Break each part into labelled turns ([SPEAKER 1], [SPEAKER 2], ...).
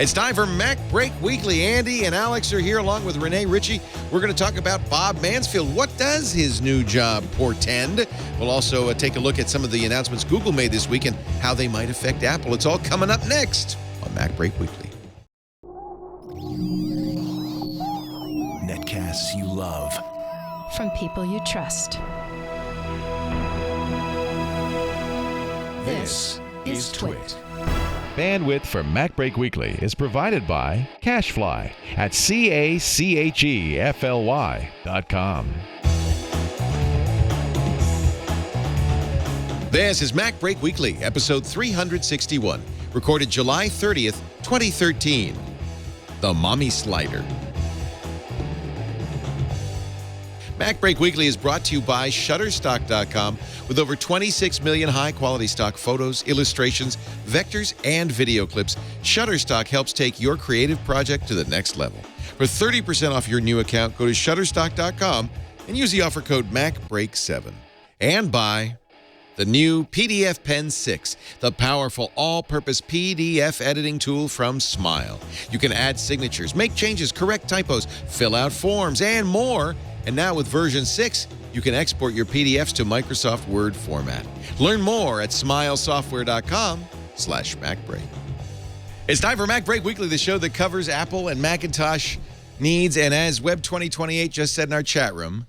[SPEAKER 1] It's time for MacBreak Weekly. Andy and Alex are here along with Renee Ritchie. We're going to talk about Bob Mansfield. What does his new job portend? We'll also take a look at some of the announcements Google made this week and how they might affect Apple. It's all coming up next on MacBreak Weekly.
[SPEAKER 2] Netcasts you love.
[SPEAKER 3] From people you trust.
[SPEAKER 2] This is Twit.
[SPEAKER 4] Bandwidth for MacBreak Weekly is provided by CacheFly at CACHEFLY.com.
[SPEAKER 1] This is MacBreak Weekly, episode 361, recorded July 30th, 2013. The Mommy Slider. MacBreak Weekly is brought to you by Shutterstock.com with over 26 million high-quality stock photos, illustrations, vectors, and video clips. Shutterstock helps take your creative project to the next level. For 30% off your new account, go to Shutterstock.com and use the offer code MacBreak7. And by the new PDF Pen 6, the powerful all-purpose PDF editing tool from Smile. You can add signatures, make changes, correct typos, fill out forms, and more. And now with version 6, you can export your PDFs to Microsoft Word format. Learn more at smilesoftware.com/MacBreak. It's time for MacBreak Weekly, the show that covers Apple and Macintosh needs. And as Web 2028 just said in our chat room,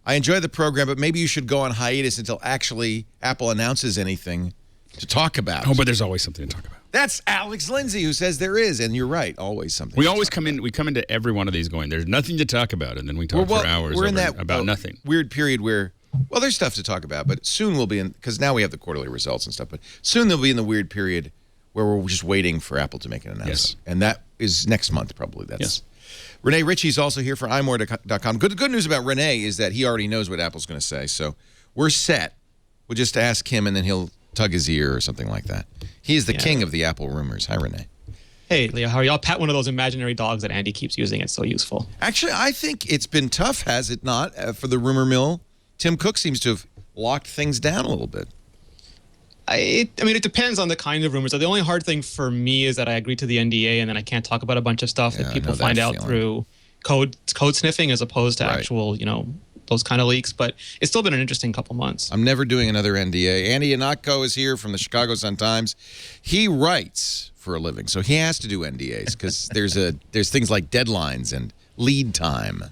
[SPEAKER 1] I enjoy the program, but maybe you should go on hiatus until actually Apple announces anything to talk about.
[SPEAKER 5] Oh, but there's always something to talk about.
[SPEAKER 1] That's Alex Lindsay who says there is, and you're right, always something.
[SPEAKER 5] We always come into every one of these going, there's nothing to talk about, and then we talk for hours about nothing.
[SPEAKER 1] Weird period where, well, there's stuff to talk about, but soon we'll be in, because now we have the quarterly results and stuff, but soon they'll be in the weird period where we're just waiting for Apple to make an announcement.
[SPEAKER 5] Yes.
[SPEAKER 1] And that is next month, probably. That's
[SPEAKER 5] yes.
[SPEAKER 1] Renee Ritchie's also here for imore.com. Good news about Renee is that he already knows what Apple's going to say, so we're set. We'll just ask him, and then he'll tug his ear or something like that. He is the king of the Apple rumors. Hi, Renee.
[SPEAKER 6] Hey, Leo, how are y'all? Pat one of those imaginary dogs that Andy keeps using. It's so useful.
[SPEAKER 1] Actually, I think it's been tough, has it not, for the rumor mill? Tim Cook seems to have locked things down a little bit.
[SPEAKER 6] I mean, it depends on the kind of rumors. The only hard thing for me is that I agree to the NDA, and then I can't talk about a bunch of stuff that people find out through code sniffing as opposed to actual, those kind of leaks. But it's still been an interesting couple months.
[SPEAKER 1] I'm never doing another NDA. Andy Ihnatko is here from the Chicago Sun-Times. He writes for a living, so he has to do NDAs because there's things like deadlines and lead time.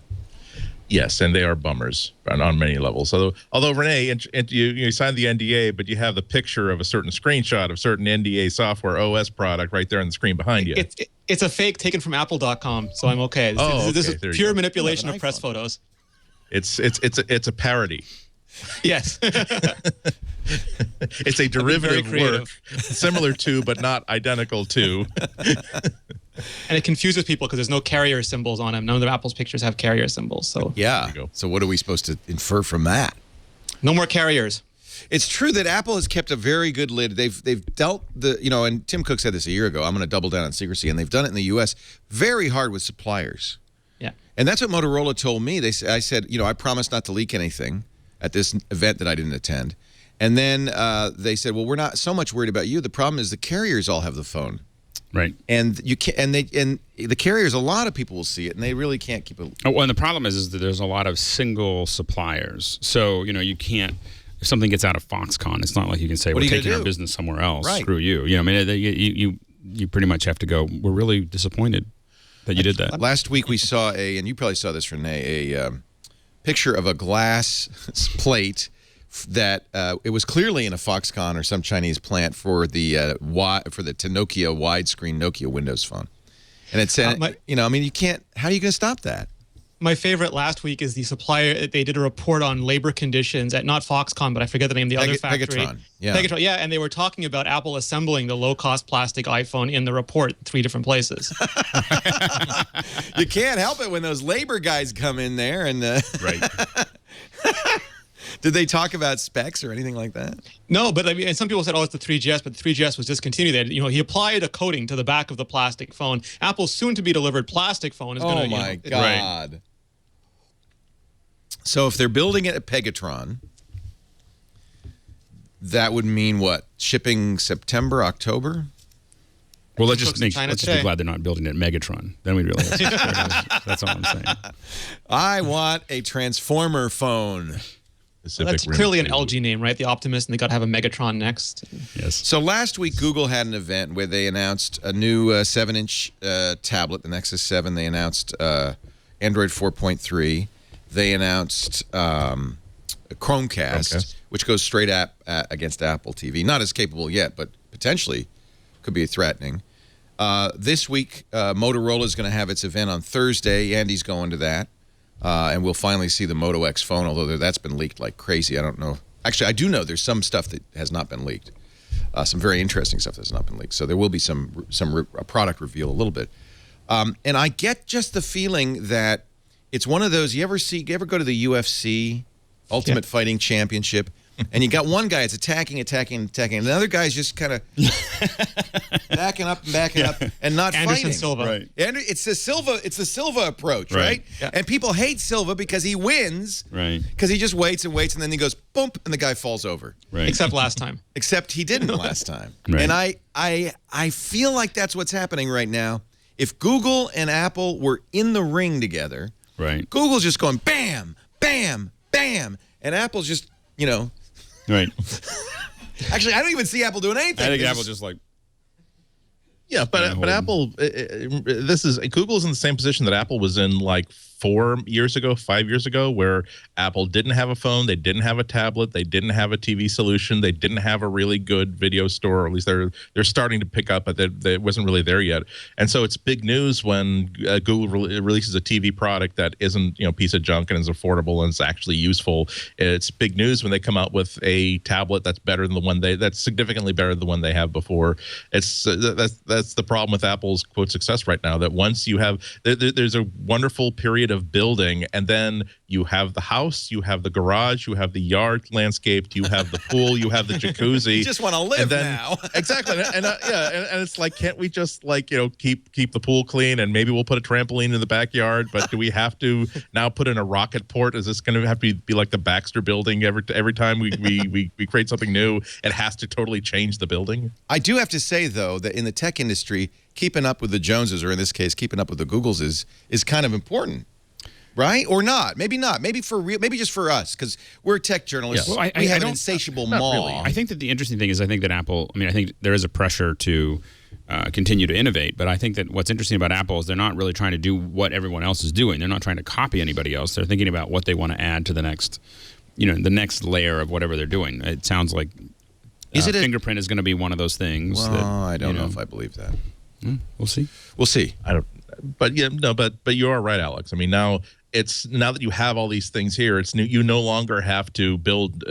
[SPEAKER 7] Yes, and they are bummers on many levels. Although Renee, you signed the NDA, but you have the picture of a certain screenshot of certain NDA software OS product right there on the screen behind you.
[SPEAKER 6] It's a fake taken from Apple.com, so I'm okay. This is pure manipulation of press photos.
[SPEAKER 7] It's a parody.
[SPEAKER 6] Yes.
[SPEAKER 7] It's a derivative work, similar to but not identical to.
[SPEAKER 6] And it confuses people because there's no carrier symbols on them. None of the Apple's pictures have carrier symbols. So
[SPEAKER 1] yeah. So what are we supposed to infer from that?
[SPEAKER 6] No more carriers.
[SPEAKER 1] It's true that Apple has kept a very good lid. They've dealt and Tim Cook said this a year ago, I'm going to double down on secrecy, and they've done it in the U.S. very hard with suppliers.
[SPEAKER 6] Yeah.
[SPEAKER 1] And that's what Motorola told me. I said, I promised not to leak anything at this event that I didn't attend. And then they said, well, we're not so much worried about you. The problem is the carriers all have the phone.
[SPEAKER 5] Right.
[SPEAKER 1] And you can and the carriers, a lot of people will see it, and they really can't keep it.
[SPEAKER 5] Oh, and the problem is that there's a lot of single suppliers. So, you can't, if something gets out of Foxconn, it's not like you can say, we're taking our business somewhere else. Right. Screw you. You pretty much have to go, we're really disappointed that you did that.
[SPEAKER 1] Last week we saw and you probably saw this, Renee, a picture of a glass plate that it was clearly in a Foxconn or some Chinese plant for the Nokia widescreen Nokia Windows phone, and it said, you can't. How are you going to stop that?
[SPEAKER 6] My favorite last week is the supplier. They did a report on labor conditions at not Foxconn, but I forget the name of the other factory.
[SPEAKER 1] Pegatron. Yeah.
[SPEAKER 6] Pegatron, yeah, and they were talking about Apple assembling the low-cost plastic iPhone in the report, 3 different places.
[SPEAKER 1] You can't help it when those labor guys come in there and
[SPEAKER 5] right.
[SPEAKER 1] Did they talk about specs or anything like that?
[SPEAKER 6] No, but I mean, and some people said, "Oh, it's the 3GS," but the 3GS was discontinued. He applied a coating to the back of the plastic phone. Apple's soon-to-be-delivered plastic phone is going to.
[SPEAKER 1] Oh my God! Right. So if they're building it at Pegatron, that would mean what? Shipping September, October?
[SPEAKER 5] Well, let's just be glad they're not building it Megatron. Then we really have to That's all I'm saying.
[SPEAKER 1] I want a Transformer phone.
[SPEAKER 6] Well, that's clearly an LG name, right? The Optimus, and they got to have a Megatron next.
[SPEAKER 5] Yes.
[SPEAKER 1] So last week, Google had an event where they announced a new 7-inch tablet, the Nexus 7. They announced Android 4.3. They announced Chromecast, which goes straight against Apple TV. Not as capable yet, but potentially could be threatening. This week, Motorola is going to have its event on Thursday. Andy's going to that. And we'll finally see the Moto X phone, although that's been leaked like crazy. I don't know. Actually, I do know there's some stuff that has not been leaked. Some very interesting stuff that's not been leaked. So there will be a product reveal a little bit. And I get just the feeling that it's one of those, you ever go to the UFC, Ultimate Fighting Championship, and you got one guy that's attacking, and the other guy's just kind of backing up and not
[SPEAKER 6] Anderson
[SPEAKER 1] fighting.
[SPEAKER 6] Silva.
[SPEAKER 1] Right. And it's the Silva approach, right?
[SPEAKER 6] Yeah.
[SPEAKER 1] And people hate Silva because he wins.
[SPEAKER 5] Right.
[SPEAKER 1] Because he just waits, and then he goes boom, and the guy falls over.
[SPEAKER 5] Right.
[SPEAKER 6] Except last time.
[SPEAKER 1] Except he didn't last time.
[SPEAKER 5] Right.
[SPEAKER 1] And I feel like that's what's happening right now. If Google and Apple were in the ring together,
[SPEAKER 5] right.
[SPEAKER 1] Google's just going bam, bam, bam, and Apple's just,
[SPEAKER 5] Right.
[SPEAKER 1] Actually, I don't even see Apple doing anything.
[SPEAKER 5] I think Apple just like.
[SPEAKER 7] Yeah, but Apple, Google's in the same position that Apple was in like 5 years ago, where Apple didn't have a phone, they didn't have a tablet, they didn't have a TV solution, they didn't have a really good video store, or at least they're starting to pick up, but it wasn't really there yet. And so it's big news when Google releases a TV product that isn't a piece of junk and is affordable and it's actually useful. It's big news when they come out with a tablet that's better than that's significantly better than the one they have before. It's that's the problem with Apple's quote success right now. That once you have there's a wonderful period of building, and then you have the house, you have the garage, you have the yard landscaped, you have the pool, you have the jacuzzi.
[SPEAKER 1] You just want to live now.
[SPEAKER 7] Exactly, and it's like, can't we just keep the pool clean, and maybe we'll put a trampoline in the backyard? But do we have to now put in a rocket port? Is this going to have to be like the Baxter Building every time we create something new? It has to totally change the building.
[SPEAKER 1] I do have to say though that in the tech industry, keeping up with the Joneses, or in this case, keeping up with the Googles, is kind of important. Right? Or not? Maybe not. Maybe for real. Maybe just for us, because we're tech journalists.
[SPEAKER 5] Well,
[SPEAKER 1] we have an insatiable maw.
[SPEAKER 5] Really. I think that the interesting thing is, I think that Apple. I think there is a pressure to continue to innovate, but I think that what's interesting about Apple is they're not really trying to do what everyone else is doing. They're not trying to copy anybody else. They're thinking about what they want to add to the next, the next layer of whatever they're doing. It sounds like fingerprint is going to be one of those things.
[SPEAKER 1] Well, I don't know if I believe that.
[SPEAKER 5] We'll see.
[SPEAKER 1] We'll see.
[SPEAKER 7] I don't. But but you are right, Alex. Now that you have all these things here, it's new. You no longer have to build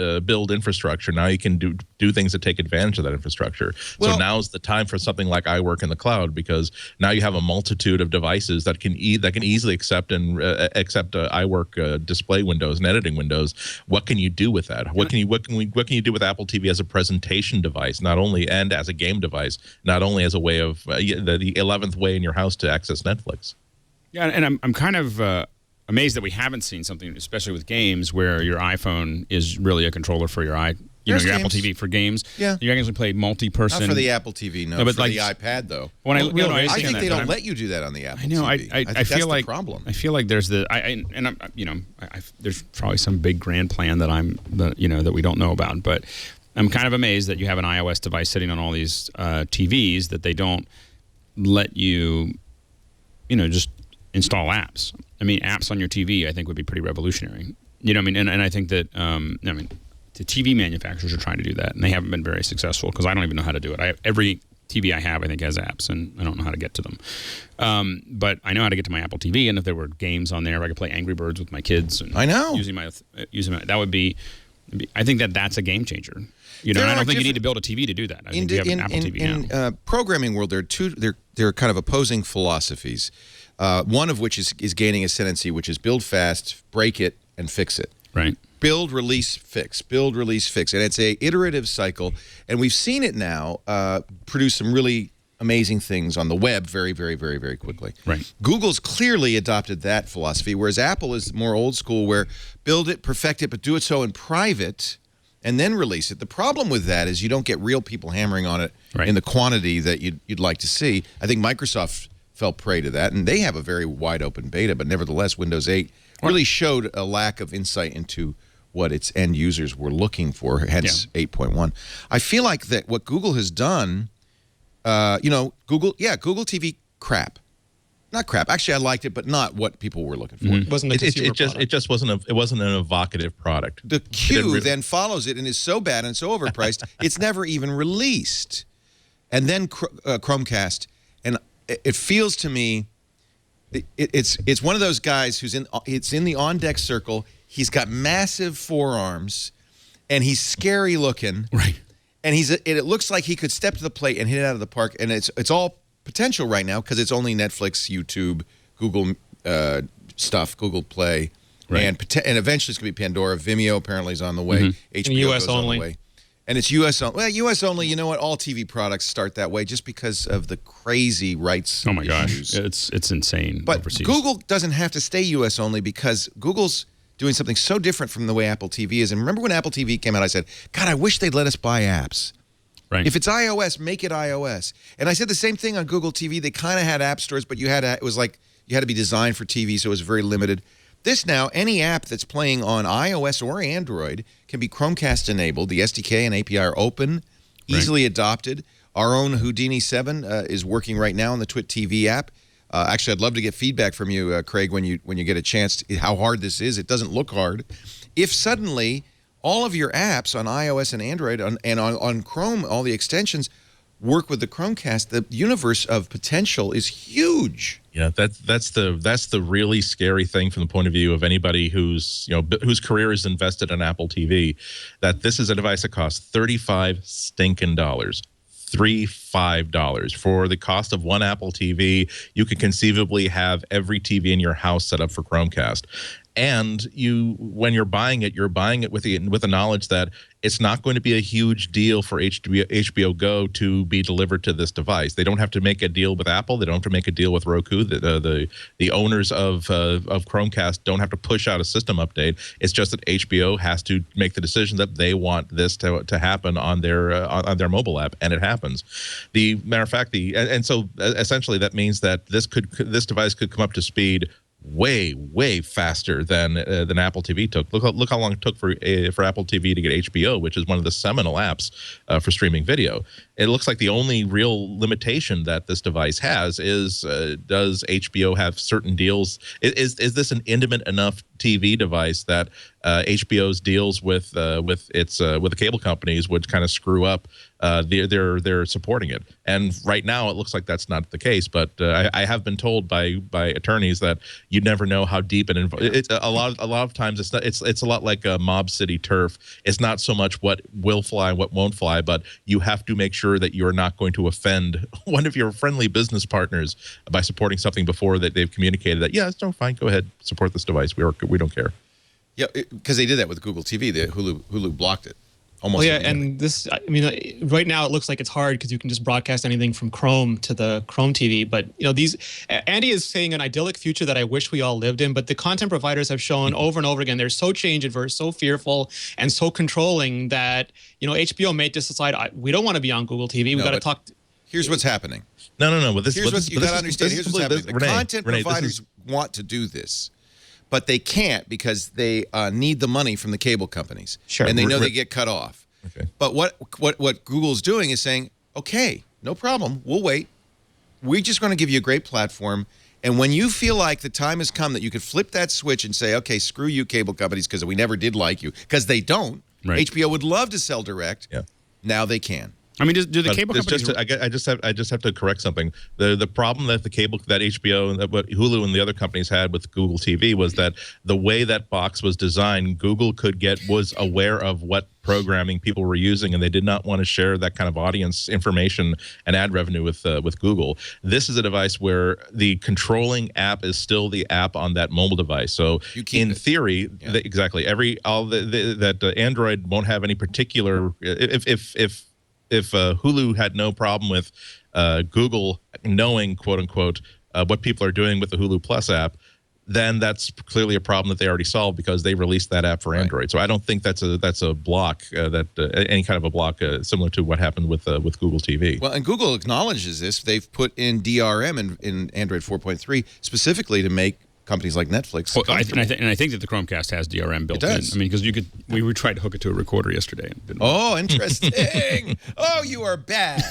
[SPEAKER 7] infrastructure. Now you can do things that take advantage of that infrastructure. So now's the time for something like iWork in the cloud, because now you have a multitude of devices that can easily accept iWork display windows and editing windows. What can you do with that? What can you do with Apple TV as a presentation device, not only, and as a game device, not only as a way of the 11th way in your house to access Netflix? Yeah,
[SPEAKER 5] and I'm kind of amazed that we haven't seen something, especially with games, where your iPhone is really a controller for your your Apple TV for games.
[SPEAKER 1] Yeah,
[SPEAKER 5] you can actually play multi-person.
[SPEAKER 1] Not for the Apple TV, no, but for the iPad though.
[SPEAKER 5] When
[SPEAKER 1] I think they don't let you do that on the Apple TV.
[SPEAKER 5] I
[SPEAKER 1] think that's
[SPEAKER 5] feel like
[SPEAKER 1] the problem.
[SPEAKER 5] I feel like there's there's probably some big grand plan that we don't know about, but I'm kind of amazed that you have an iOS device sitting on all these TVs that they don't let you, just install apps. Apps on your TV, I think, would be pretty revolutionary. And I think that, the TV manufacturers are trying to do that, and they haven't been very successful, because I don't even know how to do it. Every TV I have, I think, has apps, and I don't know how to get to them. But I know how to get to my Apple TV, and if there were games on there, if I could play Angry Birds with my kids. And
[SPEAKER 1] I know.
[SPEAKER 5] Using my that would be, I think that's a game changer. And I don't think you need to build a TV to do that. I think you have an Apple TV now.
[SPEAKER 1] In programming world, there are kind of opposing philosophies. One of which is gaining ascendancy, which is build fast, break it, and fix it.
[SPEAKER 5] Right.
[SPEAKER 1] Build, release, fix. Build, release, fix. And it's a iterative cycle. And we've seen it now produce some really amazing things on the web very, very, very, very quickly.
[SPEAKER 5] Right.
[SPEAKER 1] Google's clearly adopted that philosophy, whereas Apple is more old school, where build it, perfect it, but do it so in private, and then release it. The problem with that is you don't get real people hammering on it in the quantity that you'd like to see. I think Microsoft fell prey to that, and they have a very wide open beta, but nevertheless, Windows 8 really showed a lack of insight into what its end users were looking for, hence 8.1. I feel like that what Google has done, Google TV crap. Not crap. Actually, I liked it, but not what people were looking for.
[SPEAKER 6] It wasn't a consumer product.
[SPEAKER 7] It just wasn't an evocative product.
[SPEAKER 1] The queue then follows it and is so bad and so overpriced, it's never even released. And then Chromecast, and it feels to me, it's one of those guys who's in the on deck circle. He's got massive forearms, and he's scary looking.
[SPEAKER 5] Right.
[SPEAKER 1] And it looks like he could step to the plate and hit it out of the park. And it's all potential right now because it's only Netflix, YouTube, Google stuff, Google Play, and eventually it's going to be Pandora. Vimeo apparently is on the way. HBO
[SPEAKER 6] US only.
[SPEAKER 1] On the way. And it's US only. Well, US only. You know what? All TV products start that way just because of the crazy rights.
[SPEAKER 5] Oh my
[SPEAKER 1] issues.
[SPEAKER 5] gosh, it's insane.
[SPEAKER 1] But
[SPEAKER 5] overseas.
[SPEAKER 1] Google doesn't have to stay US only because Google's doing something so different from the way Apple TV is. And remember when Apple TV came out, I said, God, I wish they'd let us buy apps.
[SPEAKER 5] Right.
[SPEAKER 1] If it's iOS, make it iOS. And I said the same thing on Google TV. They kind of had app stores, but it was like you had to be designed for TV, so it was very limited. This now, any app that's playing on iOS or Android can be Chromecast enabled. The SDK and API are open, easily adopted. Our own Houdini 7 is working right now on the Twit TV app. Actually, I'd love to get feedback from you, Craig, when you get a chance, how hard this is. It doesn't look hard. If suddenly all of your apps on iOS and Android and on Chrome, all the extensions work with the Chromecast, the universe of potential is huge.
[SPEAKER 7] Yeah, that's the really scary thing from the point of view of anybody whose career is invested in Apple TV, that this is a device that costs $35 stinking dollars. $35 for the cost of one Apple TV. You could conceivably have every TV in your house set up for Chromecast. And when you're buying it with the knowledge that it's not going to be a huge deal for HBO Go to be delivered to this device. They don't have to make a deal with Apple. They don't have to make a deal with Roku. The owners of Chromecast don't have to push out a system update. It's just that HBO has to make the decision that they want this to happen on their mobile app, and it happens. The matter of fact, so essentially that means that this device could come up to speed way faster than Apple TV took. Look how long it took for Apple TV to get HBO, which is one of the seminal apps for streaming video. It looks like the only real limitation that this device has is does HBO have certain deals? Is this an intimate enough TV device that HBO's deals with the cable companies would kind of screw up they're supporting it? And right now it looks like that's not the case, but I have been told by attorneys that you never know how deep it's a lot of times it's a lot like a Mob City turf. It's not so much what will fly, what won't fly, but you have to make sure that you're not going to offend one of your friendly business partners by supporting something before that they've communicated that, yeah, it's fine, go ahead, support this device. We don't care.
[SPEAKER 1] Yeah, because they did that with Google TV. The Hulu blocked it. Almost.
[SPEAKER 6] Well, yeah, and this, I mean, right now it looks like it's hard because you can just broadcast anything from Chrome to the Chrome TV. But, Andy is saying an idyllic future that I wish we all lived in, but the content providers have shown over and over again, they're so change adverse, so fearful, and so controlling that, HBO may just decide, we don't want to be on Google TV. We got to talk.
[SPEAKER 1] Here's what's happening.
[SPEAKER 7] No.
[SPEAKER 1] You got to understand. Here's what's happening. The content providers want to do this, but they can't because they need the money from the cable companies.
[SPEAKER 6] Sure.
[SPEAKER 1] And they know they get cut off.
[SPEAKER 7] Okay.
[SPEAKER 1] But what Google's doing is saying, okay, no problem, we'll wait. We're just going to give you a great platform. And when you feel like the time has come that you could flip that switch and say, okay, screw you cable companies because we never did like you, because they don't. Right. HBO would love to sell direct. Yeah. Now they can.
[SPEAKER 5] I mean, do the cable companies?
[SPEAKER 7] I just have to correct something. The problem that HBO and what Hulu and the other companies had with Google TV was that the way that box was designed, Google was aware of what programming people were using, and they did not want to share that kind of audience information and ad revenue with Google. This is a device where the controlling app is still the app on that mobile device. So in theory, exactly that Android won't have any particular if Hulu had no problem with Google knowing, quote unquote, what people are doing with the Hulu Plus app, then that's clearly a problem that they already solved because they released that app for Android. So I don't think that's a block any kind of a block similar to what happened with Google TV.
[SPEAKER 1] Well, and Google acknowledges this. They've put in DRM in Android 4.3 specifically to make companies like Netflix.
[SPEAKER 5] Well, I think that the Chromecast has DRM built in. I mean, because we tried to hook it to a recorder yesterday. And didn't
[SPEAKER 1] work. Interesting. Oh, you are bad.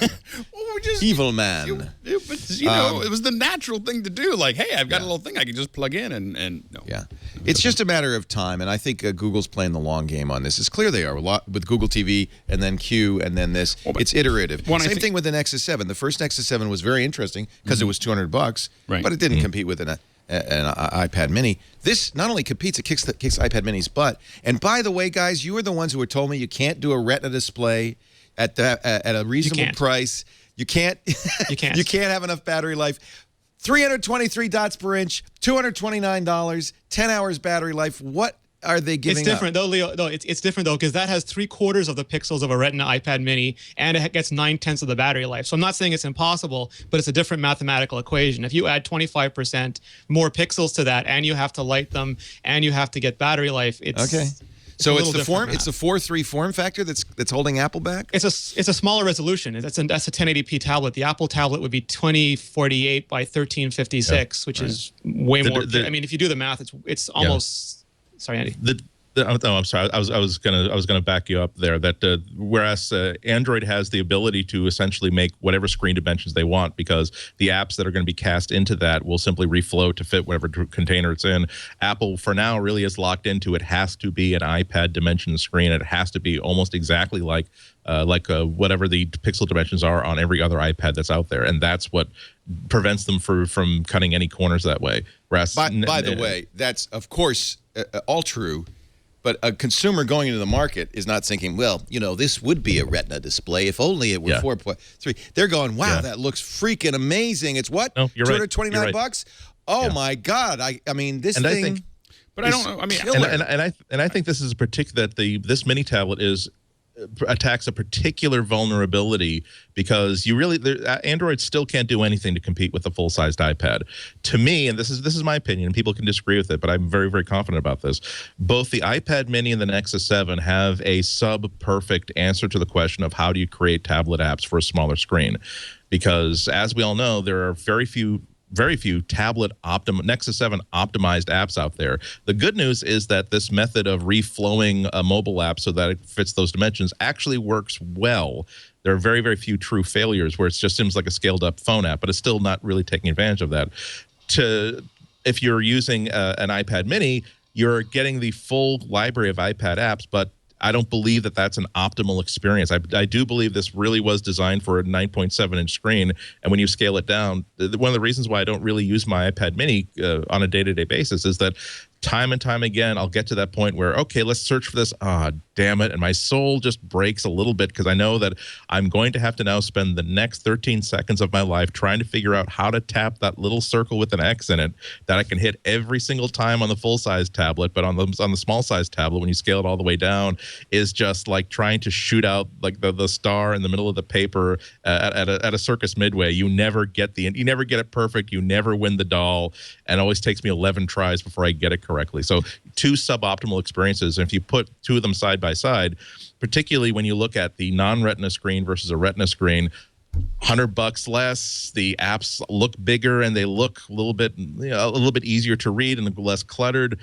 [SPEAKER 1] Evil man.
[SPEAKER 5] But it was the natural thing to do. Like, hey, I've got a little thing I can just plug in and no.
[SPEAKER 1] Yeah. It's just a matter of time, and I think Google's playing the long game on this. It's clear they are. A lot with Google TV and then Q and then this. It's iterative. Same thing with the Nexus 7. The first Nexus 7 was very interesting because it was $200, but it didn't compete with an iPad Mini. This not only competes, it kicks iPad Mini's butt. And by the way, guys, you are the ones who were told me you can't do a Retina display at a reasonable price. You can't. You can't. You can't have enough battery life. 323 dots per inch, $229, 10 hours battery life. What are they giving
[SPEAKER 6] It's different, though, Leo. No, it's different, though, because that has 3/4 of the pixels of a Retina iPad Mini, and it gets 9/10 of the battery life. So I'm not saying it's impossible, but it's a different mathematical equation. If you add 25% more pixels to that, and you have to light them, and you have to get battery life, it's
[SPEAKER 1] okay. So it's the 4.3 form factor that's holding Apple back.
[SPEAKER 6] It's a smaller resolution. That's a 1080p tablet. The Apple tablet would be 2048 by 1356, which is way more. I mean, if you do the math, it's almost. Sorry, Andy.
[SPEAKER 7] I'm sorry. I was gonna back you up there. That whereas Android has the ability to essentially make whatever screen dimensions they want because the apps that are going to be cast into that will simply reflow to fit whatever container it's in. Apple, for now, really is locked into it has to be an iPad dimension screen. It has to be almost exactly like whatever the pixel dimensions are on every other iPad that's out there, and that's what prevents them from cutting any corners that way. Whereas,
[SPEAKER 1] by the way, that's of course all true. But a consumer going into the market is not thinking, well, this would be a Retina display if only it were 4.3. They're going, wow, that looks freaking amazing. It's what?
[SPEAKER 7] No, you're
[SPEAKER 1] $229 bucks? Oh my God. I mean, this thing.
[SPEAKER 5] I don't know. I mean,
[SPEAKER 7] and I think this is particular that this mini tablet attacks a particular vulnerability because Android still can't do anything to compete with a full-sized iPad. To me, and this is my opinion, and people can disagree with it, but I'm very, very confident about this. Both the iPad Mini and the Nexus 7 have a sub-perfect answer to the question of how do you create tablet apps for a smaller screen, because as we all know, there are very few tablet Nexus 7 optimized apps out there. The good news is that this method of reflowing a mobile app so that it fits those dimensions actually works well. There are very, very few true failures where it just seems like a scaled up phone app, but it's still not really taking advantage of that. If you're using an iPad Mini, you're getting the full library of iPad apps, but I don't believe that that's an optimal experience. I do believe this really was designed for a 9.7-inch screen, and when you scale it down, one of the reasons why I don't really use my iPad Mini on a day-to-day basis is that time and time again, I'll get to that point where, okay, let's search for this. Damn it. And my soul just breaks a little bit because I know that I'm going to have to now spend the next 13 seconds of my life trying to figure out how to tap that little circle with an X in it that I can hit every single time on the full-size tablet. But on the small-size tablet, when you scale it all the way down, is just like trying to shoot out like the star in the middle of the paper at a circus midway. You never get it perfect. You never win the doll. And it always takes me 11 tries before I get it correctly. So two suboptimal experiences. And if you put two of them side by side, particularly when you look at the non-Retina screen versus a Retina screen, $100 less, the apps look bigger and they look a little bit easier to read and less cluttered.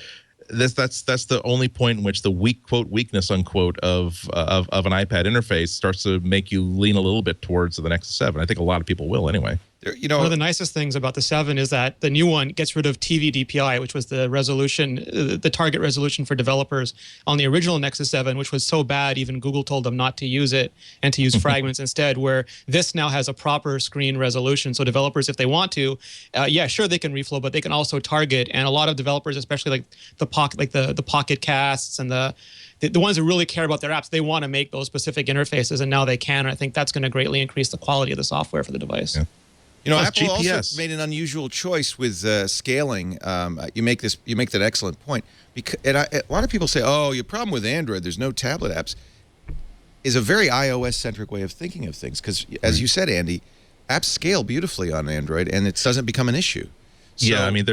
[SPEAKER 7] That's the only point in which the weakness unquote of an iPad interface starts to make you lean a little bit towards the Nexus 7. I think a lot of people will anyway.
[SPEAKER 6] One of the nicest things about the 7 is that the new one gets rid of TV DPI, which was the resolution, the target resolution for developers on the original Nexus 7, which was so bad even Google told them not to use it and to use fragments instead, where this now has a proper screen resolution. So developers, if they want to, sure, they can reflow, but they can also target. And a lot of developers, especially like the Pocket Casts and the ones that really care about their apps, they want to make those specific interfaces, and now they can. And I think that's going to greatly increase the quality of the software for the device.
[SPEAKER 7] Yeah.
[SPEAKER 1] Apple also made an unusual choice with scaling. You make that excellent point. A lot of people say, "Oh, your problem with Android, there's no tablet apps," is a very iOS-centric way of thinking of things. Because, as you said, Andy, apps scale beautifully on Android, and it doesn't become an issue. So,
[SPEAKER 7] yeah, I mean,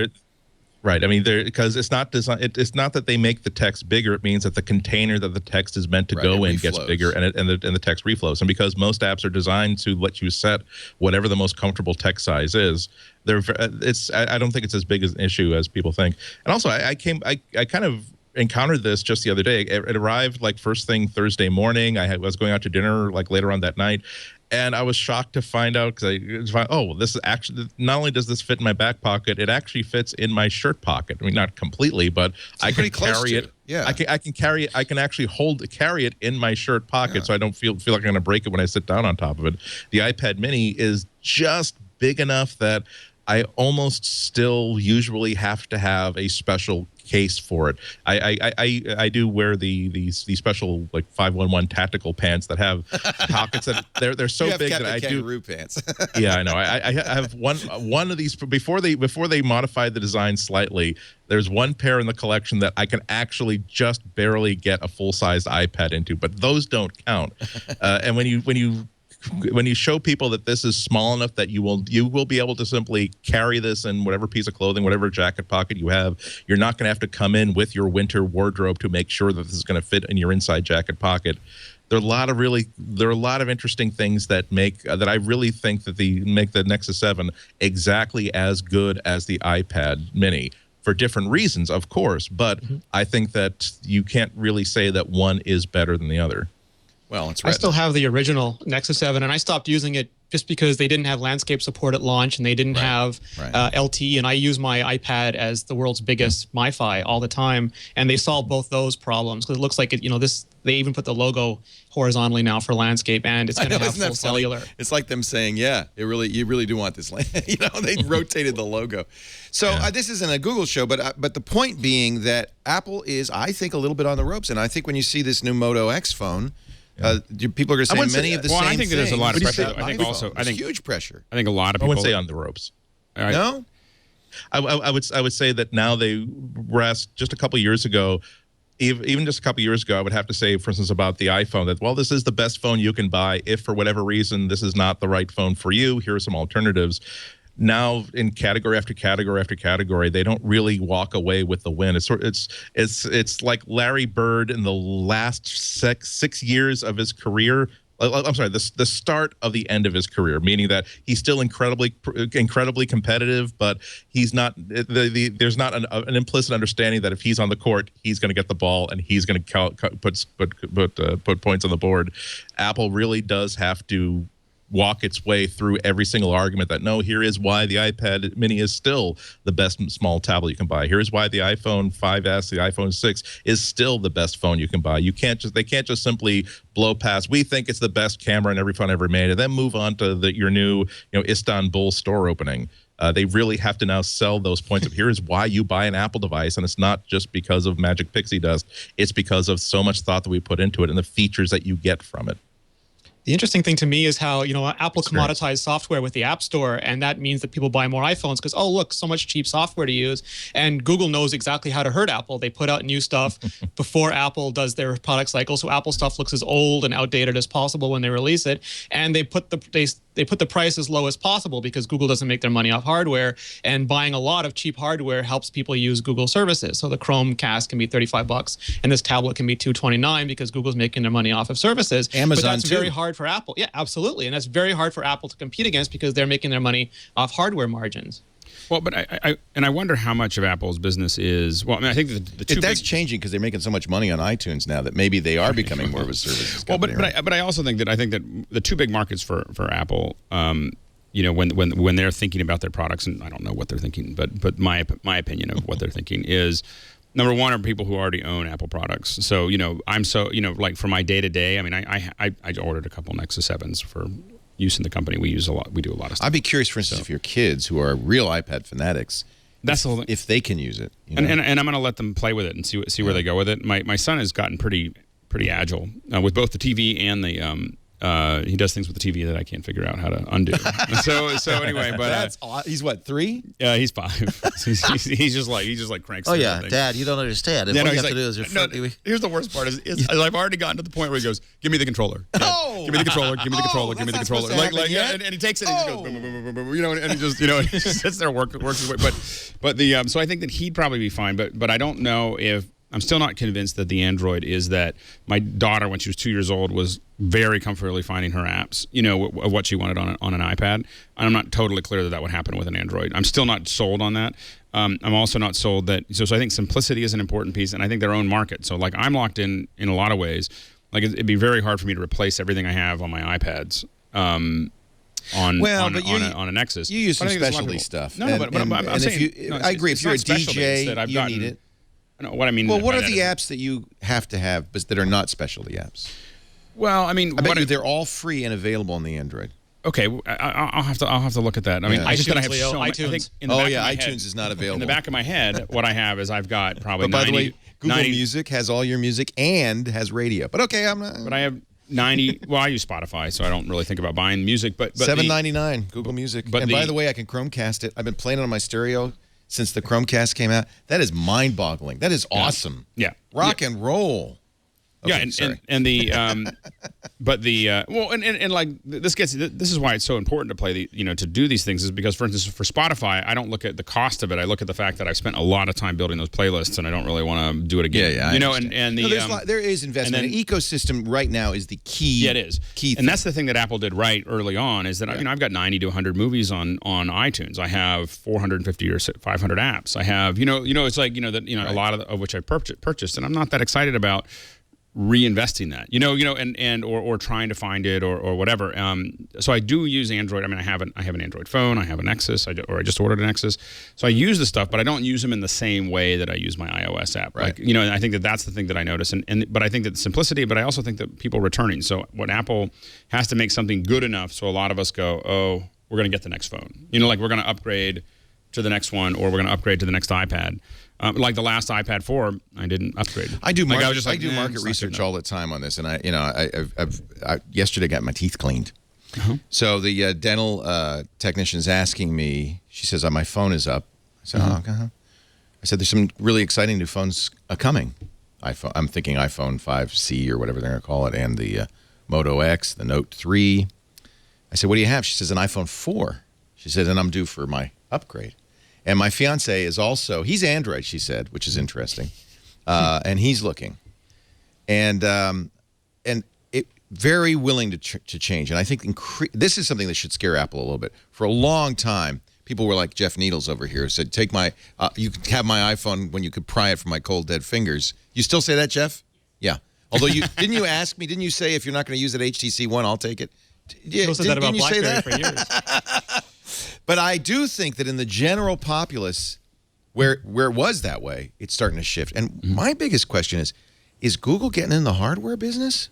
[SPEAKER 7] Right. I mean, because it's not design. It's not that they make the text bigger. It means that the container that the text is meant to go in gets bigger, and the text reflows. And because most apps are designed to let you set whatever the most comfortable text size is, I don't think it's as big as an issue as people think. And also, I kind of encountered this just the other day. It arrived like first thing Thursday morning. I was going out to dinner like later on that night. And I was shocked to find out this is actually, not only does this fit in my back pocket, it actually fits in my shirt pocket. I mean, not completely, but I can carry it.
[SPEAKER 1] Yeah,
[SPEAKER 7] I can carry it. I can actually carry it in my shirt pocket, so I don't feel like I'm going to break it when I sit down on top of it. The iPad Mini is just big enough that I almost still usually have to have a special case for it. I do wear the special like 511 tactical pants that have pockets that they're so big that I do
[SPEAKER 1] kangaroo pants.
[SPEAKER 7] Yeah, I know. I have one of these before they modified the design slightly. There's one pair in the collection that I can actually just barely get a full-sized iPad into, but those don't count. And when you show people that this is small enough that you will be able to simply carry this in whatever piece of clothing, whatever jacket pocket you have, you're not going to have to come in with your winter wardrobe to make sure that this is going to fit in your inside jacket pocket. There are a lot of interesting things that I really think that make the Nexus 7 exactly as good as the iPad Mini. For different reasons, of course, but I think that you can't really say that one is better than the other.
[SPEAKER 1] Well, it's
[SPEAKER 6] I still have the original Nexus 7, and I stopped using it just because they didn't have landscape support at launch, and they didn't have LTE, and I use my iPad as the world's biggest MiFi all the time, and they solved both those problems because it looks like they even put the logo horizontally now for landscape, and it's going to have full cellular.
[SPEAKER 1] It's like them saying, "Yeah, you really do want this." They rotated the logo. So this isn't a Google show, but the point being that Apple is, I think, a little bit on the ropes, and I think when you see this new Moto X phone. People are going to say many of the same things.
[SPEAKER 5] I think there's a lot of pressure. I think
[SPEAKER 1] huge pressure.
[SPEAKER 5] I think a lot of people.
[SPEAKER 7] I wouldn't say on the ropes.
[SPEAKER 1] No,
[SPEAKER 7] I would say that now they rest. Just a couple of years ago, even just a couple of years ago, I would have to say, for instance, about the iPhone, that this is the best phone you can buy. If for whatever reason this is not the right phone for you, here are some alternatives. Now, in category after category after category, they don't really walk away with the win. It's like Larry Bird in the last 6 years of his career. I'm sorry, the start of the end of his career, meaning that he's still incredibly competitive, but he's not. There's not an implicit understanding that if he's on the court, he's going to get the ball and he's going to put points on the board. Apple really does have to walk its way through every single argument that here is why the iPad Mini is still the best small tablet you can buy. Here's why the iPhone 5S, the iPhone 6 is still the best phone you can buy. They can't just simply blow past. We think it's the best camera in every phone ever made, and then move on to your new Istanbul store opening. They really have to now sell those points of here's why you buy an Apple device, and it's not just because of magic pixie dust. It's because of so much thought that we put into it and the features that you get from it.
[SPEAKER 6] The interesting thing to me is how, Apple commoditized software with the App Store, and that means that people buy more iPhones because, look, so much cheap software to use. And Google knows exactly how to hurt Apple. They put out new stuff before Apple does their product cycle, so Apple stuff looks as old and outdated as possible when they release it. And they put the price as low as possible because Google doesn't make their money off hardware, and buying a lot of cheap hardware helps people use Google services. So the Chromecast can be $35, and this tablet can be $229 because Google's making their money off of services.
[SPEAKER 1] Amazon,
[SPEAKER 6] but that's very hard for Apple. Yeah, absolutely. And that's very hard for Apple to compete against because they're making their money off hardware margins.
[SPEAKER 5] Well, but I wonder how much of Apple's business is. Well, I mean, I think
[SPEAKER 1] that's changing because they're making so much money on iTunes now that maybe they are becoming more of a services company.
[SPEAKER 5] Well, but I also think that the two big markets for Apple, when they're thinking about their products, and I don't know what they're thinking, but my opinion of what they're thinking is, number one are people who already own Apple products. So like for my day to day, I mean, I ordered a couple Nexus 7s for use in the company. We do a lot of stuff.
[SPEAKER 1] I'd be curious, for instance, if your kids who are real iPad fanatics,
[SPEAKER 5] that's the whole thing,
[SPEAKER 1] if they can use it.
[SPEAKER 5] And I'm going to let them play with it and see where they go with it. My son has gotten pretty agile with both the TV and he does things with the TV that I can't figure out how to undo. so anyway, but
[SPEAKER 1] that's he's what, 3?
[SPEAKER 5] Yeah, he's 5. he's just like cranks.
[SPEAKER 8] Oh yeah, Dad, you don't understand.
[SPEAKER 5] Yeah,
[SPEAKER 8] What
[SPEAKER 5] no,
[SPEAKER 8] you have
[SPEAKER 5] like,
[SPEAKER 8] to do is your
[SPEAKER 5] no,
[SPEAKER 8] foot.
[SPEAKER 5] here's the worst part is I've already gotten to the point where he goes, "Give me the controller.
[SPEAKER 1] Oh,
[SPEAKER 5] give me the controller. Give me the controller. Give me the controller." Like
[SPEAKER 1] yeah,
[SPEAKER 5] and he takes it and he just goes, boom, boom, boom, boom, boom, you know, and he just he just sits there works his way. But the so I think that he'd probably be fine. But I don't know if. I'm still not convinced that the Android is that. My daughter, when she was 2 years old, was very comfortably finding her apps, of what she wanted on an iPad. And I'm not totally clear that would happen with an Android. I'm still not sold on that. I'm also not sold that. So I think simplicity is an important piece, and I think their own market. So like I'm locked in a lot of ways. Like it'd be very hard for me to replace everything I have on my iPads. On a Nexus.
[SPEAKER 1] You use some specialty stuff.
[SPEAKER 5] No, but I'm saying,
[SPEAKER 1] I agree. If you're a DJ, you need it.
[SPEAKER 5] No, what I mean.
[SPEAKER 1] Well, what are the apps that you have to have, but that are not specialty apps?
[SPEAKER 5] Well, I mean,
[SPEAKER 1] they're all free and available on the Android.
[SPEAKER 5] Okay, I'll have to look at that. I mean, I just I have so much.
[SPEAKER 6] iTunes.
[SPEAKER 1] iTunes is not available.
[SPEAKER 5] In the back of my head, what I have is I've got probably.
[SPEAKER 1] But by the way, Google Music has all your music and has radio. But okay, I'm not.
[SPEAKER 5] But I have 90. Well, I use Spotify, so I don't really think about buying music. But
[SPEAKER 1] $7.99 Google Music. But by the way, I can Chromecast it. I've been playing it on my stereo since the Chromecast came out. That is mind-boggling. That is awesome.
[SPEAKER 5] Yeah.
[SPEAKER 1] Rock and roll. Okay,
[SPEAKER 5] and the but the and like this is why it's so important to play to do these things is because, for instance, for Spotify, I don't look at the cost of it. I look at the fact that I've spent a lot of time building those playlists, and I don't really want to do it again.
[SPEAKER 1] Yeah, there is investment. An ecosystem right now is the key.
[SPEAKER 5] Yeah, it is
[SPEAKER 1] key thing.
[SPEAKER 5] And that's the thing that Apple did right early on is that I've got 90 to 100 movies on iTunes. I have 450 or 500 apps. I have it's like a lot of which I purchased, and I'm not that excited about reinvesting that, or trying to find it or whatever. So I do use Android. I mean, I have an Android phone. I have a Nexus, I just ordered a Nexus. So I use the stuff, but I don't use them in the same way that I use my iOS app.
[SPEAKER 1] Right.
[SPEAKER 5] Like, and I think that's the thing that I notice. But I think that simplicity. But I also think that people returning. So what Apple has to make something good enough so a lot of us go, oh, we're going to get the next phone. Like we're going to upgrade to the next one, or we're going to upgrade to the next iPad. Like the last iPad 4, I didn't upgrade.
[SPEAKER 1] I do market research all the time on this, and I yesterday got my teeth cleaned. So the dental technician's asking me. She says, "My phone is up." I said, I said, "There's some really exciting new phones coming." I'm thinking iPhone 5C or whatever they're going to call it, and the Moto X, the Note 3. I said, "What do you have?" She says, "An iPhone 4." She said, "And I'm due for my upgrade." And my fiance is also, he's Android, she said, which is interesting. And he's looking. And very willing to change. And I think this is something that should scare Apple a little bit. For a long time, people were like Jeff Needles over here, said, take my, you can have my iPhone when you could pry it from my cold, dead fingers. You still say that, Jeff? Yeah. Although didn't you ask me, didn't you say if you're not going to use that HTC One, I'll take it?
[SPEAKER 6] Yeah, said that about BlackBerry for years.
[SPEAKER 1] But I do think that in the general populace, where it was that way, it's starting to shift. And my biggest question is Google getting in the hardware business?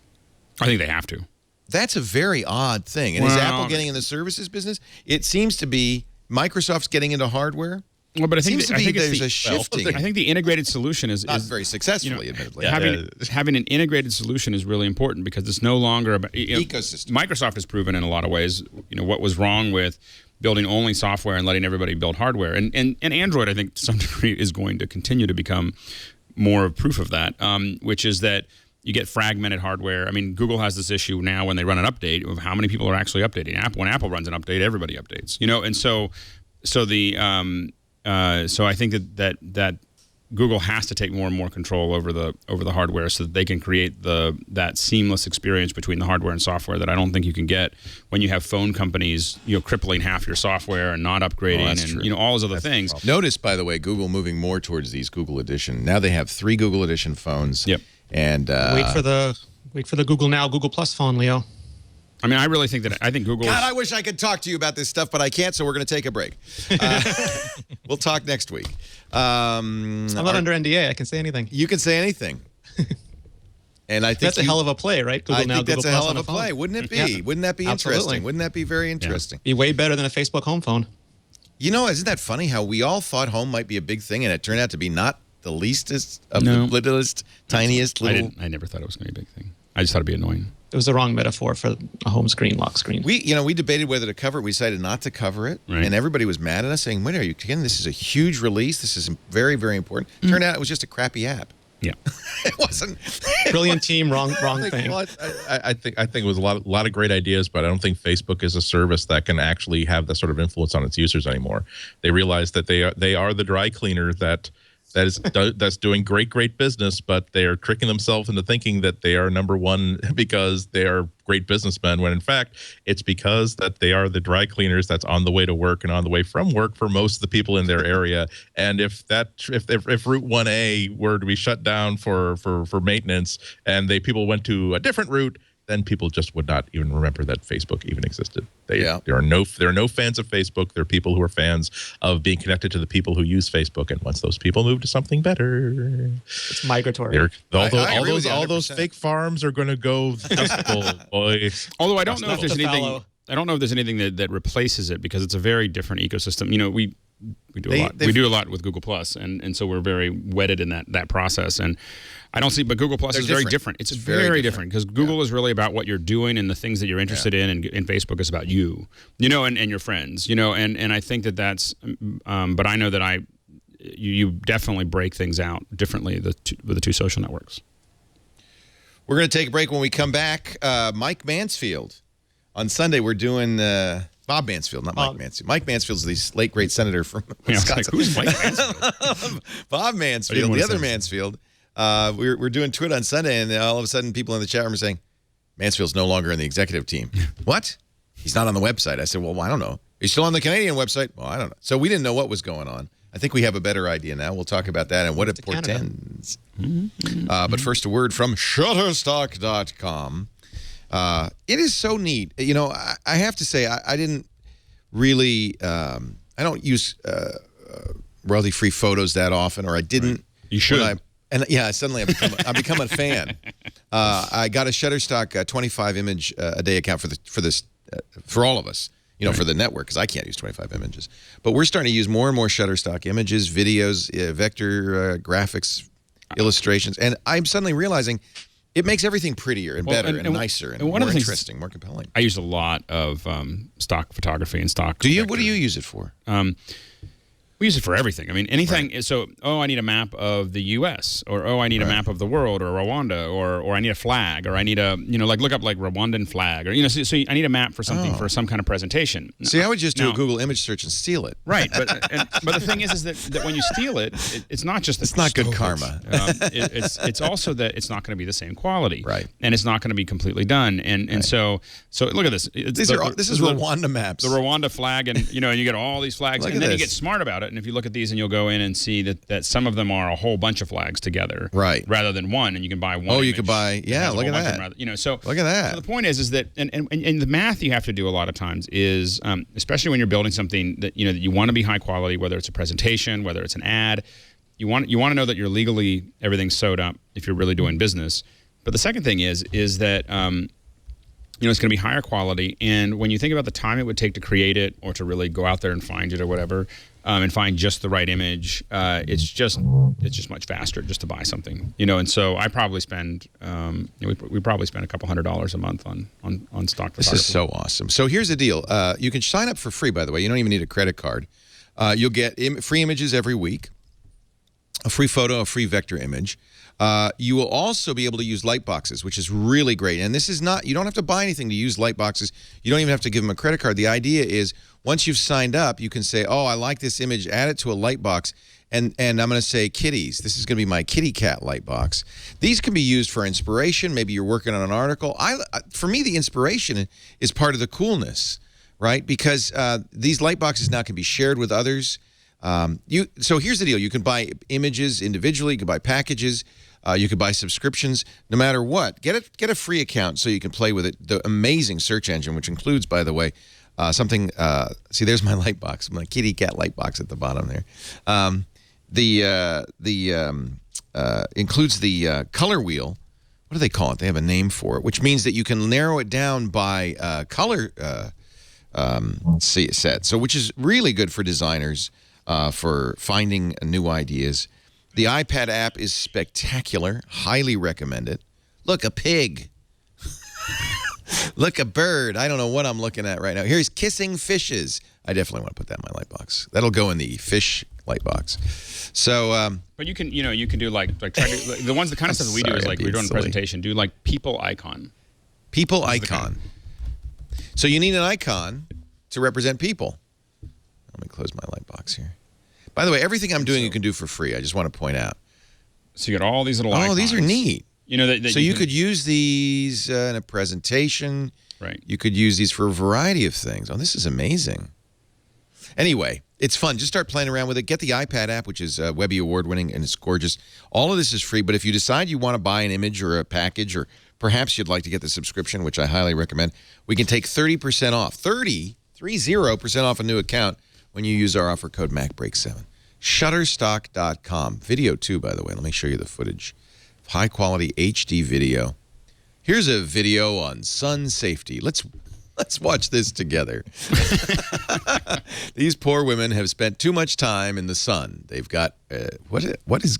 [SPEAKER 5] I think they have to.
[SPEAKER 1] That's a very odd thing. And is Apple getting in the services business? It seems to be Microsoft's getting into hardware.
[SPEAKER 5] Well, but I think
[SPEAKER 1] there's a shifting.
[SPEAKER 5] I think the integrated solution is
[SPEAKER 1] not very successfully, admittedly.
[SPEAKER 5] Having an integrated solution is really important because it's no longer about
[SPEAKER 1] ecosystem.
[SPEAKER 5] Microsoft has proven in a lot of ways, what was wrong with building only software and letting everybody build hardware. And Android, I think, to some degree, is going to continue to become more of proof of that, which is that you get fragmented hardware. I mean, Google has this issue now when they run an update of how many people are actually updating. When Apple runs an update, everybody updates. And so I think that Google has to take more and more control over the hardware so that they can create that seamless experience between the hardware and software that I don't think you can get when you have phone companies crippling half your software and not upgrading and all those other things.
[SPEAKER 1] Notice, by the way, Google moving more towards these Google Edition. Now they have 3 Google Edition phones.
[SPEAKER 5] Yep.
[SPEAKER 1] And
[SPEAKER 6] wait for the Google Now, Google Plus phone, Leo.
[SPEAKER 5] I mean, I really think Google.
[SPEAKER 1] God, I wish I could talk to you about this stuff, but I can't, so we're going to take a break. We'll talk next week.
[SPEAKER 6] I'm not under NDA. I can say anything.
[SPEAKER 1] You can say anything. And I think
[SPEAKER 6] that's a hell of a play, right?
[SPEAKER 1] Google Now, Google that's a hell of a play, wouldn't it be? Yeah. Wouldn't that be interesting? Wouldn't that be very interesting?
[SPEAKER 6] Be way better than a Facebook home phone.
[SPEAKER 1] Isn't that funny how we all thought home might be a big thing, and it turned out to be not the leastest of the littlest, tiniest little.
[SPEAKER 5] I never thought it was going to be a big thing. I just thought it'd be annoying.
[SPEAKER 6] was the wrong metaphor for a home screen, lock screen.
[SPEAKER 1] We debated whether to cover it. We decided not to cover it, and everybody was mad at us, saying, "When are you kidding? This is a huge release. This is very, very important." Turned out it was just a crappy app.
[SPEAKER 5] Yeah,
[SPEAKER 1] it wasn't.
[SPEAKER 6] Brilliant team, wrong thing.
[SPEAKER 7] Well, I think it was a lot of great ideas, but I don't think Facebook is a service that can actually have that sort of influence on its users anymore. They realize that they are the dry cleaner that's doing great business, but they are tricking themselves into thinking that they are number one because they are great businessmen, when in fact it's because that they are the dry cleaners that's on the way to work and on the way from work for most of the people in their area. And if Route 1A were to be shut down for maintenance and people went to a different route, then people just would not even remember that Facebook even existed. There are no fans of Facebook. There are people who are fans of being connected to the people who use Facebook. And once those people move to something better,
[SPEAKER 6] it's migratory.
[SPEAKER 7] All those fake farms are going to go.
[SPEAKER 5] Although I don't know if there's anything. I don't know if there's anything that replaces it, because it's a very different ecosystem. You know, we do a lot. We do a lot with Google Plus, and so we're very wedded in that process. And I don't see, but Google Plus is very different. It's very different because Google is really about what you're doing and the things that you're interested in, and Facebook is about you, and your friends, and I think that's, but I know that you definitely break things out differently with the two social networks.
[SPEAKER 1] We're going to take a break. When we come back, Mike Mansfield. On Sunday, we're doing Bob Mansfield, not Mike Mansfield. Mike Mansfield's the late great senator from Wisconsin.
[SPEAKER 5] Who's Mike Mansfield?
[SPEAKER 1] Bob Mansfield, the other Mansfield. We're doing Twit on Sunday, and all of a sudden, people in the chat room are saying, "Mansfield's no longer in the executive team." What? He's not on the website. I said, "Well, I don't know. He's still on the Canadian website." Well, I don't know. So we didn't know what was going on. I think we have a better idea now. We'll talk about that and what it portends. But first, a word from Shutterstock.com. It is so neat. I have to say, I didn't really, I don't use royalty-free photos that often, or I didn't.
[SPEAKER 5] Right. You should.
[SPEAKER 1] Suddenly I become a fan. I got a Shutterstock 25 image a day account for all of us. For the network, because I can't use 25 images. But we're starting to use more and more Shutterstock images, videos, vector graphics, illustrations, and I'm suddenly realizing it makes everything prettier and better and nicer and more interesting, more compelling.
[SPEAKER 5] I use a lot of stock photography and stock.
[SPEAKER 1] Do you? What do you use it for?
[SPEAKER 5] We use it for everything. I mean, anything. Right. So, I need a map of the U.S. or I need a map of the world, or Rwanda, or I need a flag, or I need a look up Rwandan flag, or so I need a map for something for some kind of presentation.
[SPEAKER 1] See, I would just do a Google image search and steal it.
[SPEAKER 5] Right, but the thing is that when you steal it, it's not just that
[SPEAKER 1] it's not good karma.
[SPEAKER 5] It's also that it's not going to be the same quality,
[SPEAKER 1] right?
[SPEAKER 5] And it's not going to be completely done. And so look at this.
[SPEAKER 1] This is Rwanda maps.
[SPEAKER 5] The Rwanda flag, and you get all these flags, and then you get smart about it. And if you look at these, and you'll go in and see that some of them are a whole bunch of flags together,
[SPEAKER 1] right?
[SPEAKER 5] Rather than one, and you can buy one.
[SPEAKER 1] Oh, you could buy, look at that.
[SPEAKER 5] So
[SPEAKER 1] look at that.
[SPEAKER 5] So the point is that, and the math you have to do a lot of times is, especially when you're building something that that you want to be high quality, whether it's a presentation, whether it's an ad, you want to know that you're legally everything's sewed up if you're really doing business. But the second thing is that it's going to be higher quality, and when you think about the time it would take to create it, or to really go out there and find it or whatever, and find just the right image, it's just much faster just to buy something, And so I probably spend we probably spend a couple $100 a month on stock photography.
[SPEAKER 1] This is so awesome. So here's the deal: you can sign up for free. By the way, you don't even need a credit card. You'll get free images every week, a free photo, a free vector image. You will also be able to use light boxes, which is really great. And this is not, you don't have to buy anything to use light boxes. You don't even have to give them a credit card. The idea is, once you've signed up, you can say, "Oh, I like this image, add it to a light box." And I'm going to say kitties. This is going to be my kitty cat light box. These can be used for inspiration. Maybe you're working on an article. For me, the inspiration is part of the coolness, right? Because these light boxes now can be shared with others. So here's the deal. You can buy images individually. You can buy packages. You could buy subscriptions. No matter what, get a free account so you can play with it. The amazing search engine, which includes, by the way, something. See, there's my light box. My kitty cat light box at the bottom there. Includes the color wheel. What do they call it? They have a name for it, which means that you can narrow it down by color set. So, which is really good for designers for finding new ideas. The iPad app is spectacular. Highly recommend it. Look, a pig. Look, a bird. I don't know what I'm looking at right now. Here's kissing fishes. I definitely want to put that in my light box. That'll go in the fish light box. So,
[SPEAKER 5] but you can do like try to, like, the ones, the kind of stuff that we do is like we're doing a presentation. Do like people icon.
[SPEAKER 1] People icon. So you need an icon to represent people. Let me close my light box here. By the way, everything I'm doing you can do for free. I just want to point out.
[SPEAKER 5] So you got all these little icons.
[SPEAKER 1] Oh, these are neat.
[SPEAKER 5] You know, that
[SPEAKER 1] so you could use these in a presentation.
[SPEAKER 5] Right.
[SPEAKER 1] You could use these for a variety of things. Oh, this is amazing. Anyway, it's fun. Just start playing around with it. Get the iPad app, which is Webby award-winning, and it's gorgeous. All of this is free, but if you decide you want to buy an image or a package, or perhaps you'd like to get the subscription, which I highly recommend, we can take 30% off. 30% off a new account when you use our offer code MacBreak7. Shutterstock.com. Video, too, by the way. Let me show you the footage. High-quality HD video. Here's a video on sun safety. Let's watch this together. These poor women have spent too much time in the sun. They've got, what is,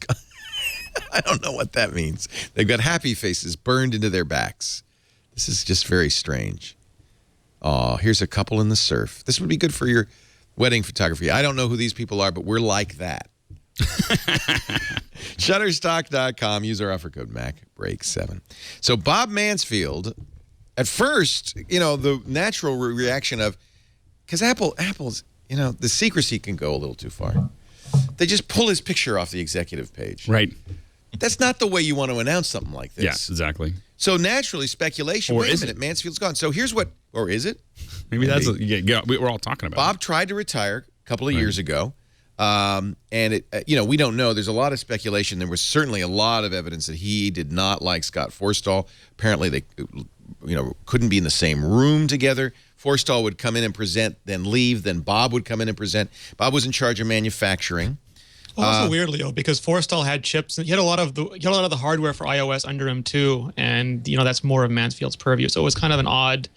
[SPEAKER 1] I don't know what that means. They've got happy faces burned into their backs. This is just very strange. Oh, here's a couple in the surf. This would be good for your wedding photography. I don't know who these people are, but we're like that. Shutterstock.com. Use our offer code MacBreak7. So Bob Mansfield, at first, you know, the natural reaction of, because Apple's, you know, the secrecy can go a little too far. They just pull his picture off the executive page.
[SPEAKER 5] Right.
[SPEAKER 1] That's not the way you want to announce something like this.
[SPEAKER 5] Yes, exactly.
[SPEAKER 1] So naturally, speculation.
[SPEAKER 5] Or
[SPEAKER 1] wait
[SPEAKER 5] is
[SPEAKER 1] a minute,
[SPEAKER 5] it?
[SPEAKER 1] Mansfield's gone. So here's what, or is it?
[SPEAKER 5] Maybe that's we're all talking about.
[SPEAKER 1] Bob tried to retire a couple of years ago. And it, you know, we don't know. There's a lot of speculation. There was certainly a lot of evidence that he did not like Scott Forstall. Apparently, they, you know, couldn't be in the same room together. Forstall would come in and present, then leave. Then Bob would come in and present. Bob was in charge of manufacturing.
[SPEAKER 6] Well, also weird, Leo, because Forstall had chips, and he had a lot of the hardware for iOS under him too, and you know that's more of Mansfield's purview. So it was kind of an odd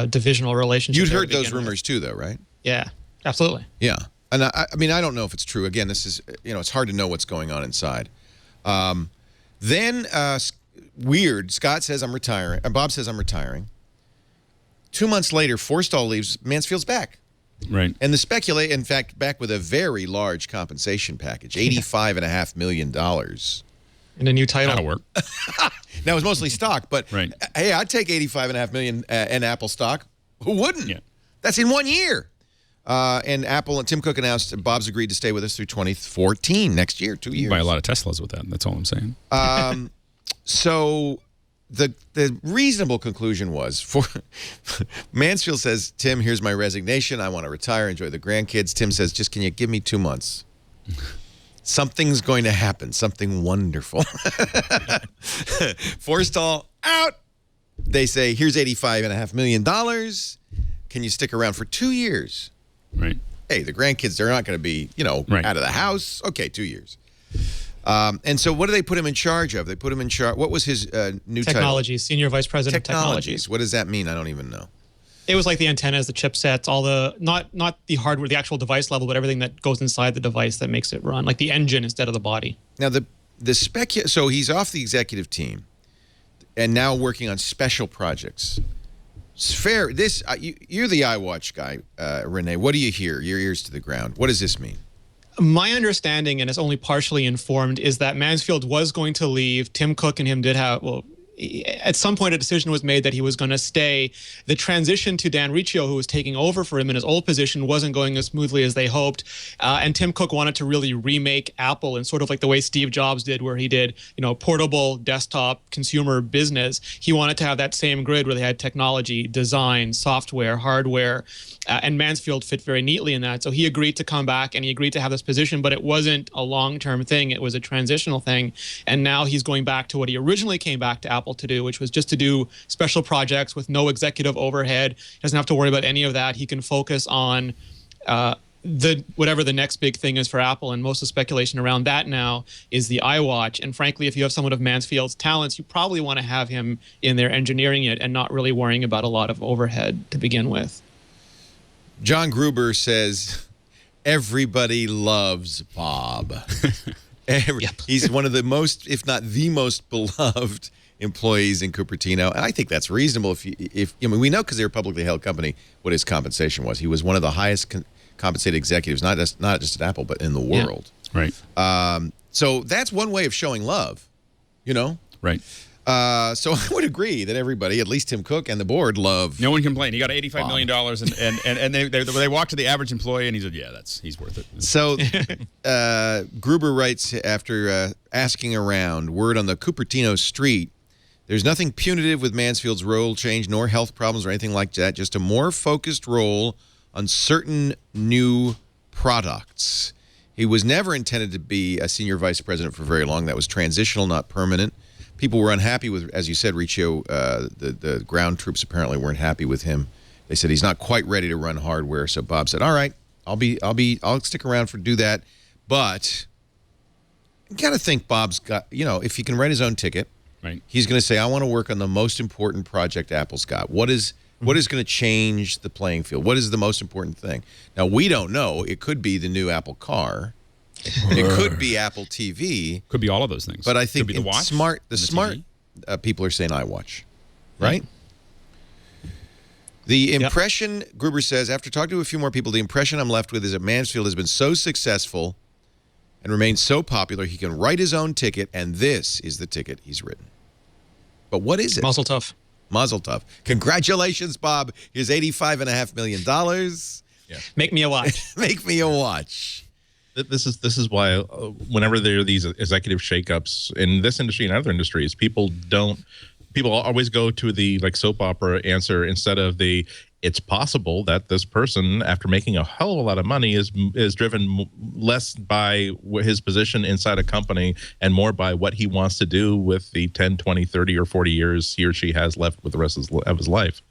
[SPEAKER 6] divisional relationship.
[SPEAKER 1] You'd heard those rumors too, though, right?
[SPEAKER 6] Yeah, absolutely.
[SPEAKER 1] Yeah. And I mean, I don't know if it's true. Again, this is, you know, it's hard to know what's going on inside. Then, weird, Scott says, I'm retiring. Bob says, I'm retiring. 2 months later, Forstall leaves, Mansfield's back.
[SPEAKER 5] Right.
[SPEAKER 1] And in fact, back with a very large compensation package, $85.5 million.
[SPEAKER 6] And a new title.
[SPEAKER 5] That'll work.
[SPEAKER 1] Now, it was mostly stock, but
[SPEAKER 5] right.
[SPEAKER 1] Hey, I'd take $85.5 million in Apple stock. Who wouldn't?
[SPEAKER 5] Yeah.
[SPEAKER 1] That's in 1 year. And Apple and Tim Cook announced Bob's agreed to stay with us through 2014, next year, 2 years.
[SPEAKER 5] You buy a lot of Teslas with that. That's all I'm saying.
[SPEAKER 1] So the reasonable conclusion was, Mansfield says, Tim, here's my resignation. I want to retire, enjoy the grandkids. Tim says, just can you give me 2 months? Something's going to happen, something wonderful. Forstall out. They say, here's $85.5 million. Can you stick around for 2 years?
[SPEAKER 5] Right.
[SPEAKER 1] Hey, the grandkids, they're not going to be, you know, out of the house. Okay, 2 years. And so what do they put him in charge of? They put him in charge. What was his new
[SPEAKER 6] Technology,
[SPEAKER 1] title?
[SPEAKER 6] Senior Vice President of Technologies.
[SPEAKER 1] What does that mean? I don't even know.
[SPEAKER 6] It was like the antennas, the chipsets, all the, not the hardware, the actual device level, but everything that goes inside the device that makes it run, like the engine instead of the body.
[SPEAKER 1] Now, so he's off the executive team and now working on special projects. It's fair. You're the iWatch guy, Renee. What do you hear? Your ears to the ground. What does this mean?
[SPEAKER 6] My understanding, and it's only partially informed, is that Mansfield was going to leave. Tim Cook and him did have, well, at some point a decision was made that he was going to stay. The transition to Dan Riccio, who was taking over for him in his old position, wasn't going as smoothly as they hoped. And Tim Cook wanted to really remake Apple in sort of like the way Steve Jobs did, where he did, you know, portable desktop consumer business. He wanted to have that same grid where they had technology, design, software, hardware, and Mansfield fit very neatly in that. So he agreed to come back and he agreed to have this position, but it wasn't a long-term thing. It was a transitional thing. And now he's going back to what he originally came back to Apple to do, which was just to do special projects with no executive overhead. He doesn't have to worry about any of that. He can focus on whatever the next big thing is for Apple, and most of the speculation around that now is the iWatch. And frankly, if you have someone of Mansfield's talents, you probably want to have him in there engineering it and not really worrying about a lot of overhead to begin with.
[SPEAKER 1] John Gruber says, everybody loves Bob. He's one of the most, if not the most beloved employees in Cupertino, and I think that's reasonable. If I mean, we know because they're a publicly held company what his compensation was. He was one of the highest compensated executives, not just at Apple, but in the world.
[SPEAKER 5] Yeah. Right.
[SPEAKER 1] So that's one way of showing love, you know.
[SPEAKER 5] Right.
[SPEAKER 1] So I would agree that everybody, at least Tim Cook and the board, love.
[SPEAKER 5] No one complained. He got $85 million, and they walked to the average employee, and he said, "Yeah, he's worth it."
[SPEAKER 1] So Gruber writes after asking around, word on the Cupertino street. There's nothing punitive with Mansfield's role change, nor health problems or anything like that. Just a more focused role on certain new products. He was never intended to be a senior vice president for very long. That was transitional, not permanent. People were unhappy with, as you said, Riccio. The ground troops apparently weren't happy with him. They said he's not quite ready to run hardware. So Bob said, "All right, I'll stick around for do that." But you got to think Bob's got, if he can write his own ticket,
[SPEAKER 5] right?
[SPEAKER 1] He's going to say, "I want to work on the most important project Apple's got. What is going to change the playing field? What is the most important thing?" Now we don't know. It could be the new Apple car. It could be Apple TV.
[SPEAKER 5] Could be all of those things.
[SPEAKER 1] But I think
[SPEAKER 5] could be the watch,
[SPEAKER 1] the smart people are saying iWatch, right? The impression, Gruber says, after talking to a few more people, the impression I'm left with is that Mansfield has been so successful and remains so popular, he can write his own ticket, and this is the ticket he's written. But what is it?
[SPEAKER 6] Mazel tov.
[SPEAKER 1] Mazel tov. Congratulations, Bob. Here's $85.5 million.
[SPEAKER 7] Yeah.
[SPEAKER 6] Make me a watch.
[SPEAKER 1] Make me a watch.
[SPEAKER 7] This is why whenever there are these executive shakeups in this industry and other industries, people always go to the soap opera answer instead of the it's possible that this person, after making a hell of a lot of money, is driven less by his position inside a company and more by what he wants to do with the 10, 20, 30, or 40 years he or she has left with the rest of his life.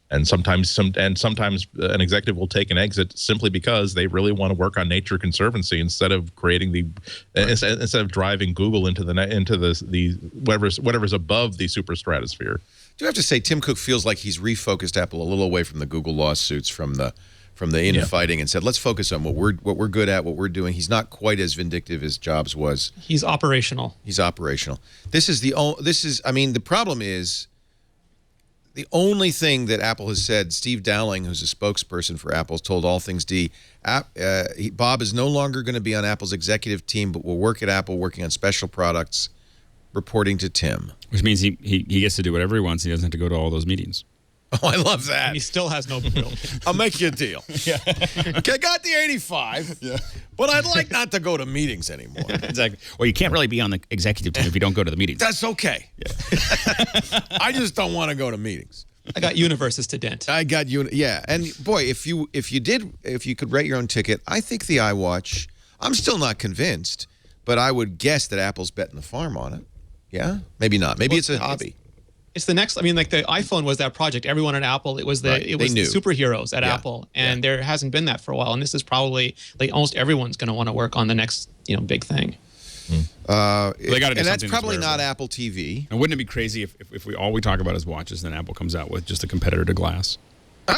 [SPEAKER 7] And sometimes an executive will take an exit simply because they really want to work on Nature Conservancy instead of creating instead of driving Google into the whatever's above the super stratosphere.
[SPEAKER 1] Do you have to say Tim Cook feels like he's refocused Apple a little away from the Google lawsuits, from the infighting, and said, let's focus on what we're good at, what we're doing. He's not quite as vindictive as Jobs was.
[SPEAKER 6] He's operational.
[SPEAKER 1] He's operational. The problem is, the only thing that Apple has said, Steve Dowling, who's a spokesperson for Apple, told All Things D, Bob is no longer going to be on Apple's executive team, but will work at Apple working on special products, reporting to Tim.
[SPEAKER 5] Which means he gets to do whatever he wants. He doesn't have to go to all those meetings.
[SPEAKER 1] Oh, I love that.
[SPEAKER 6] And he still has no bill.
[SPEAKER 1] I'll make you a deal. Yeah. I got the 85, but I'd like not to go to meetings anymore.
[SPEAKER 5] Exactly. Well, you can't really be on the executive team if you don't go to the meetings.
[SPEAKER 1] That's okay. Yeah. I just don't want to go to meetings.
[SPEAKER 6] I got universes to dent.
[SPEAKER 1] I got you. Yeah, and boy, if you could write your own ticket, I think the iWatch. I'm still not convinced, but I would guess that Apple's betting the farm on it. Yeah, maybe not. Maybe it's a hobby.
[SPEAKER 6] It's the next. I mean, the iPhone was that project. Everyone at Apple, it was the superheroes at Apple, and there hasn't been that for a while. And this is probably almost everyone's going to want to work on the next big thing.
[SPEAKER 5] They got to do
[SPEAKER 1] and that's probably not Apple TV.
[SPEAKER 5] And wouldn't it be crazy if all we talk about is watches, then Apple comes out with just a competitor to glass? They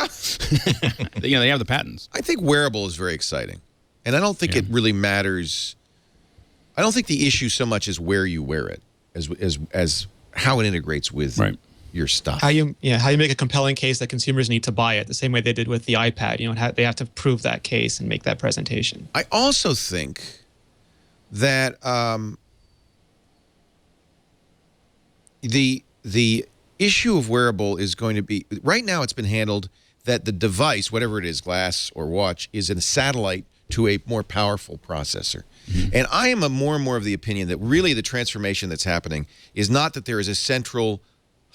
[SPEAKER 5] have the patents.
[SPEAKER 1] I think wearable is very exciting, and I don't think it really matters. I don't think the issue so much is where you wear it, as how it integrates with your stuff.
[SPEAKER 6] How you make a compelling case that consumers need to buy it, the same way they did with the iPad. They have to prove that case and make that presentation.
[SPEAKER 1] I also think that the issue of wearable is going to be, right now it's been handled that the device, whatever it is, glass or watch, is a satellite to a more powerful processor. Mm-hmm. And I am more and more of the opinion that really the transformation that's happening is not that there is a central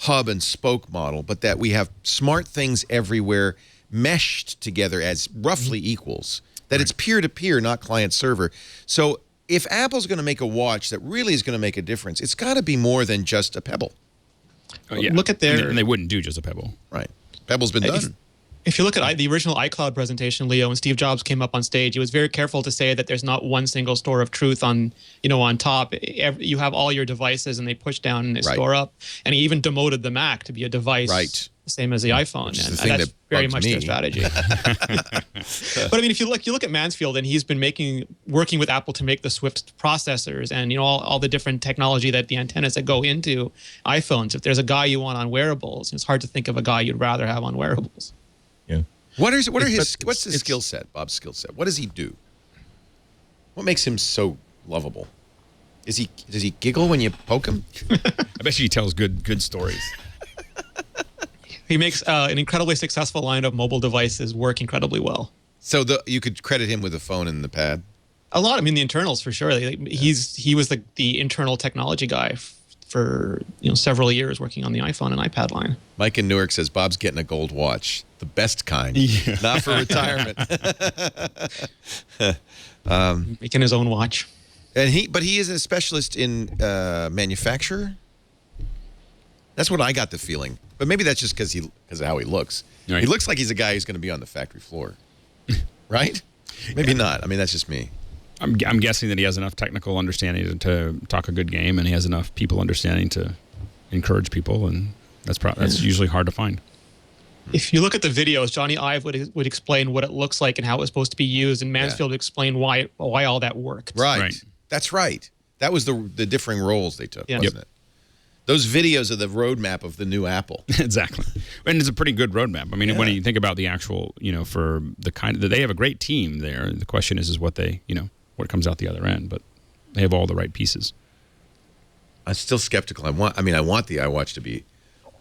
[SPEAKER 1] hub and spoke model, but that we have smart things everywhere meshed together as roughly equals, that it's peer-to-peer, not client-server. So if Apple's going to make a watch that really is going to make a difference, it's got to be more than just a Pebble.
[SPEAKER 5] Oh, yeah.
[SPEAKER 6] Look at
[SPEAKER 5] and they wouldn't do just a Pebble.
[SPEAKER 1] Right. Pebble's been done.
[SPEAKER 6] If you look at the original iCloud presentation, Leo, when Steve Jobs came up on stage, he was very careful to say that there's not one single store of truth on top. You have all your devices, and they push down and they store up. And he even demoted the Mac to be a device the same as the iPhone, and that's very much their strategy. But I mean, if you look at Mansfield, and he's been working with Apple to make the Swift processors, and all the different technology that the antennas that go into iPhones. If there's a guy you want on wearables, it's hard to think of a guy you'd rather have on wearables.
[SPEAKER 7] Yeah.
[SPEAKER 1] What's his skill set? Bob's skill set. What does he do? What makes him so lovable? Does he giggle when you poke him?
[SPEAKER 5] I bet you he tells good stories.
[SPEAKER 6] He makes an incredibly successful line of mobile devices work incredibly well.
[SPEAKER 1] So you could credit him with the phone and the pad?
[SPEAKER 6] A lot. I mean, the internals for sure. He was the internal technology guy for several years working on the iPhone and iPad line.
[SPEAKER 1] Mike in Newark says Bob's getting a gold watch, the best kind, not for retirement.
[SPEAKER 6] Making his own watch.
[SPEAKER 1] But he is a specialist in manufacture. That's what I got the feeling. But maybe that's just because of how he looks. Right. He looks like he's a guy who's going to be on the factory floor, right? Maybe not. I mean, that's just me.
[SPEAKER 5] I'm guessing that he has enough technical understanding to talk a good game, and he has enough people understanding to encourage people, and that's usually hard to find.
[SPEAKER 6] If you look at the videos, Johnny Ive would explain what it looks like and how it was supposed to be used, and Mansfield would explain why all that worked.
[SPEAKER 1] Right. That's right. That was the differing roles they took, wasn't it? Those videos are the roadmap of the new Apple.
[SPEAKER 5] Exactly. And it's a pretty good roadmap. I mean, when you think about the actual, for the kind of, they have a great team there. The question is what what comes out the other end, but they have all the right pieces.
[SPEAKER 1] I'm still skeptical. I want the iWatch to be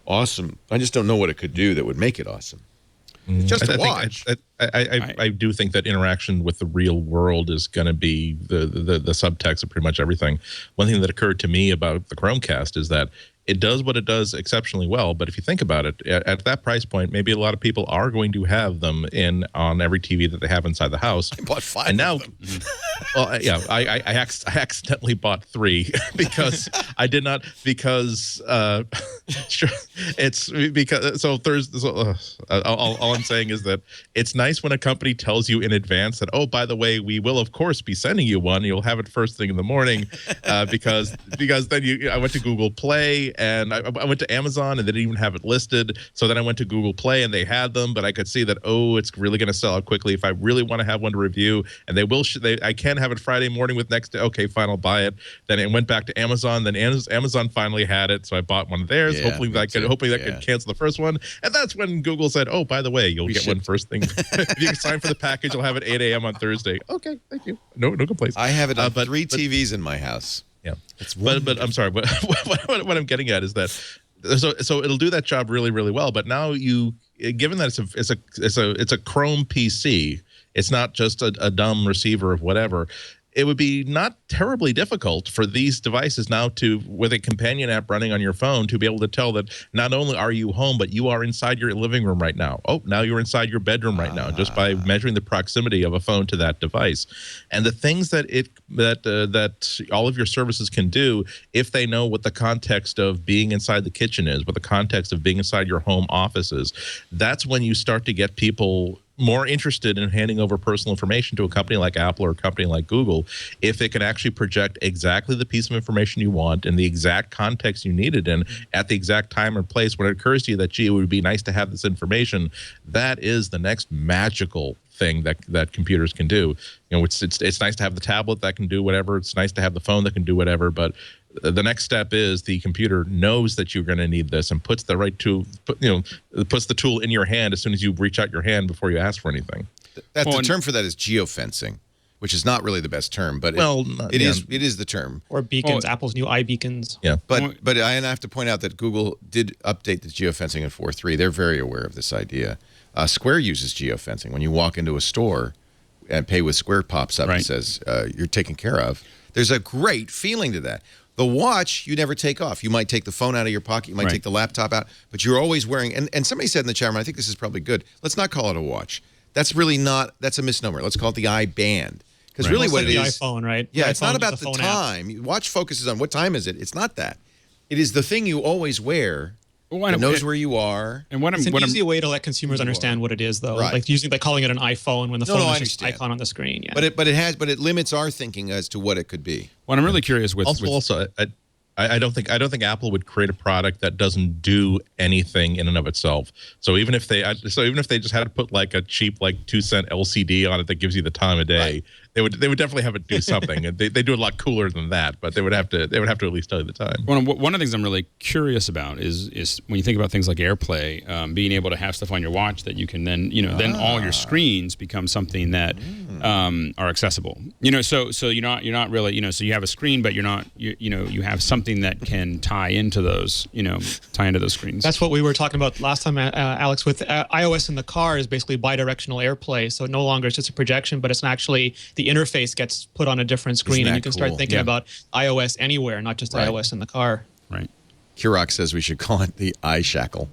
[SPEAKER 1] awesome. I just don't know what it could do that would make it awesome. Just a watch.
[SPEAKER 7] I do think that interaction with the real world is going to be the subtext of pretty much everything. One thing that occurred to me about the Chromecast is that it does what it does exceptionally well. But if you think about it, at that price point, maybe a lot of people are going to have them on every TV that they have inside the house.
[SPEAKER 1] I bought 5
[SPEAKER 7] and now,
[SPEAKER 1] of them.
[SPEAKER 7] Well, yeah, I accidentally bought 3 because I did not all I'm saying is that it's nice when a company tells you in advance that, oh, by the way, we will of course be sending you one. You'll have it first thing in the morning, because then I went to Google Play. And I went to Amazon and they didn't even have it listed. So then I went to Google Play and they had them, but I could see that, it's really going to sell out quickly. If I really want to have one to review, and they will, I can have it Friday morning with next day. Okay, fine, I'll buy it. Then it went back to Amazon. Then Amazon finally had it, so I bought one of theirs.
[SPEAKER 1] Yeah,
[SPEAKER 7] hopefully that could cancel the first one. And that's when Google said, oh, by the way, you'll get one first thing. If you can sign for the package, you'll have it 8 a.m. on Thursday. Okay, thank you. No complaints.
[SPEAKER 1] I have it on 3 TVs in my house.
[SPEAKER 7] Yeah, but I'm sorry. But what I'm getting at is that so it'll do that job really, really well. But now given that it's a Chrome PC, it's not just a dumb receiver of whatever. It would be not terribly difficult for these devices now with a companion app running on your phone, to be able to tell that not only are you home, but you are inside your living room right now. Oh, now you're inside your bedroom right now, just by measuring the proximity of a phone to that device. And the things that all of your services can do, if they know what the context of being inside the kitchen is, what the context of being inside your home office is, that's when you start to get people more interested in handing over personal information to a company like Apple or a company like Google, if it can actually project exactly the piece of information you want in the exact context you need it in at the exact time and place when it occurs to you that, gee, it would be nice to have this information. That is the next magical thing that computers can do. It's nice to have the tablet that can do whatever. It's nice to have the phone that can do whatever, but the next step is the computer knows that you're going to need this and puts the right tool, puts the tool in your hand as soon as you reach out your hand before you ask for anything.
[SPEAKER 1] The term for that is geofencing, which is not really the best term, but it is the term.
[SPEAKER 6] Or beacons, Apple's new iBeacons.
[SPEAKER 1] Yeah, but I have to point out that Google did update the geofencing in 4.3. They're very aware of this idea. Square uses geofencing. When you walk into a store and Pay with Square pops up and says you're taken care of, there's a great feeling to that. The watch, you never take off. You might take the phone out of your pocket. You might take the laptop out. But you're always wearing, and somebody said in the chat room, I think this is probably good, let's not call it a watch. That's really not, that's a misnomer. Let's call it the iBand. Because really what it is.
[SPEAKER 6] The iPhone, right?
[SPEAKER 1] Yeah, it's not about the time. Watch focuses on what time is it. It's not that. It is the thing you always wear. It knows where you are.
[SPEAKER 6] And it's an easy way to let consumers understand what it is, though. Right. Like calling it an iPhone when the phone is just an icon on the screen. Yeah.
[SPEAKER 1] But it limits our thinking as to what it could be.
[SPEAKER 5] What I'm really curious with.
[SPEAKER 7] I don't think Apple would create a product that doesn't do anything in and of itself. So even if they just had to put like a cheap like 2-cent LCD on it that gives you the time of day, they would definitely have it do something. And they do a lot cooler than that, but they would have to at least tell you the time.
[SPEAKER 5] One of the things I'm really curious about is when you think about things like AirPlay, being able to have stuff on your watch that you can then then all your screens become something that are accessible. So you're not really so you have a screen, but you're not you have something that can tie into those screens.
[SPEAKER 6] That's what we were talking about last time, Alex, with iOS in the car is basically bidirectional AirPlay. So no longer it's just a projection, but it's actually the interface gets put on a different screen, and you can start thinking about iOS anywhere, not just iOS in the car.
[SPEAKER 5] Right.
[SPEAKER 1] Kurok says we should call it the iShackle.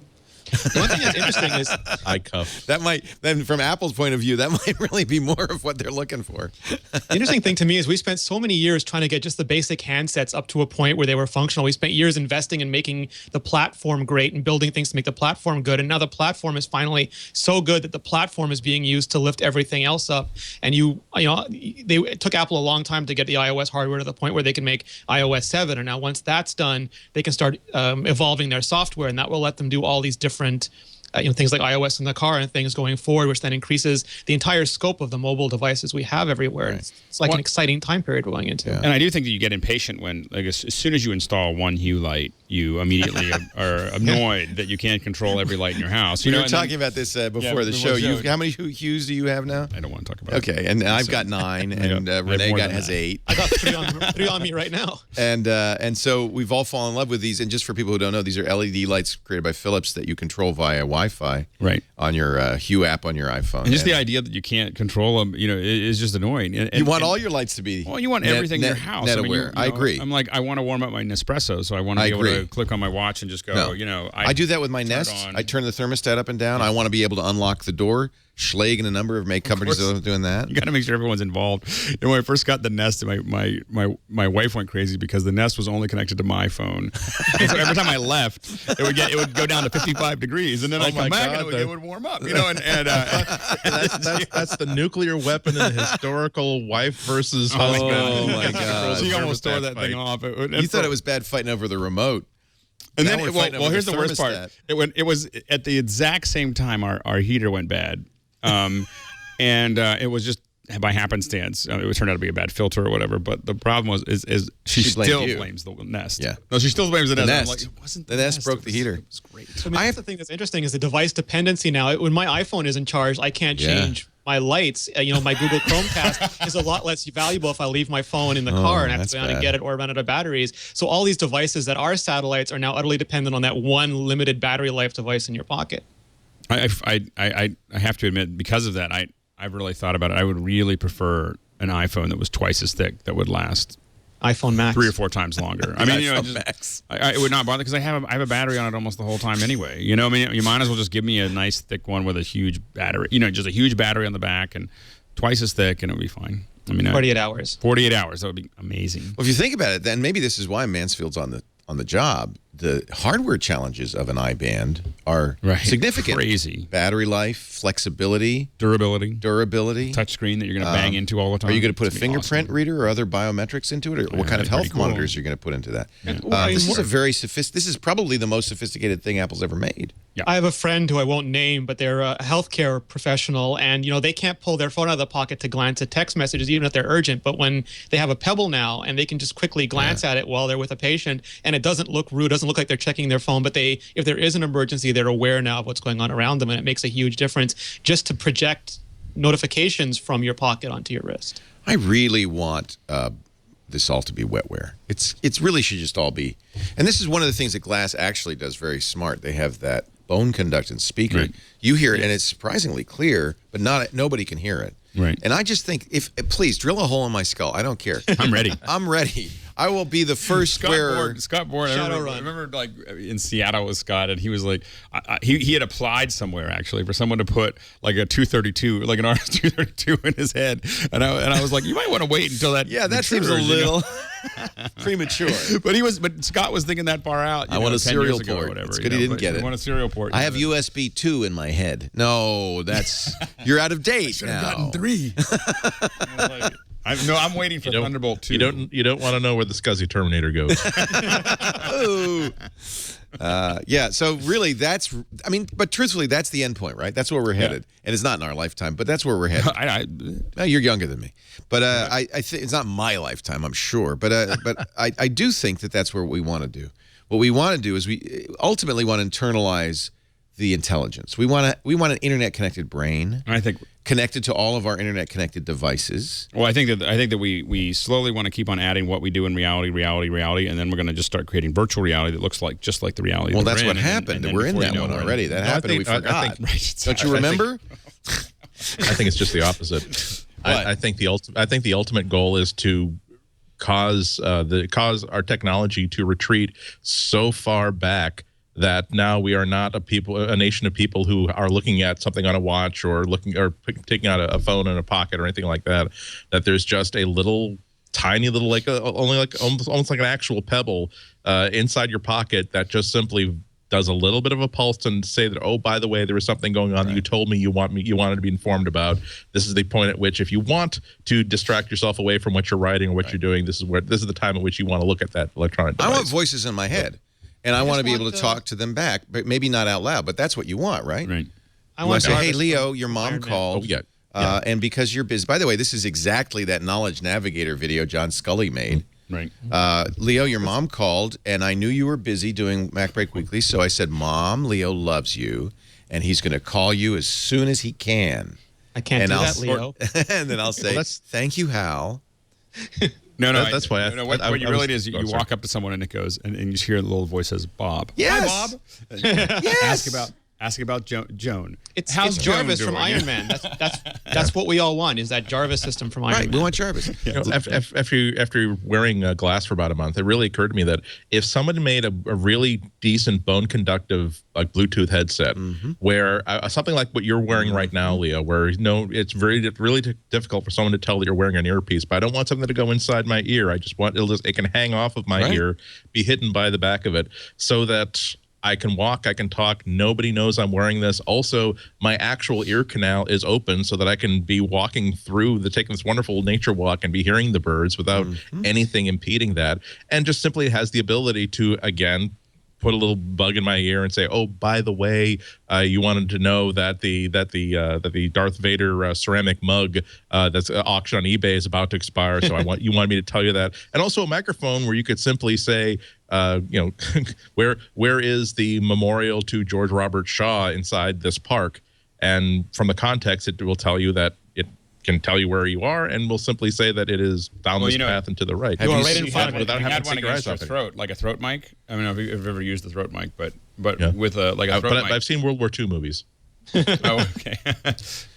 [SPEAKER 6] One thing that's interesting is
[SPEAKER 7] iCuff.
[SPEAKER 1] That might, then from Apple's point of view, that might really be more of what they're looking for.
[SPEAKER 6] The interesting thing to me is we spent so many years trying to get just the basic handsets up to a point where they were functional. We spent years investing in making the platform great and building things to make the platform good. And now the platform is finally so good that the platform is being used to lift everything else up. And it took Apple a long time to get the iOS hardware to the point where they can make iOS 7. And now once that's done, they can start evolving their software, and that will let them do all these different things like iOS in the car and things going forward, which then increases the entire scope of the mobile devices we have everywhere. Right. It's like an exciting time period we're going into.
[SPEAKER 5] Yeah. And I do think that you get impatient when, like, as soon as you install one Hue light, you immediately are annoyed that you can't control every light in your house.
[SPEAKER 1] We were talking about this before the show. How many Hues do you have now?
[SPEAKER 5] I don't want to talk about it.
[SPEAKER 1] Okay, and I've got 9, and Renee has 8.
[SPEAKER 6] I got 3 on me right now.
[SPEAKER 1] And so we've all fallen in love with these. And just for people who don't know, these are LED lights created by Philips that you control via Wi-Fi on your Hue app on your iPhone.
[SPEAKER 5] And just the idea that you can't control them, is just annoying. And
[SPEAKER 1] you want all your lights to be
[SPEAKER 5] you want everything in your house.
[SPEAKER 1] Net aware. I agree.
[SPEAKER 5] I'm like, I want to warm up my Nespresso, so I want to be able to click on my watch and just go,
[SPEAKER 1] I do that with my Nest. I turn the thermostat up and down. I want to be able to unlock the door. Schlag and a number of companies are doing that.
[SPEAKER 5] You got to make sure everyone's involved. And when I first got the Nest, my wife went crazy because the Nest was only connected to my phone. And so every time I left, it would go down to 55 degrees, and then I come back and it would warm up.
[SPEAKER 7] That's the nuclear weapon in the historical wife versus husband.
[SPEAKER 1] Oh my God!
[SPEAKER 5] She almost tore that thing off.
[SPEAKER 1] You thought it was bad fighting over the remote.
[SPEAKER 5] And then, here's the worst part. It was at the exact same time our heater went bad. And it was just by happenstance. It turned out to be a bad filter or whatever. But the problem is she still blames the Nest.
[SPEAKER 1] Yeah.
[SPEAKER 5] No, she still blames the Nest.
[SPEAKER 1] I'm
[SPEAKER 5] like, it wasn't
[SPEAKER 1] the Nest broke the heater.
[SPEAKER 5] It was great.
[SPEAKER 6] So that's the thing that's interesting is the device dependency now. When my iPhone is in charge, I can't change my lights. My Google Chromecast is a lot less valuable if I leave my phone in the car and have to go down and get it or run out of batteries. So all these devices that are satellites are now utterly dependent on that one limited battery life device in your pocket.
[SPEAKER 5] I have to admit, because of that, I've really thought about it. I would really prefer an iPhone that was twice as thick, that would last
[SPEAKER 6] iPhone Max
[SPEAKER 5] 3 or 4 times longer. I mean, it would not bother because I have a battery on it almost the whole time anyway. You might as well just give me a nice thick one with a huge battery. Just a huge battery on the back and twice as thick, and it'll be fine.
[SPEAKER 6] 48 hours.
[SPEAKER 5] 48 hours. That would be amazing.
[SPEAKER 1] Well, if you think about it, then maybe this is why Mansfield's on the job. The hardware challenges of an iBand are significant.
[SPEAKER 5] Crazy.
[SPEAKER 1] Battery life, flexibility,
[SPEAKER 5] durability, touchscreen that you're going to bang into all the time.
[SPEAKER 1] Are you going to put a fingerprint reader or other biometrics into it, or what kind of health monitors you're going to put into that? Yeah. This is probably the most sophisticated thing Apple's ever made.
[SPEAKER 6] Yeah. I have a friend who I won't name, but they're a healthcare professional, and they can't pull their phone out of the pocket to glance at text messages, even if they're urgent. But when they have a Pebble now, and they can just quickly glance at it while they're with a patient, and it doesn't look rude, doesn't look like they're checking their phone, but if there is an emergency, they're aware now of what's going on around them, and it makes a huge difference just to project notifications from your pocket onto your wrist.
[SPEAKER 1] I really want this all to be wetware. It's really should just all be, and this is one of the things that Glass actually does very smart. They have that bone conductance speaker. Right. You hear it, and it's surprisingly clear, but nobody can hear it.
[SPEAKER 5] Right.
[SPEAKER 1] And I just think, please drill a hole in my skull. I don't care.
[SPEAKER 5] I'm ready.
[SPEAKER 1] I'm ready. I will be the first wearer.
[SPEAKER 5] Scott Bourne. I remember like in Seattle with Scott, and he was like, he had applied somewhere actually for someone to put like a 232, like an RS-232 in his head, and I was like, you might want to wait until that.
[SPEAKER 1] Yeah, that seems a little premature.
[SPEAKER 5] But Scott was thinking that far out.
[SPEAKER 1] I want a serial port.
[SPEAKER 5] Or whatever,
[SPEAKER 1] it's good he didn't get it.
[SPEAKER 5] I want a serial port.
[SPEAKER 1] I have USB 2 in my head. No, you're out of date now.
[SPEAKER 5] I should have gotten 3. I'm waiting for Thunderbolt 2.
[SPEAKER 7] You don't want to know where the Scuzzy Terminator goes.
[SPEAKER 1] So really but truthfully, that's the end point, right? That's where we're headed. And it's not in our lifetime, but that's where we're headed. You're younger than me. But I think it's not my lifetime, I'm sure. But I do think that that's where we want to do. What we want to do is we ultimately want to internalize the intelligence. We want an internet-connected brain.
[SPEAKER 5] I think
[SPEAKER 1] connected to all of our internet-connected devices.
[SPEAKER 5] Well, I think that we slowly want to keep on adding what we do in reality, and then we're going to just start creating virtual reality that looks like just like the reality.
[SPEAKER 1] Well, that's what happened. We're in that one already. That happened. We forgot. Don't you remember?
[SPEAKER 7] I think it's just the opposite. I think the ultimate goal is to cause our technology to retreat so far back that now we are not a nation of people who are looking at something on a watch or taking out a phone in a pocket or anything like that. That there's just a tiny little almost like an actual pebble inside your pocket that just simply does a little bit of a pulse and say that, oh, by the way, there was something going on that you told me you wanted to be informed about. This is the point at which, if you want to distract yourself away from what you're writing or what you're doing, this is the time at which you want to look at that electronic device.
[SPEAKER 1] I want voices in my head. And I want to be able to talk to them back, but maybe not out loud. But that's what you want, right?
[SPEAKER 5] Right.
[SPEAKER 1] I want to say, hey, Leo, your mom called. Oh, yeah. And because you're busy. By the way, this is exactly that Knowledge Navigator video John Scully made.
[SPEAKER 5] Right.
[SPEAKER 1] Leo, your mom called, and I knew you were busy doing MacBreak Weekly, so I said, Mom, Leo loves you, and he's going to call you as soon as he can.
[SPEAKER 6] I can't do that, Leo.
[SPEAKER 1] And then I'll say, thank you, Hal.
[SPEAKER 5] No,
[SPEAKER 7] that's why.
[SPEAKER 5] What you really do is you walk up to someone and it goes, and you just hear the little voice says, Bob.
[SPEAKER 1] Yes.
[SPEAKER 5] Hi, Bob.
[SPEAKER 1] Yes.
[SPEAKER 5] Ask about Joan.
[SPEAKER 6] It's Jarvis from Iron Man. That's what we all want, is that Jarvis system from Iron Man.
[SPEAKER 1] Right, we want Jarvis.
[SPEAKER 7] After wearing glass for about a month, it really occurred to me that if someone made a really decent bone conductive like Bluetooth headset, where something like what you're wearing right now, Leo, where it's really difficult for someone to tell that you're wearing an earpiece, but I don't want something to go inside my ear. I just want it can hang off of my ear, be hidden by the back of it, so that I can walk, I can talk, nobody knows I'm wearing this. Also, my actual ear canal is open so that I can be walking through taking this wonderful nature walk and be hearing the birds without anything impeding that. And just simply has the ability to, again, put a little bug in my ear and say, "Oh, by the way, you wanted to know that the Darth Vader ceramic mug that's auctioned on eBay is about to expire. So you wanted me to tell you that." And also a microphone where you could simply say, where is the memorial to George Robert Shaw inside this park? And from the context, it will tell you that it can tell you where you are, and will simply say that it is down this path and to the right.
[SPEAKER 5] You had one against your throat, like a throat mic. I mean, I've ever used the throat mic, but with a throat mic.
[SPEAKER 7] I've seen World War II movies.
[SPEAKER 5] Oh, okay.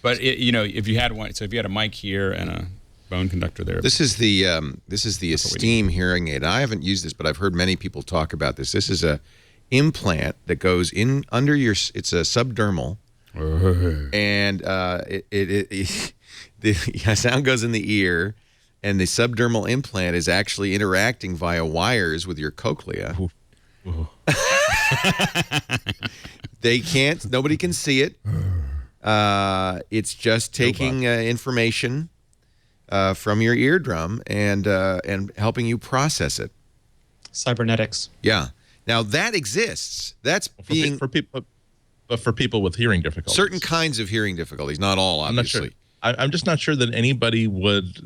[SPEAKER 5] But if you had one, so if you had a mic here and a bone conductor there.
[SPEAKER 1] This is the Esteem hearing aid. I haven't used this, but I've heard many people talk about this. This is a implant that goes in under your. It's a subdermal, and the sound goes in the ear, and the subdermal implant is actually interacting via wires with your cochlea. Nobody can see it. It's just taking information from your eardrum and helping you process it.
[SPEAKER 6] Cybernetics.
[SPEAKER 1] Yeah. Now that exists. That's
[SPEAKER 7] for people with hearing difficulties.
[SPEAKER 1] Certain kinds of hearing difficulties, not all, obviously.
[SPEAKER 7] I'm just not sure that anybody would.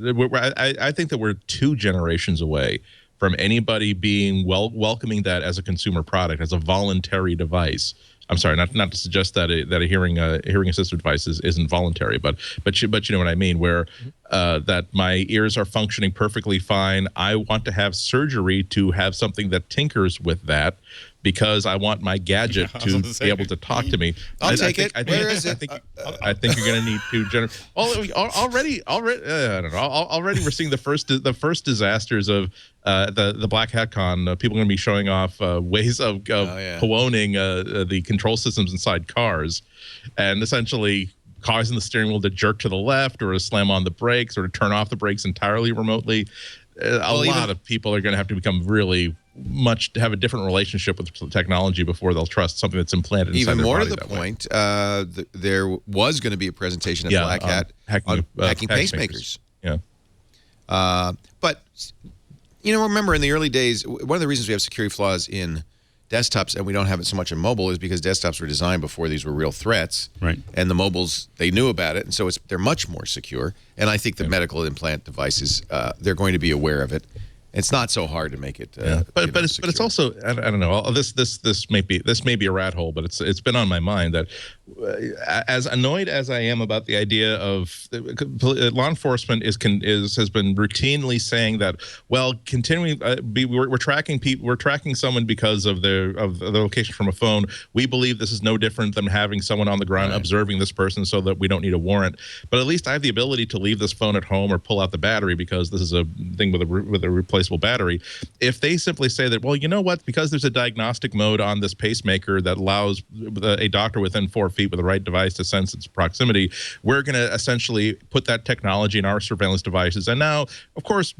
[SPEAKER 7] I think that we're 2 generations away from anybody being welcoming that as a consumer product, as a voluntary device. I'm sorry, not to suggest that a hearing assisted device isn't voluntary, but you know what I mean. Where that my ears are functioning perfectly fine. I want to have surgery to have something that tinkers with that, because I want my gadget to be able to talk to me.
[SPEAKER 1] I'll take it. Where is it?
[SPEAKER 7] I think you're going to need to already. I don't know. Already, we're seeing the first disasters of the Black Hat Con. People are going to be showing off ways of pwning the control systems inside cars, and essentially causing the steering wheel to jerk to the left, or to slam on the brakes, or to turn off the brakes entirely remotely. A lot of people are going to have to become really have a different relationship with technology before they'll trust something that's implanted inside
[SPEAKER 1] even
[SPEAKER 7] their
[SPEAKER 1] more
[SPEAKER 7] body
[SPEAKER 1] to the point, there was going to be a presentation at Black Hat on hacking pacemakers.
[SPEAKER 7] Yeah.
[SPEAKER 1] But, remember in the early days, one of the reasons we have security flaws in desktops and we don't have it so much in mobile is because desktops were designed before these were real threats.
[SPEAKER 5] Right.
[SPEAKER 1] And the mobiles, they knew about it, and so they're much more secure. And I think the medical implant devices, they're going to be aware of it. It's not so hard to make it.
[SPEAKER 7] But it's also I don't know. This may be a rat hole, but it's been on my mind that as annoyed as I am about the idea of law enforcement has been routinely saying that continuing we're tracking someone because of the location from a phone. We believe this is no different than having someone on the ground observing this person, so that we don't need a warrant. But at least I have the ability to leave this phone at home or pull out the battery because this is a thing with a replaceable battery. If they simply say that, well, you know what, because there's a diagnostic mode on this pacemaker that allows a doctor within 4 feet with the right device to sense its proximity, we're going to essentially put that technology in our surveillance devices. And now, of course,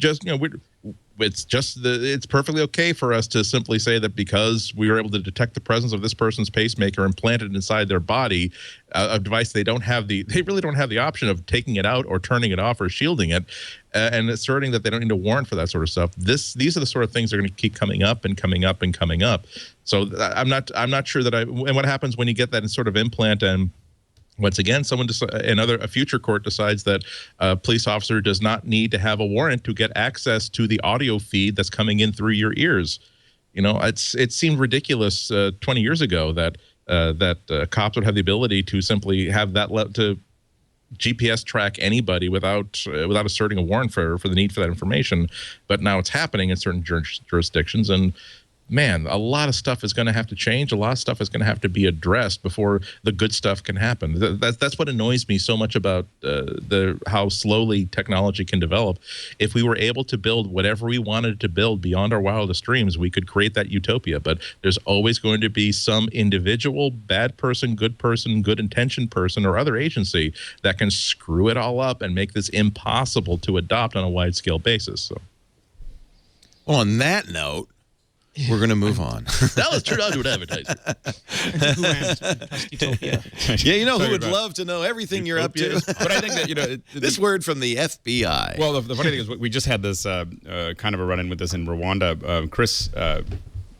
[SPEAKER 7] it's perfectly okay for us to simply say that because we were able to detect the presence of this person's pacemaker implanted inside their body, a device they really don't have the option of taking it out or turning it off or shielding it, and asserting that they don't need a warrant for that sort of stuff. These are the sort of things that are going to keep coming up and coming up and coming up. So I'm not sure that and what happens when you get that sort of implant and once again, a future court decides that a police officer does not need to have a warrant to get access to the audio feed that's coming in through your ears. It seemed ridiculous 20 years ago that cops would have the ability to simply have that to GPS track anybody without asserting a warrant for the need for that information. But now it's happening in certain jurisdictions, and man, a lot of stuff is going to have to change. A lot of stuff is going to have to be addressed before the good stuff can happen. That's what annoys me so much about how slowly technology can develop. If we were able to build whatever we wanted to build beyond our wildest dreams, we could create that utopia. But there's always going to be some individual bad person, good intentioned person, or other agency that can screw it all up and make this impossible to adopt on a wide-scale basis. So,
[SPEAKER 1] well, on that note, we're going to move on.
[SPEAKER 8] That was turned on to an advertisement.
[SPEAKER 1] Yeah, who would love to know everything you're up to?
[SPEAKER 5] But I think that,
[SPEAKER 1] this word from the FBI.
[SPEAKER 5] Well, the funny thing is we just had this kind of a run-in with this in Rwanda. Chris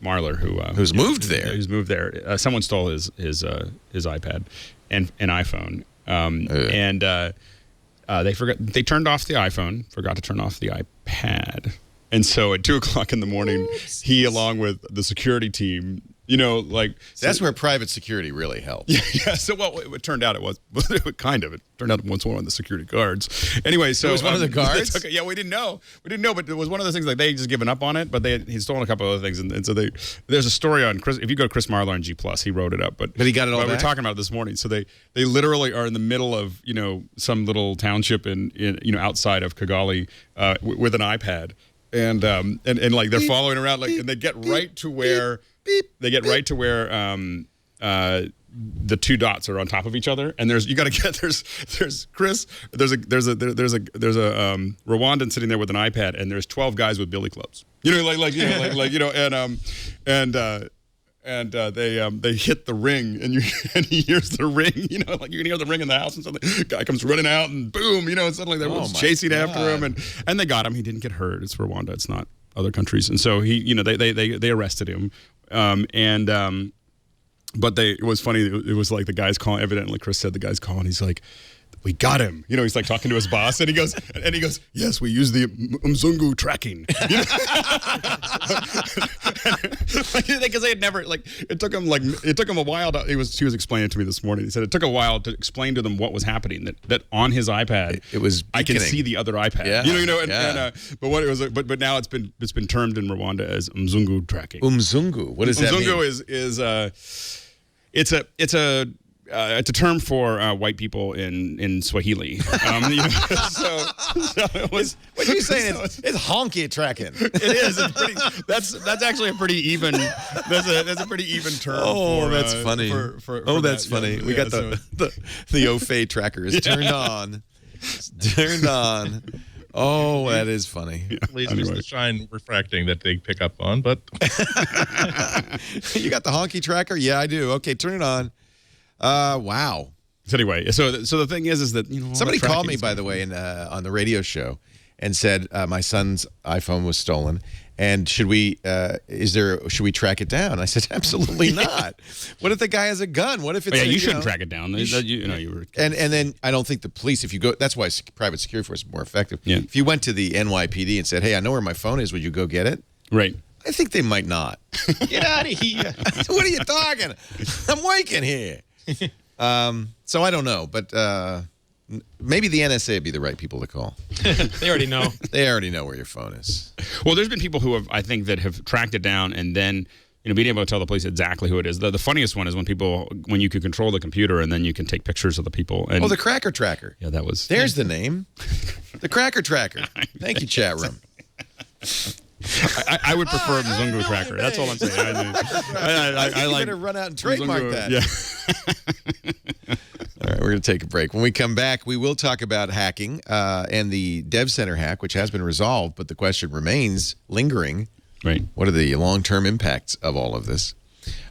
[SPEAKER 5] Marler, who's
[SPEAKER 1] moved there.
[SPEAKER 5] Who's moved there. Someone stole his iPad and an iPhone. They turned off the iPhone, forgot to turn off the iPad. And so at 2:00 in the morning, he, along with the security team,
[SPEAKER 1] that's where private security really helps.
[SPEAKER 5] Yeah. So it turned out it turned out it was one of the security guards. Anyway, so
[SPEAKER 1] it was one of the guards.
[SPEAKER 5] Yeah, we didn't know, but it was one of those things like they just given up on it. But he's stolen a couple of other things, and so there's a story on Chris. If you go to Chris Marlar on G+, he wrote it up. But
[SPEAKER 1] he got it all back?
[SPEAKER 5] We were talking about it this morning. So they literally are in the middle of some little township in outside of Kigali with an iPad. And like they're following around and they get right to where the two dots are on top of each other, and there's Chris, there's a Rwandan sitting there with an iPad, and there's 12 guys with billy clubs, and they hit the ring, and he hears the ring, you can hear the ring in the house, and suddenly the guy comes running out, and boom, and suddenly they're chasing after him, and they got him. He didn't get hurt. It's Rwanda. It's not other countries, and so he, they arrested him, but it was funny. It was like the guy's calling. Evidently, Chris said the guy's calling. He's like, "We got him." He's like talking to his boss, and he goes, "Yes, we use the Mzungu tracking." Because they had never it took him a while to. He was explaining it to me this morning. He said it took a while to explain to them what was happening. That on his iPad,
[SPEAKER 1] it was
[SPEAKER 5] I can see the other iPad.
[SPEAKER 1] Yeah.
[SPEAKER 5] But what it was, but now it's been termed in Rwanda as Mzungu tracking.
[SPEAKER 1] Mzungu. What does that mean?
[SPEAKER 5] Mzungu is it's a term for white people in Swahili.
[SPEAKER 1] What are you saying? It's honky tracking.
[SPEAKER 5] It is. It's pretty. That's actually a pretty even. That's a pretty even term.
[SPEAKER 1] Oh, that's funny. That's funny. Yeah, we got the Ofe tracker is turned on. Turned on. Oh, that is funny.
[SPEAKER 7] Lasers to shine refracting that they pick up on, but
[SPEAKER 1] you got the honky tracker? Yeah, I do. Okay, turn it on. Wow.
[SPEAKER 5] So anyway, so the thing is that
[SPEAKER 1] somebody called me, by the way, on the radio show, and said my son's iPhone was stolen, and should we track it down? I said absolutely not. What if the guy has a gun? What if it's
[SPEAKER 5] you shouldn't track it down.
[SPEAKER 1] And then I don't think the police, if you go, that's why private security force is more effective.
[SPEAKER 5] Yeah.
[SPEAKER 1] If you went to the NYPD and said, hey, I know where my phone is, would you go get it?
[SPEAKER 5] Right.
[SPEAKER 1] I think they might not.
[SPEAKER 6] Get out of here.
[SPEAKER 1] What are you talking? I'm working here. So I don't know, but maybe the NSA would be the right people to call.
[SPEAKER 6] They already know.
[SPEAKER 1] They already know where your phone is.
[SPEAKER 5] Well, there's been people who have, I think, that have tracked it down and then, being able to tell the police exactly who it is. The funniest one is when you can control the computer and then you can take pictures of the people. And,
[SPEAKER 1] the Cracker Tracker.
[SPEAKER 5] Yeah, that was.
[SPEAKER 1] There's the name. The Cracker Tracker. Thank you, chat room.
[SPEAKER 5] I would prefer Mzungu Tracker. That's all I'm saying.
[SPEAKER 1] I like. You're going to run out and trademark
[SPEAKER 5] Mzungu,
[SPEAKER 1] that.
[SPEAKER 5] Yeah.
[SPEAKER 1] All right, we're going to take a break. When we come back, we will talk about hacking and the Dev Center hack, which has been resolved, but the question remains lingering.
[SPEAKER 5] Right.
[SPEAKER 1] What are the long-term impacts of all of this?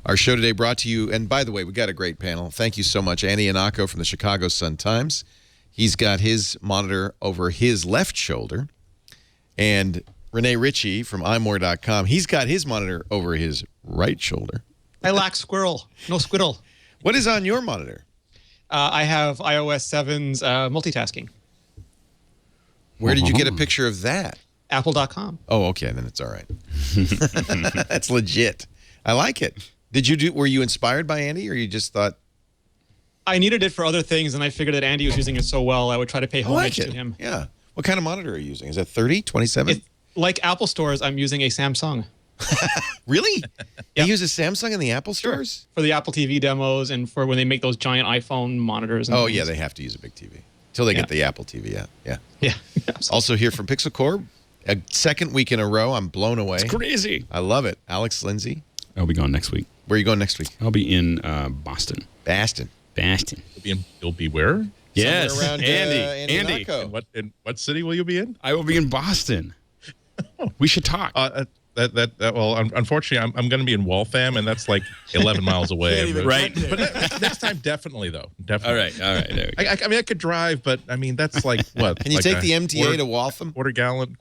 [SPEAKER 1] Our show today brought to you, and by the way, we got a great panel. Thank you so much. Andy Anako from the Chicago Sun-Times. He's got his monitor over his left shoulder. And Renee Ritchie from imore.com, he's got his monitor over his right shoulder.
[SPEAKER 6] I lack squirrel. No squiddle.
[SPEAKER 1] What is on your monitor?
[SPEAKER 6] I have iOS 7's multitasking.
[SPEAKER 1] Where did you get a picture of that?
[SPEAKER 6] Apple.com.
[SPEAKER 1] Oh, okay, then it's all right. That's legit. I like it. Were you inspired by Andy, or you just thought?
[SPEAKER 6] I needed it for other things, and I figured that Andy was using it so well, I would try to pay homage to him.
[SPEAKER 1] Yeah. What kind of monitor are you using? Is that 30, 27?
[SPEAKER 6] Like Apple stores, I'm using a Samsung.
[SPEAKER 1] Really?
[SPEAKER 6] Yep.
[SPEAKER 1] You use a Samsung in the Apple stores?
[SPEAKER 6] For the Apple TV demos and for when they make those giant iPhone monitors. And
[SPEAKER 1] things. Yeah, they have to use a big TV. Until they get the Apple TV out. Yeah.
[SPEAKER 6] Yeah.
[SPEAKER 1] Also here from Pixel Corp, a second week in a row. I'm blown away.
[SPEAKER 5] It's crazy.
[SPEAKER 1] I love it. Alex Lindsay.
[SPEAKER 5] I'll be gone next week.
[SPEAKER 1] Where are you going next week?
[SPEAKER 5] I'll be in Boston.
[SPEAKER 1] Boston.
[SPEAKER 7] You'll be where?
[SPEAKER 5] Yes,
[SPEAKER 1] around,
[SPEAKER 5] Andy.
[SPEAKER 7] In what city will you be in?
[SPEAKER 5] I will be in Boston. We should talk.
[SPEAKER 7] Well, unfortunately, I'm going to be in Waltham, and that's like 11 miles away.
[SPEAKER 5] Right.
[SPEAKER 7] But next time, definitely, though. Definitely.
[SPEAKER 5] All right. There we go.
[SPEAKER 7] I mean, I could drive, but I mean, that's like what?
[SPEAKER 1] Can you take the MTA to Waltham?
[SPEAKER 7] Quarter gallon.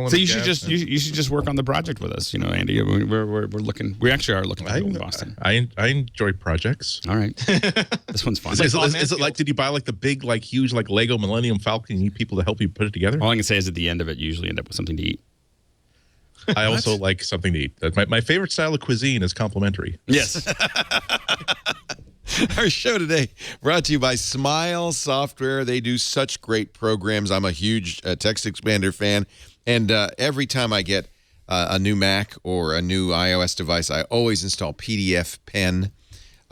[SPEAKER 5] So you should just work on the project with us, Andy. We're looking. We actually are looking to go to Boston.
[SPEAKER 7] I enjoy projects.
[SPEAKER 5] All right. This one's fun.
[SPEAKER 7] Is it like? Did you buy like the big, like huge, like Lego Millennium Falcon? You need people to help you put it together.
[SPEAKER 5] All I can say is at the end of it, you usually end up with something to eat.
[SPEAKER 7] I also like something to eat. My favorite style of cuisine is complimentary.
[SPEAKER 5] Yes.
[SPEAKER 1] Our show today brought to you by Smile Software. They do such great programs. I'm a huge Text Expander fan, and every time I get a new Mac or a new iOS device, I always install PDF Pen.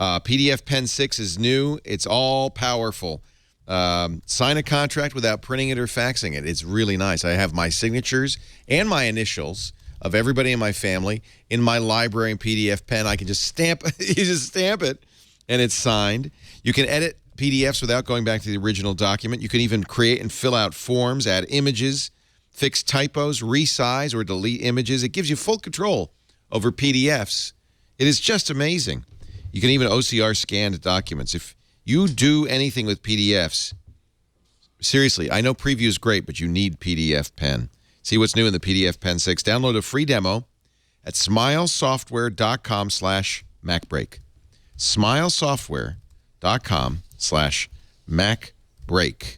[SPEAKER 1] PDF Pen 6 is new. It's all powerful. Sign a contract without printing it or faxing it. It's really nice. I have my signatures and my initials of everybody in my family in my library in PDF Pen. I can just stamp it, and it's signed. You can edit PDFs without going back to the original document. You can even create and fill out forms, add images, fix typos, resize or delete images. It gives you full control over PDFs. It is just amazing. You can even OCR scan documents. If you do anything with PDFs, seriously, I know Preview is great, but you need PDF Pen. See what's new in the PDF Pen 6. Download a free demo at smilesoftware.com/MacBreak. Smilesoftware.com/MacBreak.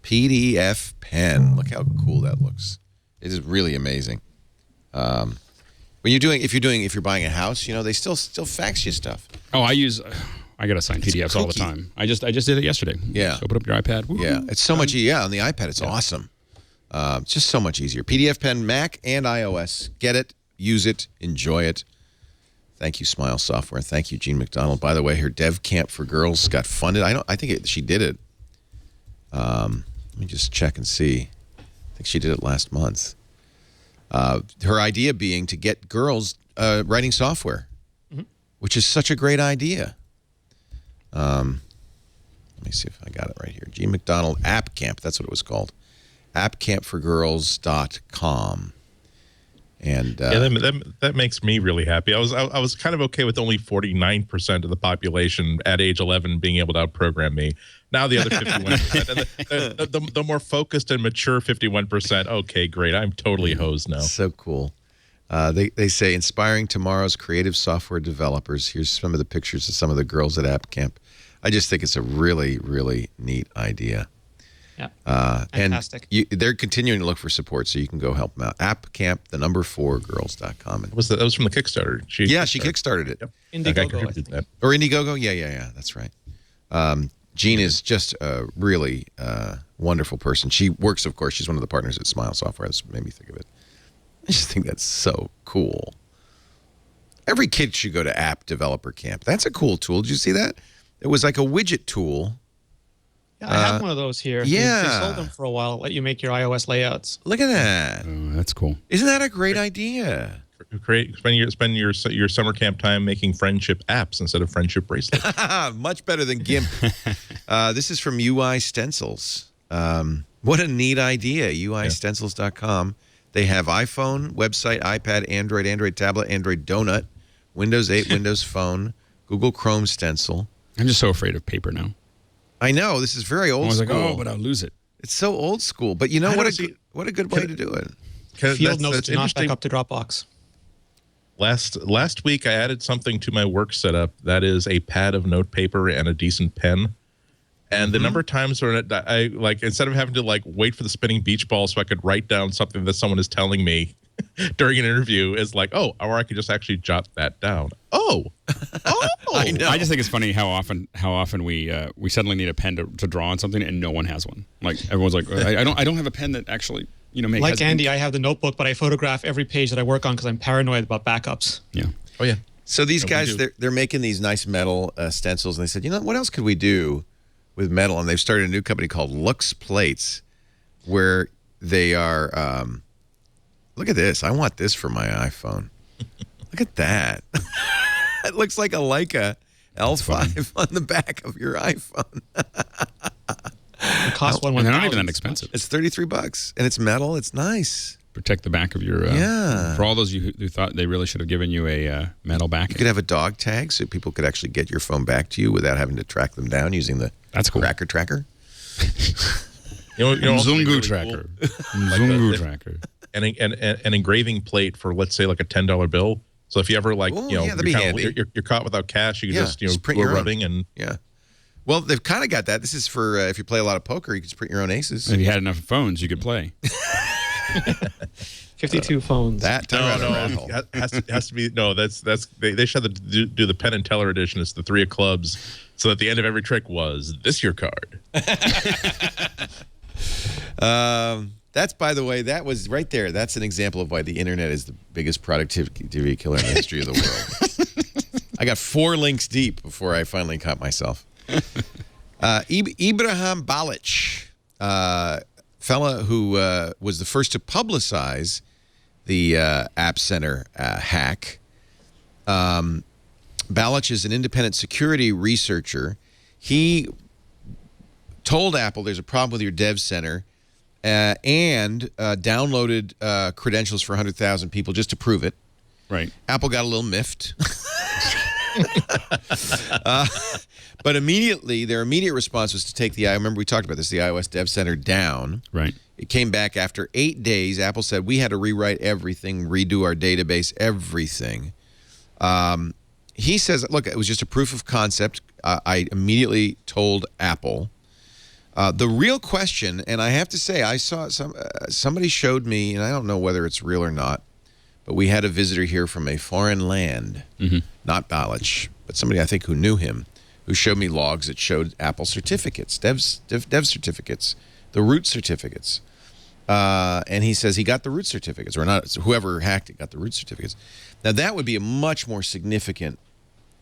[SPEAKER 1] PDF Pen. Look how cool that looks. It is really amazing. When if you're buying a house, they still fax you stuff.
[SPEAKER 5] Oh, I got to sign PDFs all the time. I just did it yesterday.
[SPEAKER 1] Yeah.
[SPEAKER 5] So open up your iPad. Woo-hoo.
[SPEAKER 1] Yeah, it's so much. Yeah, on the iPad, it's awesome. It's just so much easier. PDF Pen, Mac and iOS. Get it, use it, enjoy it. Thank you, Smile Software. Thank you, Jean McDonald. By the way, her Dev Camp for Girls got funded. I think she did it. Let me just check and see. I think she did it last month. Her idea being to get girls writing software, which is such a great idea. Let me see if I got it right here. Jean McDonald App Camp. That's what it was called. appcampforgirls.com. And
[SPEAKER 7] that makes me really happy. I was kind of okay with only 49% of the population at age 11 being able to outprogram me. Now the other 51%, and the more focused and mature 51%. Okay, great. I'm totally hosed now.
[SPEAKER 1] So cool. They say inspiring tomorrow's creative software developers. Here's some of the pictures of some of the girls at App Camp. I just think it's a really, really neat idea.
[SPEAKER 6] Yeah, fantastic.
[SPEAKER 1] And they're continuing to look for support, so you can go help them out. AppCamp4girls.com.
[SPEAKER 7] That was from the Kickstarter. She
[SPEAKER 1] kickstarted it.
[SPEAKER 7] Yep.
[SPEAKER 6] Indiegogo.
[SPEAKER 1] Or Indiegogo? Yeah, that's right. Jean is just a really wonderful person. She works, of course, she's one of the partners at Smile Software. That's made me think of it. I just think that's so cool. Every kid should go to App Developer Camp. That's a cool tool. Did you see that? It was like a widget tool.
[SPEAKER 6] Yeah, I have one of those here.
[SPEAKER 1] Yeah.
[SPEAKER 6] They sold them for a while, let you make your iOS layouts.
[SPEAKER 1] Look at that.
[SPEAKER 5] Oh, that's cool.
[SPEAKER 1] Isn't that a great idea?
[SPEAKER 7] Spend your summer camp time making friendship apps instead of friendship bracelets.
[SPEAKER 1] Much better than GIMP. This is from UI Stencils. What a neat idea, uistencils.com. They have iPhone, website, iPad, Android tablet, Android Donut, Windows 8, Windows Phone, Google Chrome stencil.
[SPEAKER 5] I'm just so afraid of paper now.
[SPEAKER 1] I know, this is very old school.
[SPEAKER 5] I was like, oh, but I'll lose it.
[SPEAKER 1] It's so old school. But you know what a good way to do it.
[SPEAKER 6] Field notes do not back up to Dropbox.
[SPEAKER 7] Last week, I added something to my work setup. That is a pad of note paper and a decent pen. And the number of times where I instead of having to wait for the spinning beach ball so I could write down something that someone is telling me during an interview is or I could just actually jot that down. Oh,
[SPEAKER 5] I know. I just think it's funny how often we suddenly need a pen to draw on something and no one has one. Like everyone's like, I don't have a pen that actually makes.
[SPEAKER 6] Like Andy, I have the notebook, but I photograph every page that I work on because I'm paranoid about backups.
[SPEAKER 5] Yeah.
[SPEAKER 7] Oh yeah.
[SPEAKER 1] So these guys, they're making these nice metal stencils, and they said, what else could we do with metal? And they've started a new company called Lux Plates, where they are. Look at this. I want this for my iPhone. Look at that. It looks like a Leica L5 on the back of your iPhone.
[SPEAKER 6] It costs
[SPEAKER 5] they're not even that expensive.
[SPEAKER 1] It's $33, and it's metal. It's nice.
[SPEAKER 5] Protect the back of your. For all those who thought they really should have given you a metal back.
[SPEAKER 1] You could have a dog tag so people could actually get your phone back to you without having to track them down using the Cracker Tracker.
[SPEAKER 5] Zungu Tracker. Zungu Tracker.
[SPEAKER 7] An engraving plate for, let's say, like a $10 bill. So if you ever you're caught without cash, you can just
[SPEAKER 1] print
[SPEAKER 7] do
[SPEAKER 1] your
[SPEAKER 7] rubbing and
[SPEAKER 1] Well, they've kind of got that. This is for if you play a lot of poker, you can just print your own aces.
[SPEAKER 5] If you had enough phones, you could play.
[SPEAKER 6] 52 phones.
[SPEAKER 1] That
[SPEAKER 7] has to be they should do the Penn and Teller edition. It's the 3 of clubs. So at the end of every trick was this your card.
[SPEAKER 1] That's, by the way, that was right there. That's an example of why the internet is the biggest productivity killer in the history of the world. I got 4 links deep before I finally caught myself. Ibrahim Balic, fella who was the first to publicize the App Center hack. Balic is an independent security researcher. He told Apple there's a problem with your dev center and downloaded credentials for 100,000 people just to prove it.
[SPEAKER 5] Right.
[SPEAKER 1] Apple got a little miffed. But immediately, their immediate response was to take I remember we talked about this, the iOS Dev Center down.
[SPEAKER 5] Right.
[SPEAKER 1] It came back after 8 days. Apple said, we had to rewrite everything, redo our database, everything. He says, look, it was just a proof of concept. I immediately told Apple. The real question, and I have to say, I saw somebody showed me, and I don't know whether it's real or not, but we had a visitor here from a foreign land, not Balic, but somebody I think who knew him, who showed me logs that showed Apple certificates, dev certificates, the root certificates. And he says he got the root certificates, or not, whoever hacked it got the root certificates. Now, that would be a much more significant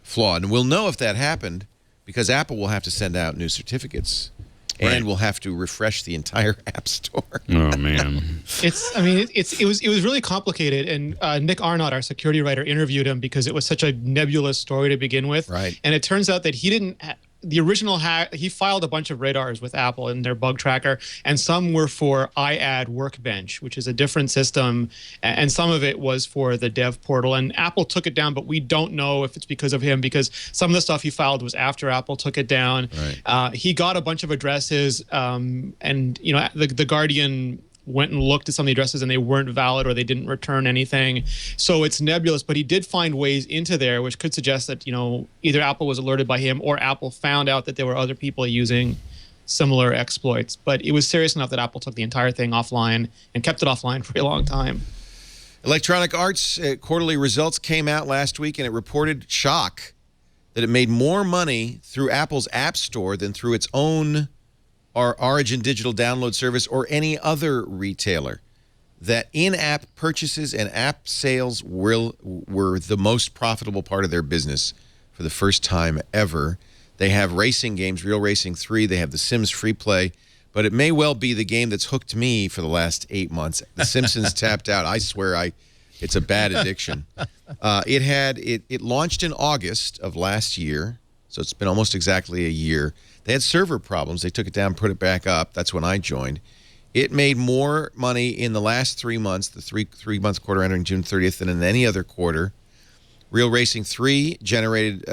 [SPEAKER 1] flaw. And we'll know if that happened because Apple will have to send out new certificates. And we'll have to refresh the entire App Store.
[SPEAKER 5] Oh man,
[SPEAKER 6] it was really complicated. And Nick Arnott, our security writer, interviewed him because it was such a nebulous story to begin with.
[SPEAKER 1] Right.
[SPEAKER 6] And it turns out that he didn't the original hack, he filed a bunch of radars with Apple in their bug tracker, and some were for iAd Workbench, which is a different system, and some of it was for the dev portal. And Apple took it down, but we don't know if it's because of him, because some of the stuff he filed was after Apple took it down.
[SPEAKER 1] Right.
[SPEAKER 6] He got a bunch of addresses, and you know, the Guardian went and looked at some of the addresses and they weren't valid or they didn't return anything. So it's nebulous, but he did find ways into there, which could suggest that, you know, either Apple was alerted by him or Apple found out that there were other people using similar exploits. But it was serious enough that Apple took the entire thing offline and kept it offline for a long time.
[SPEAKER 1] Electronic Arts quarterly results came out last week, and it reported shock that it made more money through Apple's App Store than through its own Origin digital download service or any other retailer. That in-app purchases and app sales were the most profitable part of their business for the first time ever. They have racing games, Real Racing 3. They have The Sims Free Play. But it may well be the game that's hooked me for the last 8 months. The Simpsons Tapped Out. I swear it's a bad addiction. It launched in August of last year, so it's been almost exactly a year. They had server problems. They took it down, put it back up. That's when I joined. It made more money in the last 3 months, the three-month quarter ending June 30th, than in any other quarter. Real Racing 3 generated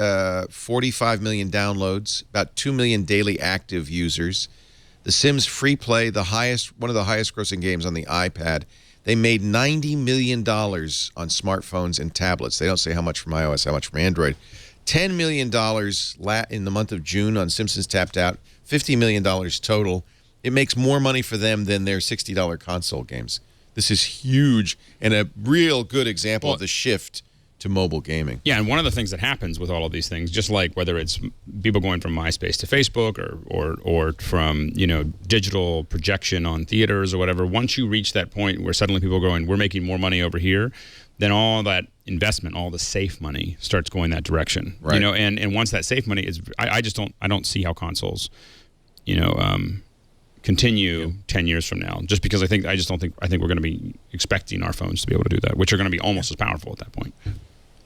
[SPEAKER 1] 45 million downloads, about 2 million daily active users. The Sims Free Play, one of the highest grossing games on the iPad. They made $90 million on smartphones and tablets. They don't say how much from iOS, how much from Android. $10 million in the month of June on Simpsons Tapped Out, $50 million total. It makes more money for them than their $60 console games. This is huge and a real good example of the shift to mobile gaming.
[SPEAKER 5] Yeah, and one of the things that happens with all of these things, just like whether it's people going from MySpace to Facebook or from, you know, digital projection on theaters or whatever, once you reach that point where suddenly people are going, we're making more money over here, then all that investment, all the safe money starts going that direction.
[SPEAKER 1] Right.
[SPEAKER 5] You know, and once that safe money is, I don't see how consoles, you know, continue 10 years from now, just because I think we're going to be expecting our phones to be able to do that, which are going to be almost as powerful at that point.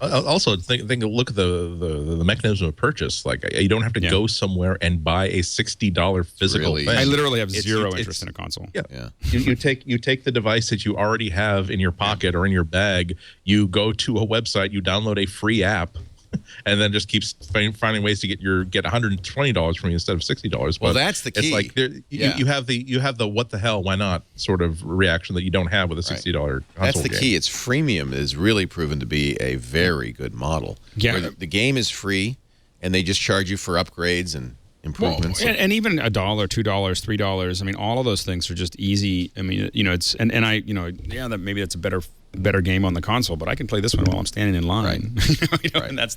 [SPEAKER 7] Also, look at the mechanism of purchase. Like, you don't have to go somewhere and buy a $60 physical thing.
[SPEAKER 5] I literally have zero interest in a console.
[SPEAKER 7] Yeah. You take the device that you already have in your pocket or in your bag. You go to a website. You download a free app, and then just keeps finding ways to get $120 from you instead of $60.
[SPEAKER 1] Well, that's the key.
[SPEAKER 7] It's like you have the what the hell, why not sort of reaction that you don't have with a $60 console.
[SPEAKER 1] That's the key. It's freemium is really proven to be a very good model.
[SPEAKER 5] Yeah,
[SPEAKER 1] where the game is free, and they just charge you for upgrades and improvements.
[SPEAKER 5] Well, and even $1, $2, $3. I mean, all of those things are just easy. I mean, you know, it's and I, you know, that maybe that's a better game on the console, but I can play this one while I'm standing in line. Right. You know, and that's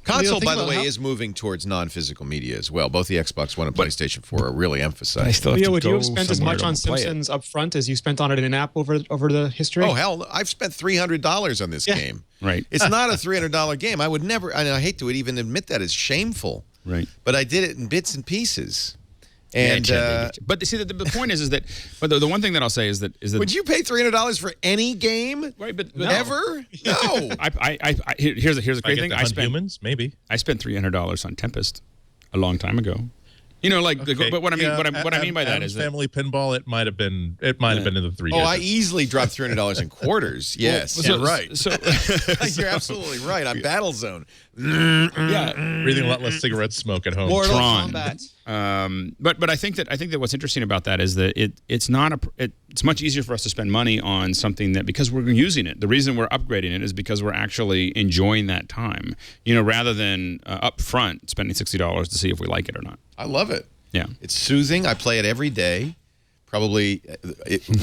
[SPEAKER 1] console, by the way, is moving towards non-physical media as well. Both the Xbox One and PlayStation 4 are really emphasized.
[SPEAKER 6] Would you have spent as much on Simpsons up front as you spent on it in an app over the history?
[SPEAKER 1] Oh, hell, I've spent $300 on this game.
[SPEAKER 5] Right.
[SPEAKER 1] It's not a $300 game. I would never, and I hate to even admit that, it's shameful.
[SPEAKER 5] Right.
[SPEAKER 1] But I did it in bits and pieces. And
[SPEAKER 5] but see, the point is that. But the one thing that I'll say is that
[SPEAKER 1] would you pay $300 for any game?
[SPEAKER 5] Right, but
[SPEAKER 1] ever? No.
[SPEAKER 5] Here's a great thing. I spent
[SPEAKER 7] Humans, maybe.
[SPEAKER 5] I spent $300 on Tempest a long time ago. You know, like, okay. But what I mean by that is that
[SPEAKER 7] family pinball. It might have been in the 3 years.
[SPEAKER 1] Oh, I easily dropped $300 in quarters. Yes, you're right. So you're absolutely right. I'm Battlezone.
[SPEAKER 5] Yeah,
[SPEAKER 7] breathing a lot less cigarette smoke at home.
[SPEAKER 6] Mortal Kombat.
[SPEAKER 5] But I think that what's interesting about that is that it's much easier for us to spend money on something that, because we're using it. The reason we're upgrading it is because we're actually enjoying that time. You know, rather than up front spending $60 to see if we like it or not.
[SPEAKER 1] I love it.
[SPEAKER 5] Yeah,
[SPEAKER 1] it's soothing. I play it every day. Probably,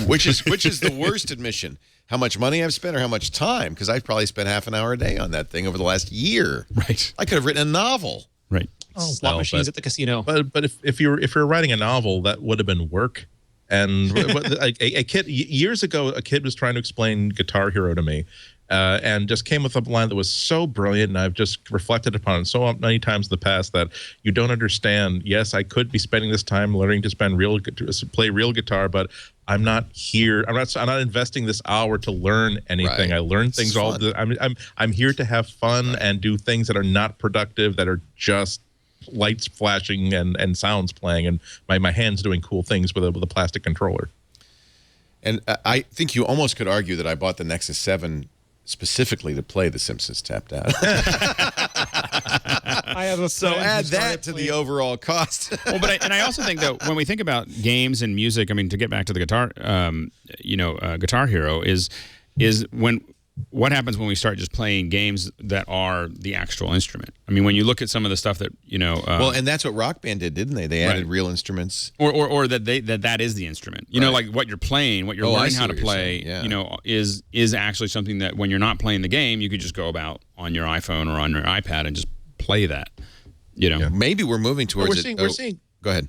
[SPEAKER 1] which is the worst admission. How much money I've spent or how much time? Because I've probably spent half an hour a day on that thing over the last year.
[SPEAKER 5] Right.
[SPEAKER 1] I could have written a novel.
[SPEAKER 5] Right.
[SPEAKER 6] Slot machines at the casino.
[SPEAKER 7] But if you're writing a novel, that would have been work. And a kid years ago, a kid was trying to explain Guitar Hero to me, and just came with a line that was so brilliant, and I've just reflected upon it so many times in the past that you don't understand. Yes, I could be spending this time learning to play real guitar, but I'm not here. I'm not investing this hour to learn anything. Right. I learn things I'm here to have fun and do things that are not productive, that are just lights flashing and sounds playing, and my hands doing cool things with a plastic controller.
[SPEAKER 1] And I think you almost could argue that I bought the Nexus 7 specifically to play The Simpsons Tapped Out.
[SPEAKER 6] I have a
[SPEAKER 1] so add that to the overall cost.
[SPEAKER 5] Well, I also think that when we think about games and music, I mean, to get back to the guitar, Guitar Hero is what happens when we start just playing games that are the actual instrument? I mean, when you look at some of the stuff that well,
[SPEAKER 1] and that's what Rock Band did, didn't they? They added real instruments,
[SPEAKER 5] or that is the instrument. You know, like what you're playing, what you're learning how to play. You know, is actually something that when you're not playing the game, you could just go about on your iPhone or on your iPad and just play that. You know,
[SPEAKER 1] maybe we're moving towards
[SPEAKER 7] We're seeing.
[SPEAKER 1] Go ahead.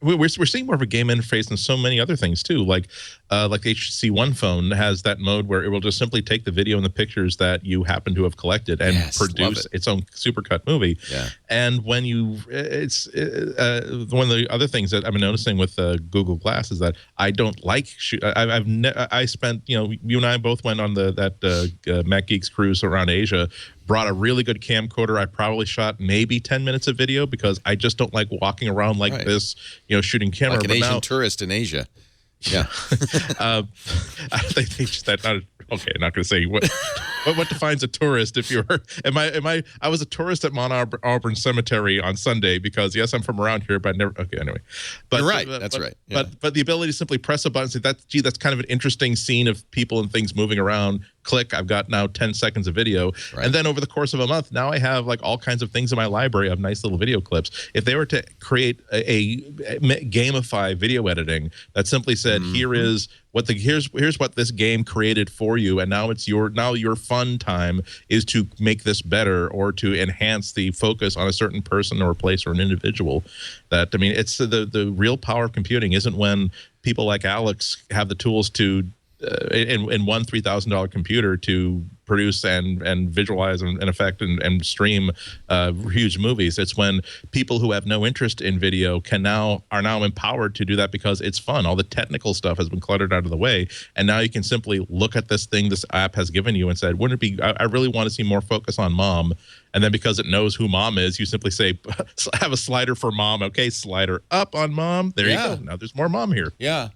[SPEAKER 7] We're seeing more of a game interface than so many other things too. Like the HTC One phone has that mode where it will just simply take the video and the pictures that you happen to have collected and produce its own supercut movie.
[SPEAKER 1] Yeah.
[SPEAKER 7] And when you, it's one of the other things that I've been noticing with Google Glass is that I don't like. I spent, you and I both went on that Mac Geeks cruise around Asia. Brought a really good camcorder. I probably shot maybe 10 minutes of video because I just don't like walking around like this, shooting camera.
[SPEAKER 1] Like an Asian tourist in Asia. Yeah.
[SPEAKER 7] They teach that. Okay, I'm not going to say what defines a tourist. If you're, I was a tourist at Mount Auburn Cemetery on Sunday because yes, I'm from around here, but I never. Okay, anyway, but
[SPEAKER 1] you're right. That's right. Yeah.
[SPEAKER 7] But the ability to simply press a button and say that's kind of an interesting scene of people and things moving around. Click. I've got now 10 seconds of video, and then over the course of a month, now I have like all kinds of things in my library of nice little video clips. If they were to create a gamify video editing that simply said, here's what this game created for you, and now your fun time is to make this better or to enhance the focus on a certain person or a place or an individual. It's the real power of computing isn't when people like Alex have the tools to in one $3,000 computer to produce and visualize and affect and stream huge movies. It's when people who have no interest in video are now empowered to do that because it's fun. All the technical stuff has been cluttered out of the way, and now you can simply look at this thing this app has given you and said, wouldn't it be? I really want to see more focus on mom. And then because it knows who mom is, you simply say, have a slider for mom. Okay, slider up on mom. There you go. Now there's more mom here.
[SPEAKER 1] Yeah.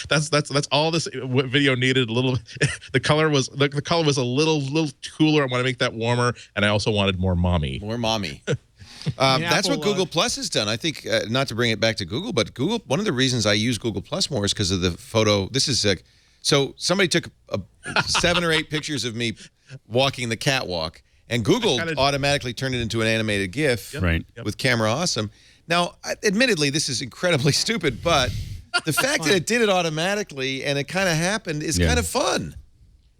[SPEAKER 7] That's all this video needed. The color was a little cooler. I want to make that warmer, and I also wanted more mommy.
[SPEAKER 1] More mommy. That's what Google Plus has done. I think not to bring it back to Google, but Google. One of the reasons I use Google Plus more is because of the photo. This is so somebody took 7 or 8 pictures of me walking the catwalk, and Google automatically turned it into an animated GIF with Camera Awesome. Now, admittedly, this is incredibly stupid, but the fact that it did it automatically and it kind of happened is kind of fun.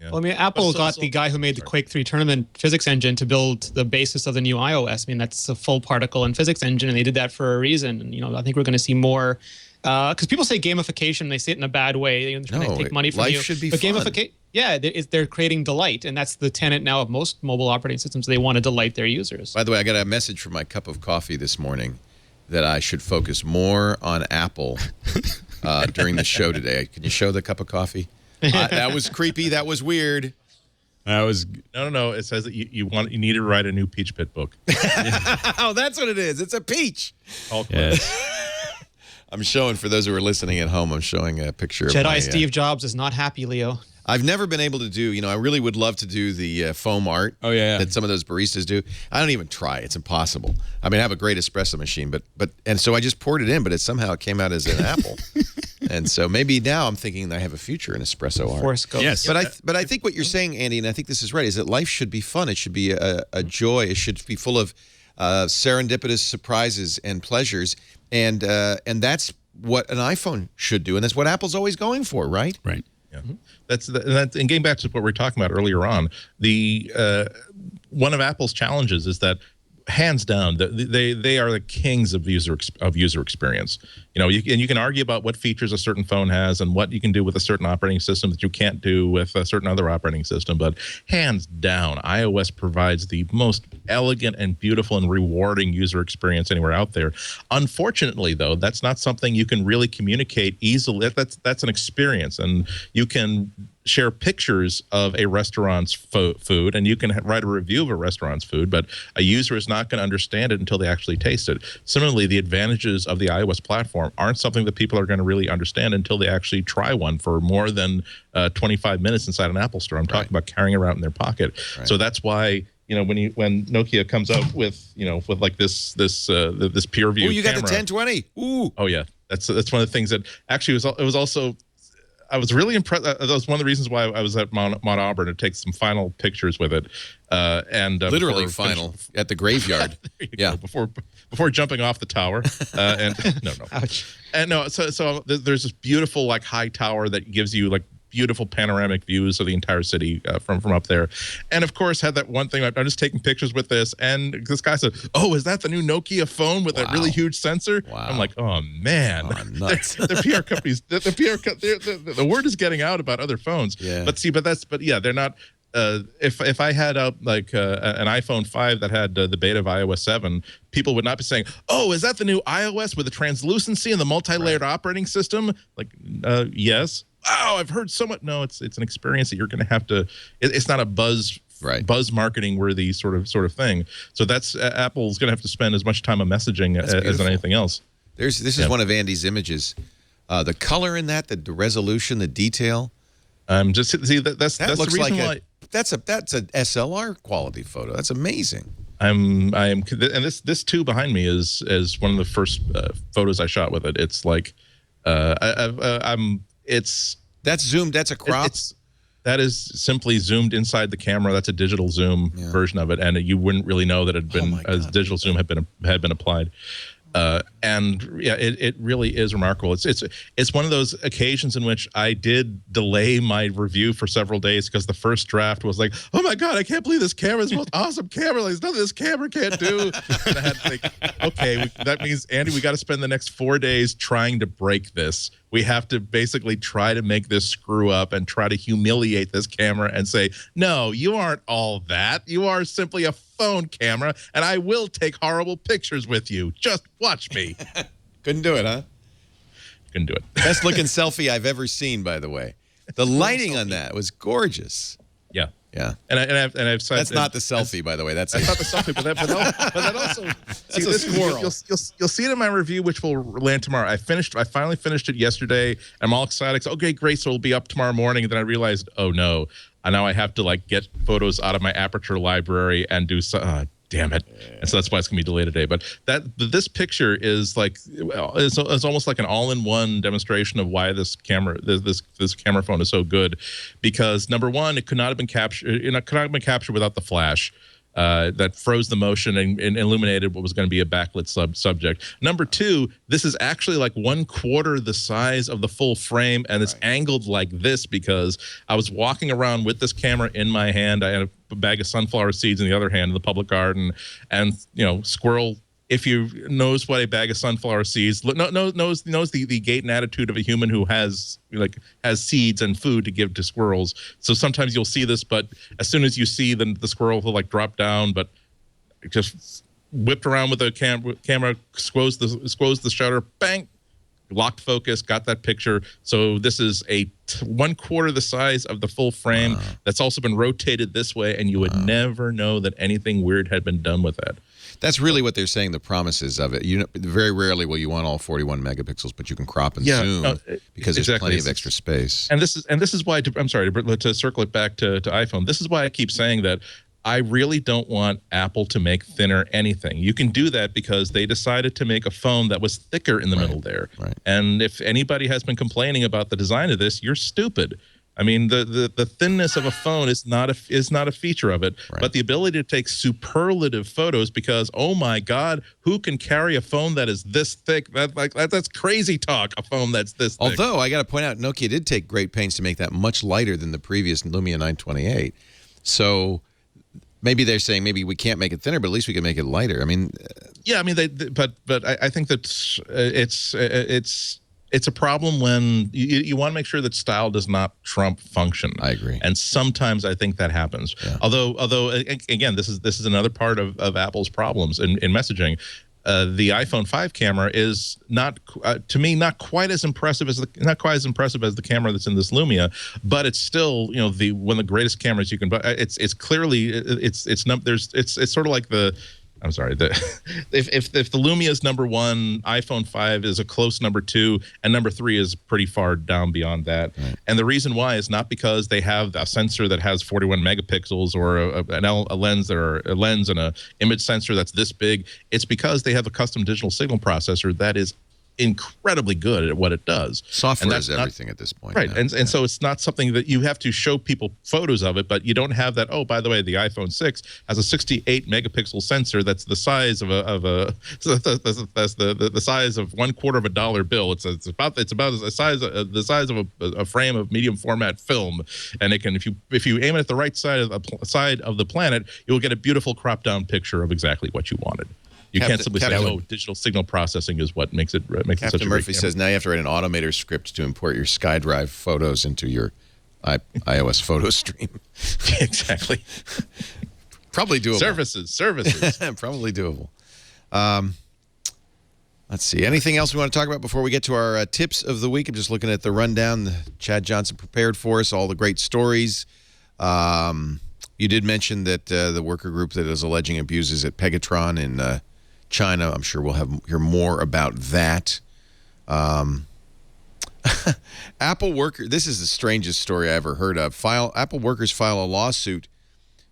[SPEAKER 6] Yeah. Well, I mean, Apple got the guy who made the Quake 3 tournament physics engine to build the basis of the new iOS. I mean, that's a full particle and physics engine, and they did that for a reason. And, I think we're going to see more. Because people say gamification, they say it in a bad way. They're trying to take money from you.
[SPEAKER 1] Life should be
[SPEAKER 6] fun.
[SPEAKER 1] Gamification,
[SPEAKER 6] they're creating delight, and that's the tenet now of most mobile operating systems. They want to delight their users.
[SPEAKER 1] By the way, I got a message from my cup of coffee this morning that I should focus more on Apple during the show today. Can you show the cup of coffee? That was creepy. That was weird.
[SPEAKER 5] That was
[SPEAKER 7] no. It says that you need to write a new Peach Pit book.
[SPEAKER 1] Oh, that's what it is. It's a peach.
[SPEAKER 5] Yes.
[SPEAKER 1] I'm showing, for those who are listening at home, I'm showing a picture of
[SPEAKER 6] Jedi Steve Jobs is not happy, Leo.
[SPEAKER 1] I've never been able to do, I really would love to do the foam art that some of those baristas do. I don't even try. It's impossible. I mean, I have a great espresso machine, and so I just poured it in, but somehow it came out as an apple. And so maybe now I'm thinking I have a future in espresso art.
[SPEAKER 6] Force Ghost.
[SPEAKER 5] Yes.
[SPEAKER 1] But I think what you're saying, Andy, and I think this is right, is that life should be fun. It should be a joy. It should be full of serendipitous surprises and pleasures. And that's what an iPhone should do. And that's what Apple's always going for, right?
[SPEAKER 5] Right.
[SPEAKER 7] Yeah. And getting back to what we were talking about earlier on, one of Apple's challenges is that hands down, they are the kings of user experience. You can argue about what features a certain phone has and what you can do with a certain operating system that you can't do with a certain other operating system, but hands down, iOS provides the most elegant and beautiful and rewarding user experience anywhere out there. Unfortunately, though, that's not something you can really communicate easily. That's an experience, and you can share pictures of a restaurant's food, and you can write a review of a restaurant's food, but a user is not going to understand it until they actually taste it. Similarly, the advantages of the iOS platform aren't something that people are going to really understand until they actually try one for more than 25 minutes inside an Apple store. I'm talking about carrying it around in their pocket. Right. So that's why, you know, when Nokia comes out with, you know, with like this peer review.
[SPEAKER 1] Oh, you got the 1020. Ooh.
[SPEAKER 7] Oh yeah, that's one of the things that actually was also. I was really impressed. That was one of the reasons why I was at Mount Auburn to take some final pictures with it.
[SPEAKER 1] Literally final at the graveyard.
[SPEAKER 7] Yeah, before jumping off the tower. And no. Ouch. And no, so there's this beautiful like high tower that gives you like beautiful panoramic views of the entire city from up there. And of course, had that one thing. I'm just taking pictures with this, and this guy said, "Oh, is that the new Nokia phone with that really huge sensor?" Wow. I'm like, "Oh man,
[SPEAKER 1] nuts."
[SPEAKER 7] the PR companies, the word is getting out about other phones.
[SPEAKER 1] Yeah.
[SPEAKER 7] But they're not. If I had an iPhone 5 that had the beta of iOS 7, people would not be saying, "Oh, is that the new iOS with the translucency and the multi-layered operating system?" Like, yes. Wow, I've heard so much. No, it's an experience that you're going to have to. It's not a buzz marketing worthy sort of thing. So that's Apple's going to have to spend as much time on messaging as on anything else.
[SPEAKER 1] This is one of Andy's images. The color in that, the resolution, the detail.
[SPEAKER 7] Just see that's the reason why.
[SPEAKER 1] That's an SLR quality photo. That's amazing.
[SPEAKER 7] And this too behind me is one of the first photos I shot with it. It's like
[SPEAKER 1] that's zoomed. That's a crop.
[SPEAKER 7] That is simply zoomed inside the camera. That's a digital zoom version of it, and you wouldn't really know that it had been digital zoom had been applied. And yeah, it really is remarkable. It's one of those occasions in which I did delay my review for several days because the first draft was like, "Oh my god, I can't believe this camera is the most awesome camera. Like, there's nothing this camera can't do." And I had to think, okay, that means, Andy, we got to spend the next 4 days trying to break this. We have to basically try to make this screw up and try to humiliate this camera and say, "No, you aren't all that. You are simply a phone camera, and I will take horrible pictures with you. Just watch me."
[SPEAKER 1] Couldn't do it, huh?
[SPEAKER 7] Couldn't do it.
[SPEAKER 1] Best looking selfie I've ever seen, by the way. The lighting on that was gorgeous.
[SPEAKER 7] Yeah.
[SPEAKER 1] Yeah.
[SPEAKER 7] And I've said
[SPEAKER 1] that's not the selfie, by the way. That's
[SPEAKER 7] not the selfie, but that also
[SPEAKER 1] that's a squirrel.
[SPEAKER 7] You'll see it in my review, which will land tomorrow. I finally finished it yesterday. I'm all excited. So, okay, great. So it'll be up tomorrow morning. And then I realized, oh no, now I have to like get photos out of my Aperture library and do so. Damn it! And so that's why it's gonna be delayed today. But this picture is like it's almost like an all-in-one demonstration of why this camera phone is so good, because number one, it could not have been captured. It could not have been captured without the flash. That froze the motion and illuminated what was going to be a backlit subject. Number two, this is actually like 1/4 the size of the full frame, and it's angled like this because I was walking around with this camera in my hand. I had a bag of sunflower seeds in the other hand in the public garden, and squirrel. If you knows what a bag of sunflower seeds knows the gait and attitude of a human who has seeds and food to give to squirrels. So sometimes you'll see this, but as soon as you see the squirrel will like drop down, but just whipped around with the camera, squoze the shutter, bang, locked focus, got that picture. So this is a 1/4 the size of the full frame. That's also been rotated this way, and you would never know that anything weird had been done with that.
[SPEAKER 1] That's really what they're saying, the promises of it. Very rarely will you want all 41 megapixels, but you can crop and zoom because there's plenty of extra space.
[SPEAKER 7] And this is why, I'm sorry, to circle it back to iPhone, this is why I keep saying that I really don't want Apple to make thinner anything. You can do that because they decided to make a phone that was thicker in the middle there.
[SPEAKER 1] Right.
[SPEAKER 7] And if anybody has been complaining about the design of this, you're stupid. I mean, the thinness of a phone is not a feature of it, but the ability to take superlative photos. Because oh my God, who can carry a phone that is this thick? That's crazy talk. A phone that's this thick.
[SPEAKER 1] Although I got to point out, Nokia did take great pains to make that much lighter than the previous Lumia 928. So maybe they're saying maybe we can't make it thinner, but at least we can make it lighter. I mean,
[SPEAKER 7] yeah, I mean, but I think that it's a problem when you want to make sure that style does not trump function.
[SPEAKER 1] I agree.
[SPEAKER 7] And sometimes I think that happens. Yeah. Although again, this is another part of Apple's problems in messaging. the iPhone 5 camera is not, to me, not quite as impressive as the camera that's in this Lumia, but it's still, you know, one of the greatest cameras you can buy. It's clearly it's sort of like the. I'm sorry. If the Lumia is number 1, iPhone 5 is a close number 2, and number 3 is pretty far down beyond that. Right. And the reason why is not because they have a sensor that has 41 megapixels or a lens and a image sensor that's this big. It's because they have a custom digital signal processor that is incredibly good at what it does.
[SPEAKER 1] Software is everything at this point.
[SPEAKER 7] Right. And so it's not something that you have to show people photos of it, but you don't have that, oh, by the way, the iPhone 6 has a 68 megapixel sensor that's the size of the size of $0.25 bill. It's about the size of a frame of medium format film, and it can, if you aim it at the right side of the planet, you'll get a beautiful crop down picture of exactly what you wanted. You can't simply say, "Oh, digital signal processing is what makes it such a great camera."
[SPEAKER 1] Captain Murphy says now you have to write an automator script to import your SkyDrive photos into your iOS photo stream.
[SPEAKER 7] Exactly.
[SPEAKER 1] Probably doable.
[SPEAKER 7] Services.
[SPEAKER 1] Probably doable. Let's see. Anything else we want to talk about before we get to our tips of the week? I'm just looking at the rundown that Chad Johnson prepared for us, all the great stories. You did mention that the worker group that is alleging abuses at Pegatron in China. I'm sure we'll hear more about that. Apple worker. This is the strangest story I ever heard of. Apple workers file a lawsuit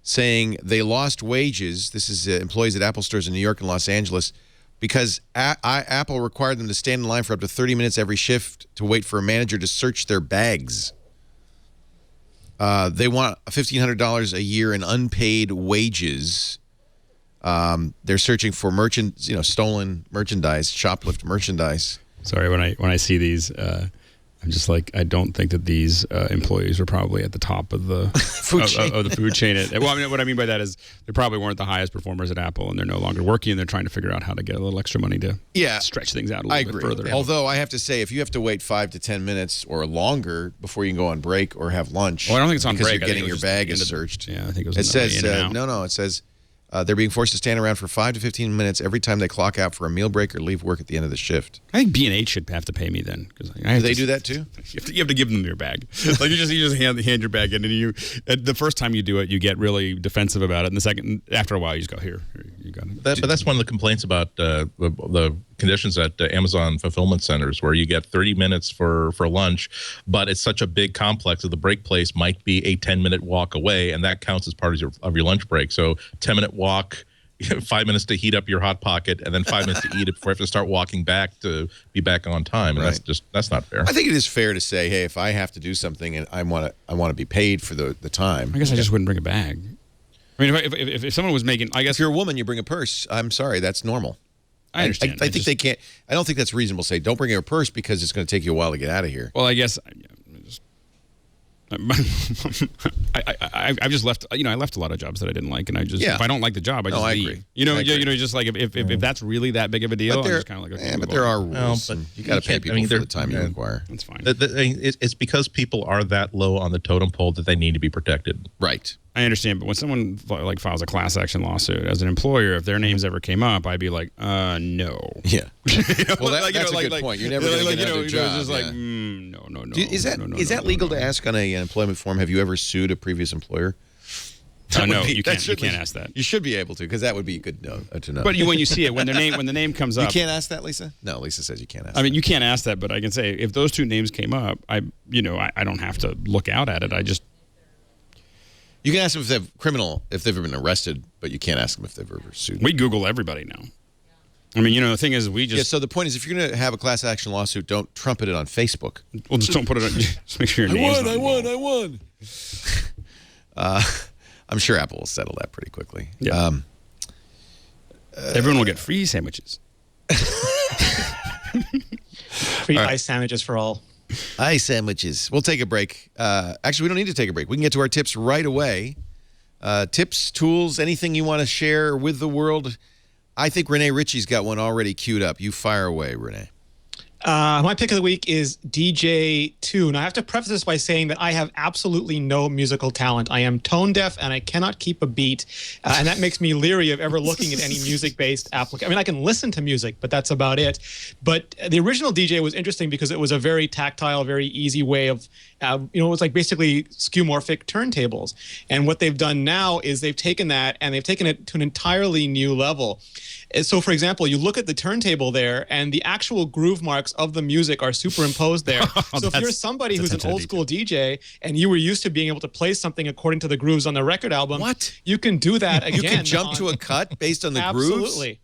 [SPEAKER 1] saying they lost wages. This is employees at Apple stores in New York and Los Angeles because Apple required them to stand in line for up to 30 minutes every shift to wait for a manager to search their bags. They want $1,500 a year in unpaid wages. They're searching for stolen merchandise, shoplift merchandise.
[SPEAKER 5] Sorry, when I see these, I'm just like, I don't think that these employees are probably at the top of the food chain. Well, I mean, what I mean by that is they probably weren't the highest performers at Apple, and they're no longer working, and they're trying to figure out how to get a little extra money to stretch things out a little bit further.
[SPEAKER 1] Although I have to say, if you have to wait 5 to 10 minutes or longer before you can go on break or have lunch,
[SPEAKER 5] well, I don't think it's on
[SPEAKER 1] because
[SPEAKER 5] break.
[SPEAKER 1] You're getting your bag is searched.
[SPEAKER 5] Yeah, I think it was.
[SPEAKER 1] It says no. It says. They're being forced to stand around for 5 to 15 minutes every time they clock out for a meal break or leave work at the end of the shift.
[SPEAKER 5] I think B&H should have to pay me then.
[SPEAKER 1] Do they do that too?
[SPEAKER 5] You have to give them your bag. Like you just hand your bag in, and the first time you do it, you get really defensive about it, and the second, after a while, you just go, here you got it.
[SPEAKER 7] But that's one of the complaints about the conditions at Amazon fulfillment centers, where you get 30 minutes for lunch, but it's such a big complex that the break place might be a 10-minute walk away, and that counts as part of your lunch break. So 10-minute walk, 5 minutes to heat up your Hot Pocket, and then 5 minutes to eat it before you have to start walking back to be back on time. And that's not fair.
[SPEAKER 1] I think it is fair to say, hey, if I have to do something and I want to be paid for the time.
[SPEAKER 5] I guess I just wouldn't bring a bag. I mean, if someone was making, I guess
[SPEAKER 1] if you're a woman, you bring a purse. I'm sorry, that's normal.
[SPEAKER 5] I understand.
[SPEAKER 1] I think they can't. I don't think that's reasonable to say, don't bring your purse because it's going to take you a while to get out of here.
[SPEAKER 5] Well, I guess I've just left. I left a lot of jobs that I didn't like, and if I don't like the job, I just leave. Agree. Just like if that's really that big of a deal, I'm just kind of like, okay,
[SPEAKER 1] but there are rules. But you got to pay people for the time you require.
[SPEAKER 5] That's fine.
[SPEAKER 7] It's because people are that low on the totem pole that they need to be protected.
[SPEAKER 1] Right.
[SPEAKER 5] I understand, but when someone files a class action lawsuit as an employer, if their names ever came up, I'd be like, no.
[SPEAKER 1] Yeah. Well, that's a good point. You're never going to get another job.
[SPEAKER 5] Just like, no.
[SPEAKER 1] Is that legal to ask on an employment form? Have you ever sued a previous employer?
[SPEAKER 5] No, you can't. You can't ask that.
[SPEAKER 1] You should be able to, because that would be good to know.
[SPEAKER 5] But when you see it, when the name comes up,
[SPEAKER 1] you can't ask that, Lisa. No, Lisa says you can't ask.
[SPEAKER 5] I mean, you can't ask that, but I can say if those two names came up, I don't have to look out at it.
[SPEAKER 1] You can ask them if they've ever been arrested, but you can't ask them if they've ever sued.
[SPEAKER 5] We Google everybody now. I mean, the thing is, we just...
[SPEAKER 1] Yeah, so the point is, if you're going to have a class action lawsuit, don't trumpet it on Facebook.
[SPEAKER 5] Well, just don't put it on... Just make sure your name's not involved.
[SPEAKER 1] I won. I'm sure Apple will settle that pretty quickly.
[SPEAKER 5] Yeah. Everyone will get free sandwiches.
[SPEAKER 6] Free ice sandwiches for all.
[SPEAKER 1] Ice sandwiches. We'll take a break. Actually, we don't need to take a break. We can get to our tips right away. Tips, tools, anything you want to share with the world. I think Renee Ritchie's got one already queued up. You fire away, Renee.
[SPEAKER 6] My pick of the week is DJ2. Now, I have to preface this by saying that I have absolutely no musical talent. I am tone deaf and I cannot keep a beat. And that makes me leery of ever looking at any music-based application. I mean, I can listen to music, but that's about it. But the original DJ was interesting because it was a very tactile, very easy way of, it was like basically skeuomorphic turntables. And what they've done now is they've taken that and they've taken it to an entirely new level. So, for example, you look at the turntable there, and the actual groove marks of the music are superimposed there. So if you're somebody who's an old-school DJ and you were used to being able to play something according to the grooves on the record album, you can do that again.
[SPEAKER 1] You can jump to a cut based on the grooves?
[SPEAKER 6] Absolutely.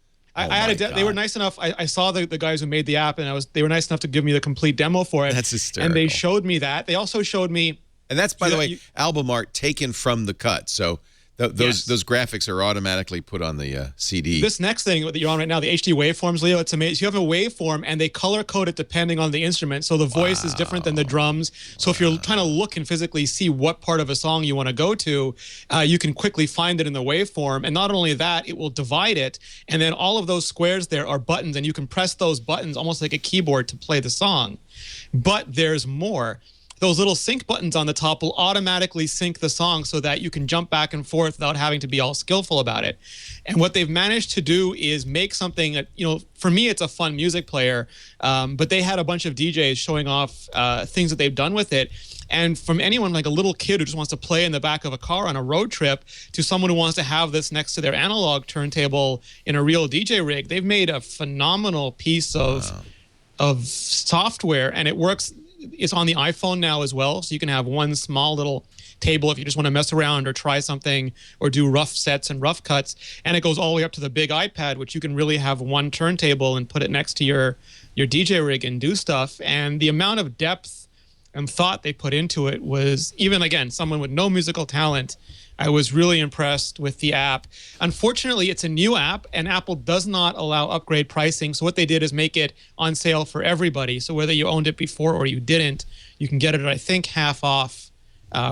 [SPEAKER 6] They were nice enough. I saw the guys who made the app, and they were nice enough to give me the complete demo for it.
[SPEAKER 1] That's hysterical.
[SPEAKER 6] And they showed me that. They also showed me...
[SPEAKER 1] And that's, by the way, album art taken from the cut. So... Those graphics are automatically put on the CD.
[SPEAKER 6] This next thing that you're on right now, the HD waveforms, Leo, it's amazing. You have a waveform, and they color code it depending on the instrument. So the voice is different than the drums. So if you're trying to look and physically see what part of a song you want to go to, you can quickly find it in the waveform. And not only that, it will divide it. And then all of those squares there are buttons, and you can press those buttons almost like a keyboard to play the song. But there's more. Those little sync buttons on the top will automatically sync the song so that you can jump back and forth without having to be all skillful about it. And what they've managed to do is make something that, for me, it's a fun music player, but they had a bunch of DJs showing off things that they've done with it. And from anyone like a little kid who just wants to play in the back of a car on a road trip to someone who wants to have this next to their analog turntable in a real DJ rig, they've made a phenomenal piece of software, and it works. It's on the iPhone now as well, so you can have one small little table if you just want to mess around or try something or do rough sets and rough cuts. And it goes all the way up to the big iPad, which you can really have one turntable and put it next to your DJ rig and do stuff. And the amount of depth and thought they put into it was, even again, someone with no musical talent, I was really impressed with the app. Unfortunately, it's a new app, and Apple does not allow upgrade pricing. So what they did is make it on sale for everybody. So whether you owned it before or you didn't, you can get it at, I think, half off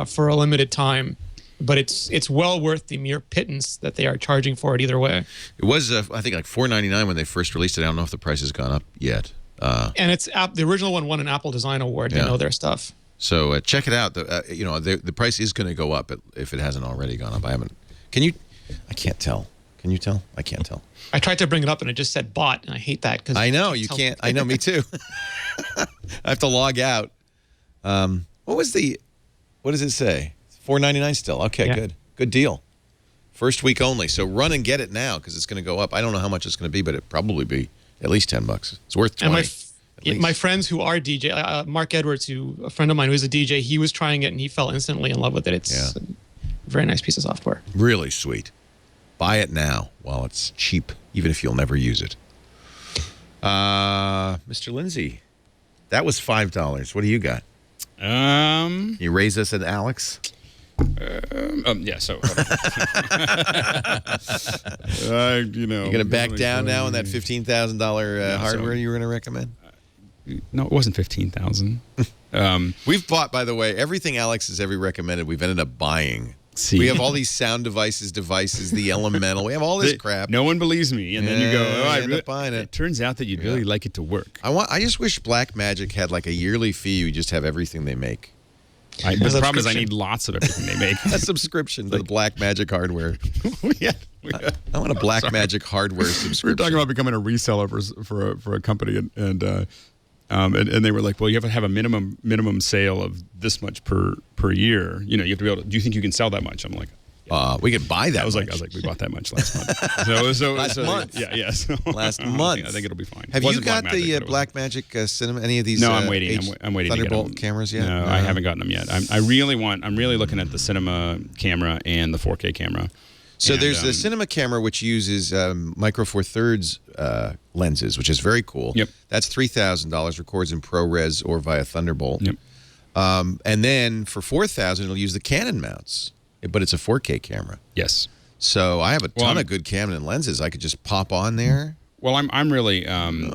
[SPEAKER 6] for a limited time. But it's well worth the mere pittance that they are charging for it either way.
[SPEAKER 1] It was, I think, like $4.99 when they first released it. I don't know if the price has gone up yet.
[SPEAKER 6] And the original one won an Apple Design Award. They know their stuff.
[SPEAKER 1] So check it out. The price is going to go up if it hasn't already gone up. I haven't. Can you? I can't tell. Can you tell? I can't tell.
[SPEAKER 6] I tried to bring it up and it just said bot, and I hate that because
[SPEAKER 1] I know you can't. I know, me too. I have to log out. What does it say? $4.99 still. Okay, good deal. First week only. So run and get it now because it's going to go up. I don't know how much it's going to be, but it'll probably be at least $10. It's worth $20.
[SPEAKER 6] My friends who are DJ, Mark Edwards, a friend of mine who's a DJ, he was trying it and he fell instantly in love with it. It's a very nice piece of software.
[SPEAKER 1] Really sweet. Buy it now while it's cheap, even if you'll never use it. Mr. Lindsay, that was $5. What do you got? You raise us at Alex?
[SPEAKER 5] Yeah, so
[SPEAKER 1] you're gonna back down now on that $15,000 hardware you were gonna recommend?
[SPEAKER 5] No, it wasn't $15,000.
[SPEAKER 1] We've bought, by the way, everything Alex has ever recommended. We've ended up buying. We have all these sound devices, the Elemental. We have all this crap.
[SPEAKER 5] No one believes me, and then you go, "Oh, I end up
[SPEAKER 1] buying it."
[SPEAKER 5] It turns out that you'd really like it to work.
[SPEAKER 1] I just wish Blackmagic had like a yearly fee. You just have everything they make.
[SPEAKER 5] The problem is I need lots of everything they make.
[SPEAKER 1] A subscription to the Blackmagic hardware. I want a Blackmagic hardware subscription.
[SPEAKER 5] We were talking about becoming a reseller for a company, and they were like, well, you have to have a minimum sale of this much per year. You have to be able to. Do you think you can sell that much? I'm like,
[SPEAKER 1] we could buy that.
[SPEAKER 5] I was like, we bought that much last month.
[SPEAKER 1] Last month.
[SPEAKER 5] Yeah.
[SPEAKER 1] Last month.
[SPEAKER 5] I think it'll be fine.
[SPEAKER 1] Have you got the Blackmagic Cinema? Any of these?
[SPEAKER 5] No, I'm waiting. I'm waiting
[SPEAKER 1] Thunderbolt
[SPEAKER 5] to get them.
[SPEAKER 1] Cameras yet?
[SPEAKER 5] No, I haven't gotten them yet. I'm really looking at the cinema camera and the 4K camera.
[SPEAKER 1] So there's the cinema camera, which uses Micro Four Thirds lenses, which is very cool.
[SPEAKER 5] Yep.
[SPEAKER 1] That's $3,000. Records in ProRes or via Thunderbolt.
[SPEAKER 5] Yep.
[SPEAKER 1] And then for $4,000, it'll use the Canon mounts, but it's a 4K camera.
[SPEAKER 5] Yes.
[SPEAKER 1] So I have a ton of good Canon lenses. I could just pop on there.
[SPEAKER 5] Well, I'm really I'm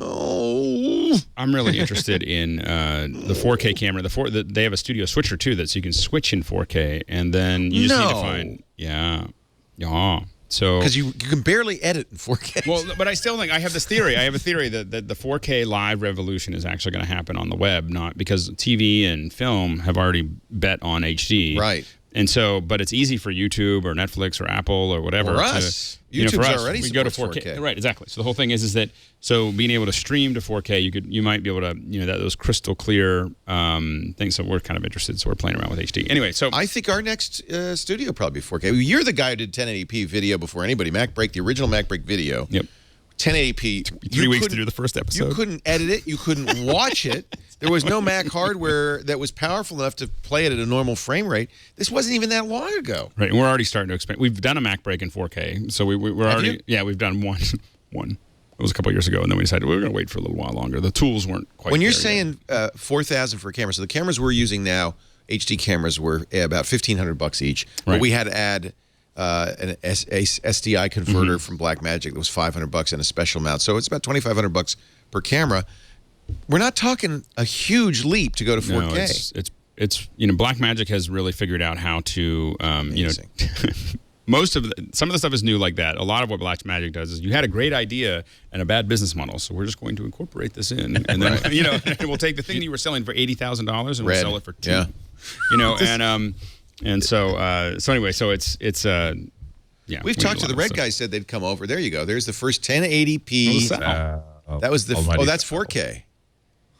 [SPEAKER 5] really interested in the 4K camera. They have a studio switcher too, that so you can switch in 4K, and then you just need to find So
[SPEAKER 1] because you can barely edit in 4K.
[SPEAKER 5] Well, but I still think I have this theory. I have a theory that the 4K live revolution is actually going to happen on the web, not because TV and film have already bet on HD.
[SPEAKER 1] Right.
[SPEAKER 5] And so, but it's easy for YouTube or Netflix or Apple or whatever.
[SPEAKER 1] For us,
[SPEAKER 5] YouTube's
[SPEAKER 1] for us,
[SPEAKER 5] already we go to 4K. Right, exactly. So the whole thing is that being able to stream to 4K, you might be able to those crystal clear things. So we're kind of interested. So we're playing around with HD. Anyway, so
[SPEAKER 1] I think our next studio will probably be 4K. You're the guy who did 1080p video before anybody. MacBreak, the original MacBreak video.
[SPEAKER 5] Yep.
[SPEAKER 1] 1080p.
[SPEAKER 5] 3 weeks to do the first episode.
[SPEAKER 1] You couldn't edit it. You couldn't watch it. There was no Mac hardware that was powerful enough to play it at a normal frame rate. This wasn't even that long ago.
[SPEAKER 5] Right, and we're already starting to expand. We've done a MacBreak in 4K, so we're already we've done one. It was a couple of years ago, and then we decided we were going to wait for a little while longer. The tools weren't quite.
[SPEAKER 1] When you're saying 4,000 for a camera, so the cameras we're using now, HD cameras, were about $1,500 each, but we had to add an SDI converter from Blackmagic that was $500 and a special mount, so it's about $2,500 per camera. We're not talking a huge leap to go to 4K.
[SPEAKER 5] No, it's Blackmagic has really figured out how to some of the stuff is new like that. A lot of what Blackmagic does is you had a great idea and a bad business model, so we're just going to incorporate this in, and then we'll take the thing that you were selling for $80,000 and we'll sell it for $2. And so anyway, so it's
[SPEAKER 1] We've talked to the Red guys, said they'd come over. There you go. There's the first 1080p. That was the that's 4K.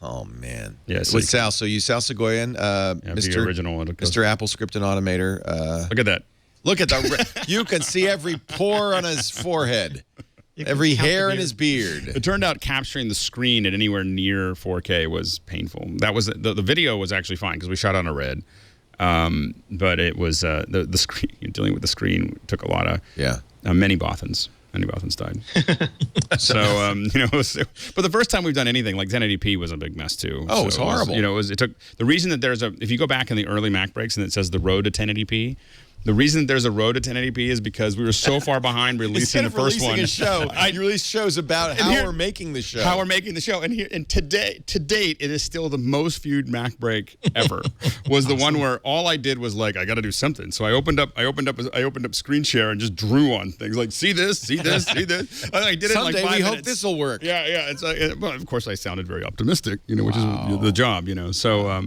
[SPEAKER 1] Oh man.
[SPEAKER 5] Yes.
[SPEAKER 1] With Sal. So Sal Segoyan, Mr.
[SPEAKER 5] Original,
[SPEAKER 1] Mr. Apple Script and Automator.
[SPEAKER 5] Look at that.
[SPEAKER 1] Look at you can see every pore on his forehead. Every hair in his beard.
[SPEAKER 5] It turned out capturing the screen at anywhere near 4K was painful. That was the video was actually fine because we shot on a Red. But it was the screen. Dealing with the screen took a lot of many Bothans. Many Bothans died. So but the first time we've done anything like 1080p was a big mess too.
[SPEAKER 1] Oh, so it was horrible.
[SPEAKER 5] It took the reason that if you go back in the early Mac breaks and it says the road to 1080p. The reason that there's a road to 1080p is because we were so far behind releasing the first one.
[SPEAKER 1] A show, you release shows about how we're making the show.
[SPEAKER 5] How we're making the show, and to date, it is still the most viewed Mac break ever. Was the one where all I did was I got to do something. So I opened up Screen Share and just drew on things like see this, see this. I did it
[SPEAKER 1] Someday
[SPEAKER 5] in like 5 minutes.
[SPEAKER 1] We hope this will work.
[SPEAKER 5] Yeah. Well, of course I sounded very optimistic, which is the job, So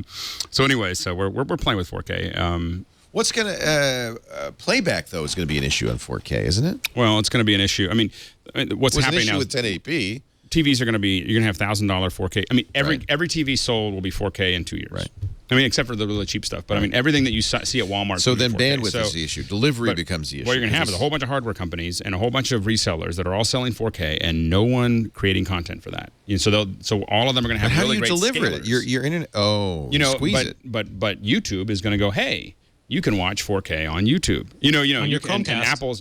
[SPEAKER 5] anyway, so we're playing with 4K.
[SPEAKER 1] What's going to playback though is going to be an issue on 4K, isn't it?
[SPEAKER 5] Well, it's going to be an issue. I mean, what's happening now?
[SPEAKER 1] With 1080p,
[SPEAKER 5] TVs are going to be you're going to have $1,000 4K. I mean, every TV sold will be 4K in 2 years.
[SPEAKER 1] Right.
[SPEAKER 5] I mean, except for the really cheap stuff. But I mean, everything that you see at Walmart.
[SPEAKER 1] So then bandwidth is the issue. Delivery becomes the issue.
[SPEAKER 5] What you're going to have is a whole bunch of hardware companies and a whole bunch of resellers that are all selling 4K and no one creating content for that. So all of them are going to have really great.
[SPEAKER 1] How do you deliver it? Your internet. Oh, squeeze it.
[SPEAKER 5] But YouTube is going to go, hey. You can watch 4K on YouTube. On
[SPEAKER 6] your Chromecast.
[SPEAKER 5] And Apple's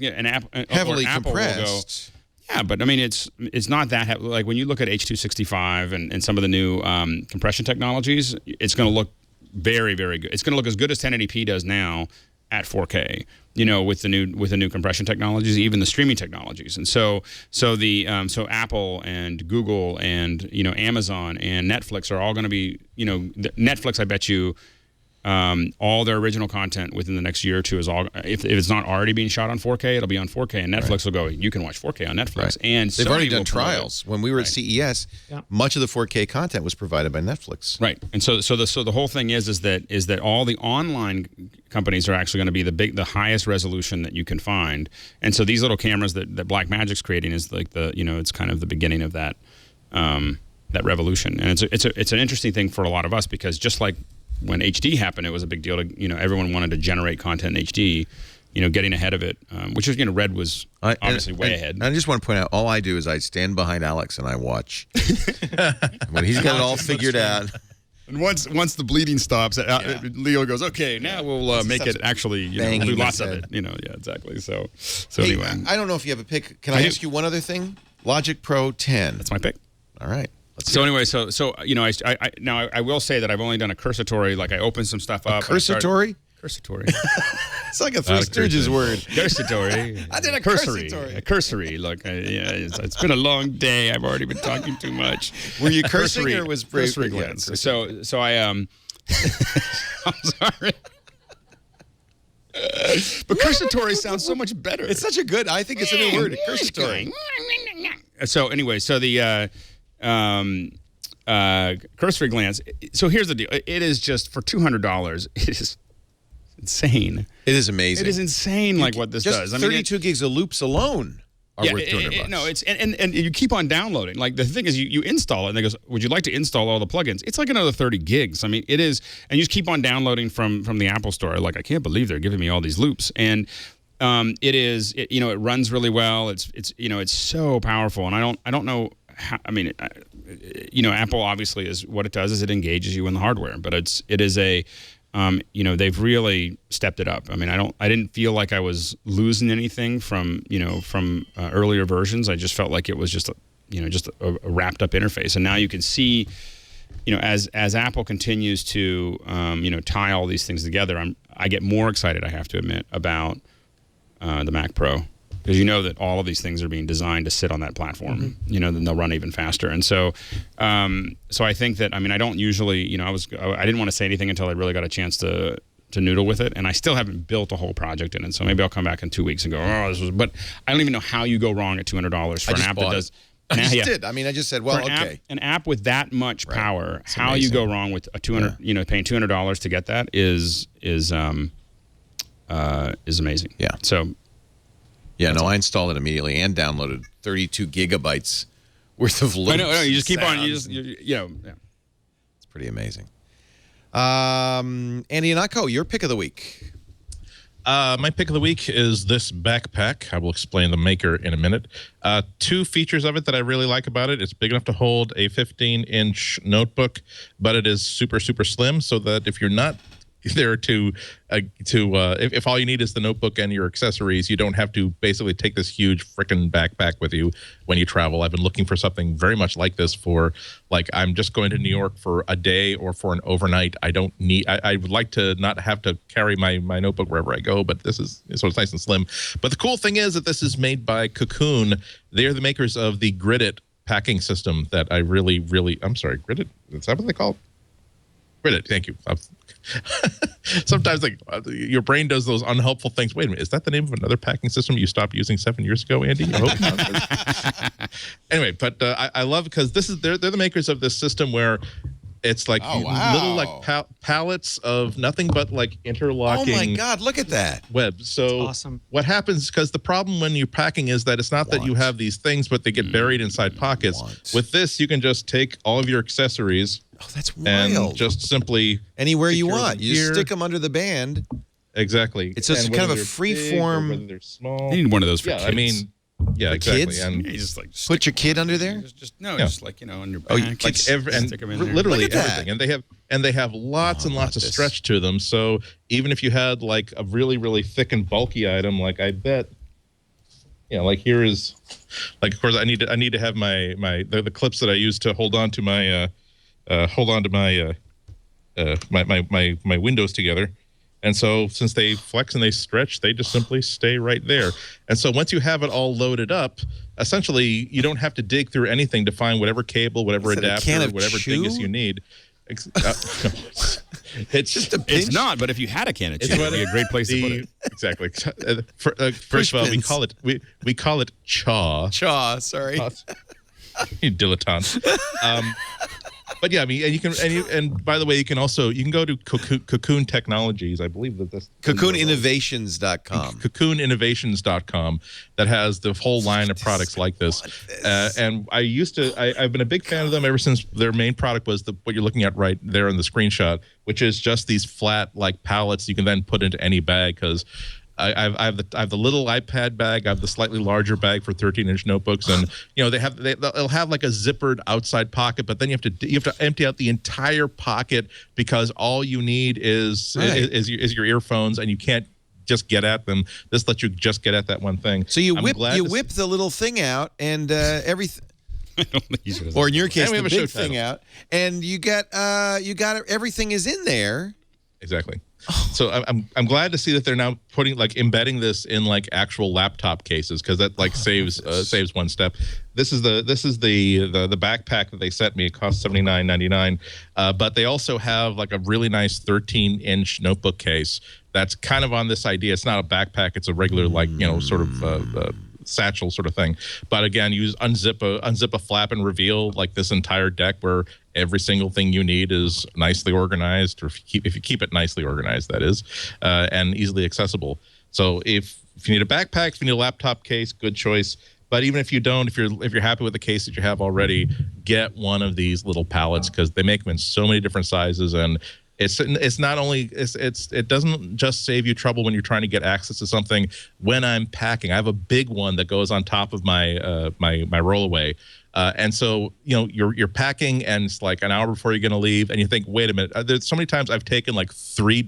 [SPEAKER 1] heavily
[SPEAKER 5] Apple
[SPEAKER 1] compressed.
[SPEAKER 5] Will go, but I mean it's not that like when you look at H.265 and some of the new compression technologies, it's going to look very, very good. It's going to look as good as 1080p does now at 4K. With the new compression technologies, even the streaming technologies, and so Apple and Google and Amazon and Netflix are all going to be Netflix. I bet you. All their original content within the next year or two is all. If it's not already being shot on 4K, it'll be on 4K, and Netflix will go. You can watch 4K on Netflix, and
[SPEAKER 1] they've already done trials. When we were at CES, much of the 4K content was provided by Netflix.
[SPEAKER 5] Right, and so the whole thing is that all the online companies are actually going to be the highest resolution that you can find, and so these little cameras that Blackmagic's creating is like it's kind of the beginning of that that revolution, and it's an interesting thing for a lot of us because just like. When HD happened, it was a big deal to everyone wanted to generate content in HD, getting ahead of it, which is Red was obviously way ahead.
[SPEAKER 1] I just want to point out, all I do is I stand behind Alex and I watch when he's got it all figured out.
[SPEAKER 5] And once the bleeding stops, Leo goes, okay, now we'll make it actually we'll do lots of it. Exactly. So anyway,
[SPEAKER 1] I don't know if you have a pick. Can I ask you one other thing? Logic Pro 10.
[SPEAKER 5] That's my pick.
[SPEAKER 1] All right.
[SPEAKER 5] Anyway, I will say that I've only done a cursory. Like I opened some stuff up.
[SPEAKER 1] Cursory?
[SPEAKER 5] Cursory.
[SPEAKER 1] It's like a Three Stooges word.
[SPEAKER 5] Cursory.
[SPEAKER 1] I did a
[SPEAKER 5] cursory.
[SPEAKER 1] cursory.
[SPEAKER 5] A cursory. Look, it's been a long day. I've already been talking too much.
[SPEAKER 1] Were you cursing or was
[SPEAKER 5] cursory glance? So I I'm sorry. But cursitory sounds so much better.
[SPEAKER 1] It's such a good. I think it's a new word. Cursitory.
[SPEAKER 5] So anyway, so the cursory glance. So here's the deal. It is just for $200. It is insane.
[SPEAKER 1] It is amazing.
[SPEAKER 5] It is insane, like what this does.
[SPEAKER 1] I mean, 32 gigs of loops alone are worth $200.
[SPEAKER 5] No, it's and you keep on downloading. Like the thing is, you install it, and it goes, "Would you like to install all the plugins?" It's like another 30 gigs. I mean, it is, and you just keep on downloading from the Apple Store. Like, I can't believe they're giving me all these loops, and it runs really well. It's so powerful, and I don't know how. I mean, Apple obviously is what it does is it engages you in the hardware, but it is a they've really stepped it up. I mean, I didn't feel like I was losing anything from earlier versions. I just felt like it was just a wrapped up interface. And now you can see, as Apple continues to tie all these things together, I get more excited, I have to admit, about the Mac Pro, because that all of these things are being designed to sit on that platform. Then they'll run even faster. And so I think that, I don't usually, I didn't want to say anything until I really got a chance to noodle with it, and I still haven't built a whole project in it. So maybe I'll come back in 2 weeks and go, but I don't even know how you go wrong at $200 for an app that does.
[SPEAKER 1] I just did. I just said, well, okay.
[SPEAKER 5] An app with that much power, how amazing. You go wrong with a $200, paying $200 to get that is amazing.
[SPEAKER 1] Yeah.
[SPEAKER 5] So.
[SPEAKER 1] Yeah, no, I installed it immediately and downloaded 32 gigabytes worth of loops.
[SPEAKER 5] I know, you just keep on. It's
[SPEAKER 1] pretty amazing. Andy Anako, your pick of the week.
[SPEAKER 7] My pick of the week is this backpack. I will explain the maker in a minute. Two features of it that I really like about it. It's big enough to hold a 15-inch notebook, but it is super, super slim, so that if you're not there if all you need is the notebook and your accessories, you don't have to basically take this huge frickin' backpack with you when you travel. I've been looking for something very much like this for, like, I'm just going to New York for a day or for an overnight. I would like to not have to carry my notebook wherever I go, but so it's nice and slim. But the cool thing is that this is made by Cocoon. They're the makers of the Grid-It packing system that I really, really, I'm sorry, Grid-It? Is that what they call it? Grid-It, thank you. Sometimes your brain does those unhelpful things. Wait a minute, is that the name of another packing system you stopped using 7 years ago, Andy? I hope not. Anyway, but I love, because they're the makers of this system where it's like little pallets of nothing but interlocking.
[SPEAKER 1] Oh my God, look at that
[SPEAKER 7] web. So
[SPEAKER 6] awesome.
[SPEAKER 7] What happens, because the problem when you're packing is that it's not that you have these things, but they get buried inside pockets. With this, you can just take all of your accessories.
[SPEAKER 1] Oh, that's wild.
[SPEAKER 7] And just simply
[SPEAKER 1] anywhere you want. You just stick them under the band.
[SPEAKER 7] Exactly.
[SPEAKER 1] It's just kind of a free form.
[SPEAKER 7] Whether they're small.
[SPEAKER 5] You need one of those for kids.
[SPEAKER 7] Exactly.
[SPEAKER 1] Kids?
[SPEAKER 7] And
[SPEAKER 5] you just
[SPEAKER 1] put your kid under there.
[SPEAKER 5] Just on your back.
[SPEAKER 7] Stick them in there. Literally everything. And they have lots and lots of stretch to them. So even if you had a really, really thick and bulky item, I bet. Here is, of course I need to have the clips that I use to hold on to my my windows together. And so since they flex and they stretch, they just simply stay right there. And so once you have it all loaded up, essentially you don't have to dig through anything to find whatever cable, whatever adapter, whatever dingus you need. It's
[SPEAKER 1] just a pinch.
[SPEAKER 5] It's not, but if you had a can of chew, it would be a great place to put it.
[SPEAKER 7] Exactly. First of all, we call it chaw.
[SPEAKER 1] Chaw, sorry.
[SPEAKER 7] You dilettante. But yeah, and you can, and by the way, you can go to Cocoon Technologies. I believe that's
[SPEAKER 1] CocoonInnovations.com.
[SPEAKER 7] CocoonInnovations.com that has the whole line of products like this. And I've been a big fan of them ever since their main product was what you're looking at right there in the screenshot, which is just these flat pallets you can then put into any bag, because I have the little iPad bag. I have the slightly larger bag for 13-inch notebooks, and they'll have a zippered outside pocket, but then you have to empty out the entire pocket, because all you need is your earphones, and you can't just get at them. This lets you just get at that one thing.
[SPEAKER 1] So you whip the little thing out, and everything. Or in your case, the big thing out, and you got everything is in there.
[SPEAKER 7] Exactly. So I'm glad to see that they're now embedding this in like actual laptop cases, because that saves one step. This is the backpack that they sent me. It costs $79.99, but they also have like a really nice 13-inch notebook case that's kind of on this idea. It's not a backpack; it's a regular sort of satchel sort of thing. But again, you unzip a flap and reveal like this entire deck where every single thing you need is nicely organized, or if you keep it nicely organized, that is, and easily accessible. So if you need a backpack, if you need a laptop case, good choice. But even if you don't, if you're happy with the case that you have already, get one of these little pallets, because they make them in so many different sizes. And it's not only it doesn't just save you trouble when you're trying to get access to something. When I'm packing, I have a big one that goes on top of my my rollaway. And so, you're packing, and it's like an hour before you're going to leave, and you think, wait a minute. There's so many times I've taken like three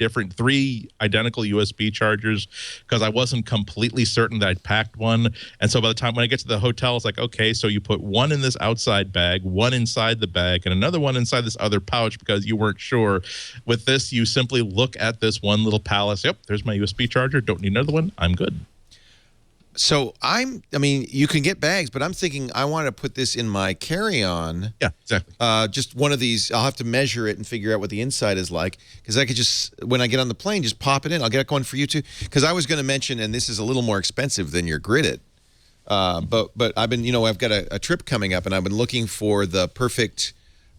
[SPEAKER 7] identical USB chargers because I wasn't completely certain that I'd packed one. And so by the time when I get to the hotel, it's like, okay, so you put one in this outside bag, one inside the bag, and another one inside this other pouch because you weren't sure. With this, you simply look at this one little pallet. Yep, there's my USB charger. Don't need another one. I'm good.
[SPEAKER 1] So I mean, you can get bags, but I'm thinking I want to put this in my carry-on.
[SPEAKER 7] Yeah, exactly.
[SPEAKER 1] Just one of these. I'll have to measure it and figure out what the inside is like, because I could just, when I get on the plane, just pop it in. I'll get one for you too, because I was going to mention, and this is a little more expensive than your Grid-It, but I've been, I've got a trip coming up, and I've been looking for the perfect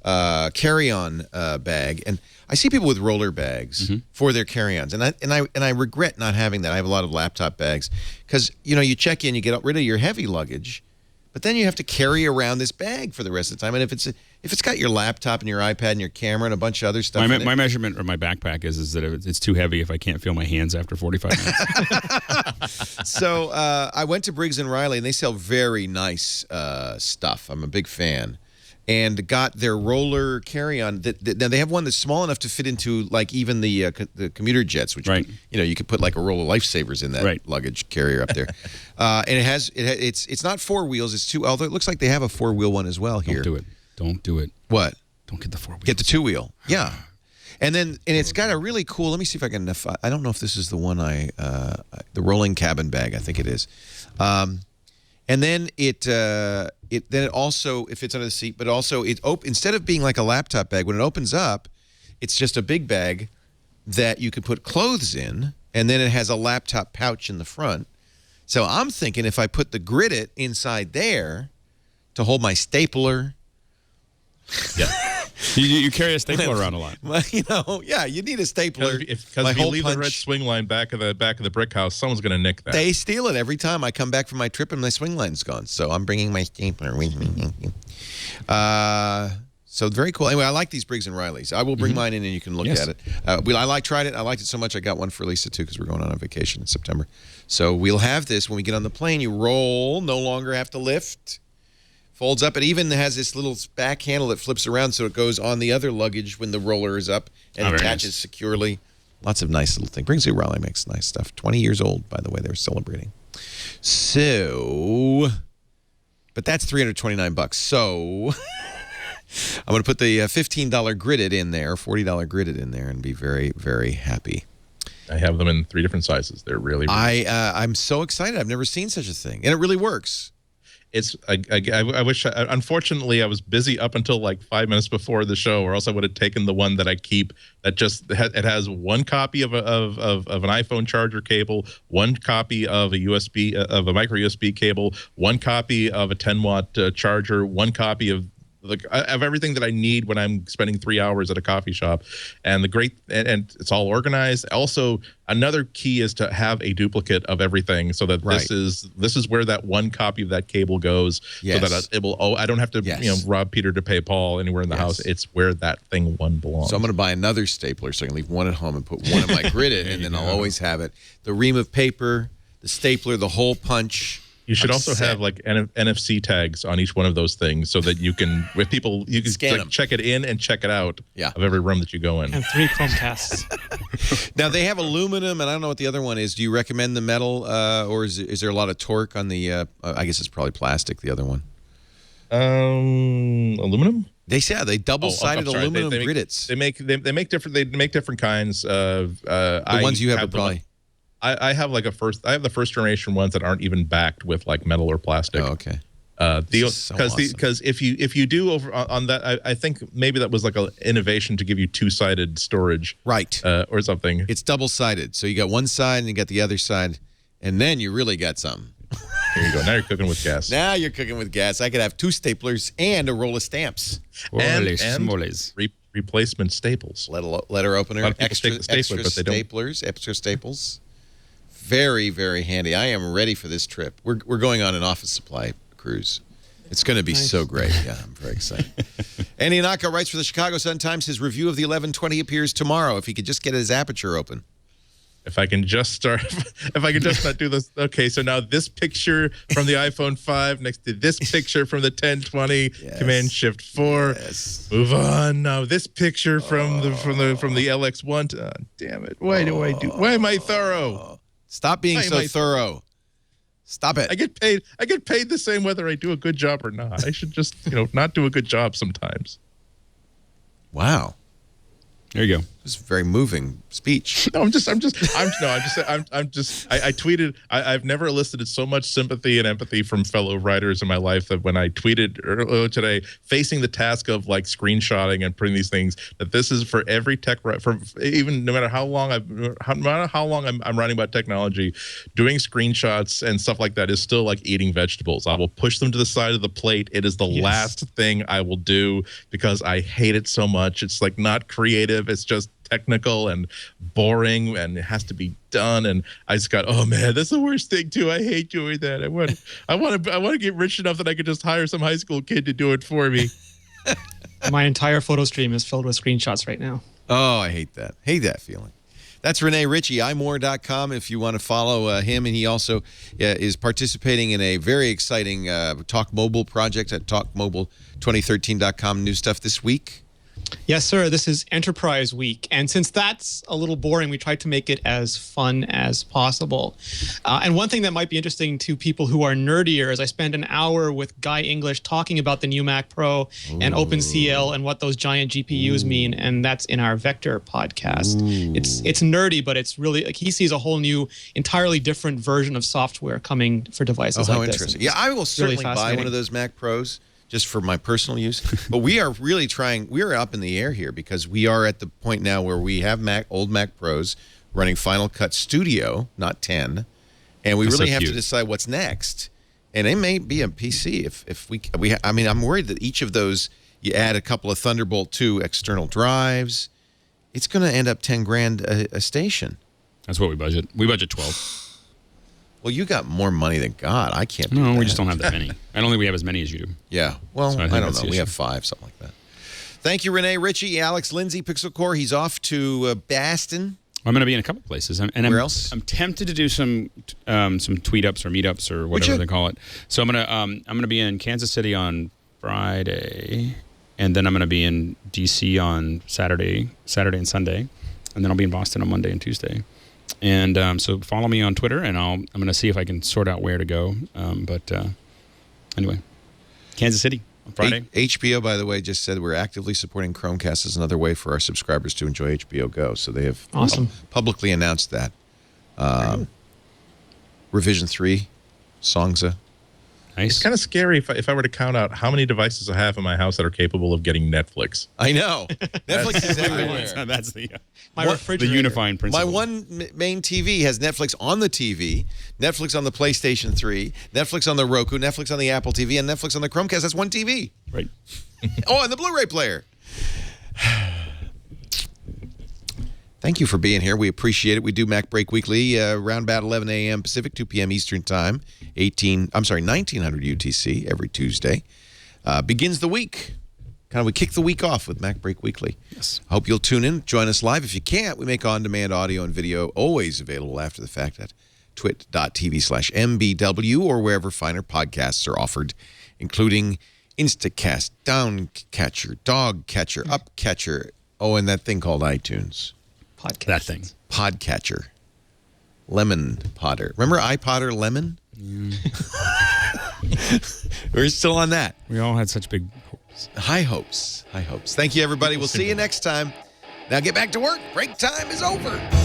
[SPEAKER 1] carry-on bag, and I see people with roller bags for their carry-ons, and I regret not having that. I have a lot of laptop bags because you check in, you get rid of your heavy luggage, but then you have to carry around this bag for the rest of the time. And if it's got your laptop and your iPad and your camera and a bunch of other stuff,
[SPEAKER 5] my measurement or my backpack is that it's too heavy if I can't feel my hands after 45 minutes.
[SPEAKER 1] So I went to Briggs & Riley, and they sell very nice stuff. I'm a big fan. And got their roller carry-on. Now they have one that's small enough to fit into like even the commuter jets, which you could put like a roll of Lifesavers in that luggage carrier up there. And it's not 4 wheels, it's 2. Although it looks like they have a 4-wheel one as well here.
[SPEAKER 5] Don't do it.
[SPEAKER 1] What?
[SPEAKER 5] Don't get the 4 wheels.
[SPEAKER 1] Get the 2-wheel. Yeah. And it's got a really cool. Let me see if I can. I don't know if this is the one the rolling cabin bag. I think it is. And then it also, if it's under the seat, but also instead of being like a laptop bag, when it opens up, it's just a big bag that you can put clothes in, and then it has a laptop pouch in the front. So I'm thinking if I put the Grid-It inside there to hold my stapler.
[SPEAKER 5] Yeah. You carry a stapler around a lot.
[SPEAKER 1] Well, yeah, you need a stapler.
[SPEAKER 7] Because if you leave the red swing line back of the brick house, someone's going to nick that.
[SPEAKER 1] They steal it every time I come back from my trip and my swing line's gone. So I'm bringing my stapler with me. So very cool. Anyway, I like these Briggs & Rileys. I will bring mine in and you can look at it. Tried it. I liked it so much I got one for Lisa too, because we're going on a vacation in September. So we'll have this when we get on the plane. You roll, no longer have to lift. Folds up. It even has this little back handle that flips around so it goes on the other luggage when the roller is up and attaches securely. Lots of nice little things. Briggs & Riley makes nice stuff. 20 years old, by the way. They're celebrating. So, but that's $329. So, I'm going to put the $15 Grid-It in there, $40 Grid-It in there, and be very, very happy.
[SPEAKER 7] I have them in 3 different sizes. They're really
[SPEAKER 1] I'm so excited. I've never seen such a thing, and it really works.
[SPEAKER 7] I wish. Unfortunately, I was busy up until like 5 minutes before the show, or else I would have taken the one that I keep. That it has one copy of an iPhone charger cable, one copy of a micro USB cable, one copy of a 10-watt charger, one copy of everything that I need when I'm spending 3 hours at a coffee shop. And and it's all organized. Also, another key is to have a duplicate of everything, so that this is where that one copy of that cable goes. So that it will. I don't have to rob Peter to pay Paul anywhere in the house. It's where that thing belongs.
[SPEAKER 1] So I'm going to buy another stapler so I can leave one at home and put one in my Grid-It, and then I'll always have it. The ream of paper, the stapler, the hole punch.
[SPEAKER 7] You should also have like NFC tags on each one of those things, so that you can, with people, you can like, check it in and check it out of every room that you go in.
[SPEAKER 6] And 3 Chromecasts.
[SPEAKER 1] Now they have aluminum, and I don't know what the other one is. Do you recommend the metal, or is there a lot of torque on the? I guess it's probably plastic. The other one.
[SPEAKER 7] Aluminum.
[SPEAKER 1] They say they double-sided aluminum grits.
[SPEAKER 7] They make different kinds of
[SPEAKER 1] the ones you have probably.
[SPEAKER 7] I have like I have the first generation ones that aren't even backed with like metal or plastic.
[SPEAKER 1] Oh, okay.
[SPEAKER 7] Because if you do over on that, I think maybe that was like an innovation to give you two-sided storage,
[SPEAKER 1] right?
[SPEAKER 7] Or something.
[SPEAKER 1] It's double-sided, so you got one side and you got the other side, and then you really got something.
[SPEAKER 7] Here you go. Now you're cooking with gas.
[SPEAKER 1] Now you're cooking with gas. I could have 2 staplers and a roll of stamps.
[SPEAKER 7] And replacement staples.
[SPEAKER 1] Letter opener. Extra
[SPEAKER 7] staplers.
[SPEAKER 1] Extra staples. Very, very handy. I am ready for this trip. We're going on an office supply cruise. It's going to be so great. Yeah, I'm very excited. Andy Anaka writes for the Chicago Sun-Times. His review of the 1120 appears tomorrow. If he could just get his aperture open.
[SPEAKER 7] If I can just not do this. Okay, so now this picture from the iPhone 5 next to this picture from the 1020. Yes. Command Shift 4. Yes. Move on. Now this picture from the LX1. Damn it! Why am I thorough?
[SPEAKER 1] Stop being so thorough. Stop it.
[SPEAKER 7] I get paid the same whether I do a good job or not. I should just not do a good job sometimes.
[SPEAKER 1] Wow.
[SPEAKER 5] There you go.
[SPEAKER 1] It was a very moving speech.
[SPEAKER 7] No, I tweeted. I've never elicited so much sympathy and empathy from fellow writers in my life that when I tweeted earlier today, facing the task of like screenshotting and putting these things, that this is for every tech, even no matter how long I'm writing about technology, doing screenshots and stuff like that is still like eating vegetables. I will push them to the side of the plate. It is the last thing I will do because I hate it so much. It's like not creative. It's just technical and boring, and it has to be done. And I just got, oh man, that's the worst thing too. I hate doing that. I want to get rich enough that I could just hire some high school kid to do it for me.
[SPEAKER 6] My entire photo stream is filled with screenshots right now.
[SPEAKER 1] Oh, I hate that. Hate that feeling. That's Rene Ritchie, imore.com if you want to follow him. And he also is participating in a very exciting Talk Mobile project at talkmobile2013.com. New stuff this week.
[SPEAKER 6] Yes, sir. This is Enterprise Week. And since that's a little boring, we tried to make it as fun as possible. And one thing that might be interesting to people who are nerdier is I spent an hour with Guy English talking about the new Mac Pro and OpenCL and what those giant GPUs mean. And that's in our Vector podcast. It's nerdy, but it's really like he sees a whole new, entirely different version of software coming for devices like this.
[SPEAKER 1] Interesting. Yeah, I will certainly buy one of those Mac Pros, just for my personal use. But we are really trying, we're up in the air here because we are at the point now where we have old Mac Pros running Final Cut Studio, not 10, and we really have to decide what's next. And it may be a PC if we I mean, I'm worried that each of those, you add a couple of Thunderbolt 2 external drives, it's going to end up 10 grand a station.
[SPEAKER 5] That's what we budget. We budget 12.
[SPEAKER 1] Well, you got more money than God. I can't.
[SPEAKER 5] No, we just don't have that many. I don't think we have as many as you do.
[SPEAKER 1] Yeah. Well, so I don't know. We have 5, something like that. Thank you, Rene Ritchie, Alex Lindsay, Pixel Core. He's off to Boston.
[SPEAKER 5] I'm going to be in a couple places.
[SPEAKER 1] Where else?
[SPEAKER 5] I'm tempted to do some tweet ups or meetups or whatever they call it. So I'm gonna be in Kansas City on Friday, and then I'm going to be in DC on Saturday and Sunday, and then I'll be in Boston on Monday and Tuesday. And so follow me on Twitter, and I'm going to see if I can sort out where to go. But anyway, Kansas City on Friday.
[SPEAKER 1] HBO, by the way, just said we're actively supporting Chromecast as another way for our subscribers to enjoy HBO Go. So they have publicly announced that. Revision 3, Songza.
[SPEAKER 5] Nice.
[SPEAKER 7] It's kind of scary if I were to count out how many devices I have in my house that are capable of getting Netflix.
[SPEAKER 1] I know. Netflix is everywhere.
[SPEAKER 5] That's the
[SPEAKER 1] unifying principle. My one
[SPEAKER 5] main
[SPEAKER 1] TV has Netflix on the TV, Netflix on the PlayStation 3, Netflix on the Roku, Netflix on the Apple TV, and Netflix on the Chromecast. That's one TV.
[SPEAKER 5] Right.
[SPEAKER 1] Oh, and the Blu-ray player. Thank you for being here. We appreciate it. We do MacBreak Weekly around about 11 a.m. Pacific, 2 p.m. Eastern Time, 1900 UTC every Tuesday. Begins the week. We kick the week off with MacBreak Weekly.
[SPEAKER 5] Yes.
[SPEAKER 1] I hope you'll tune in, join us live. If you can't, we make on-demand audio and video always available after the fact at twit.tv/MBW or wherever finer podcasts are offered, including Instacast, Downcatcher, Dogcatcher, Upcatcher, and that thing called iTunes.
[SPEAKER 6] Podcast.
[SPEAKER 5] That thing.
[SPEAKER 1] Podcatcher. Lemon Potter. Remember iPodder Lemon?
[SPEAKER 5] Mm.
[SPEAKER 1] We're still on that.
[SPEAKER 5] We all had such big
[SPEAKER 1] High hopes. High hopes. Thank you, everybody. We'll see you next time. Now get back to work. Break time is over.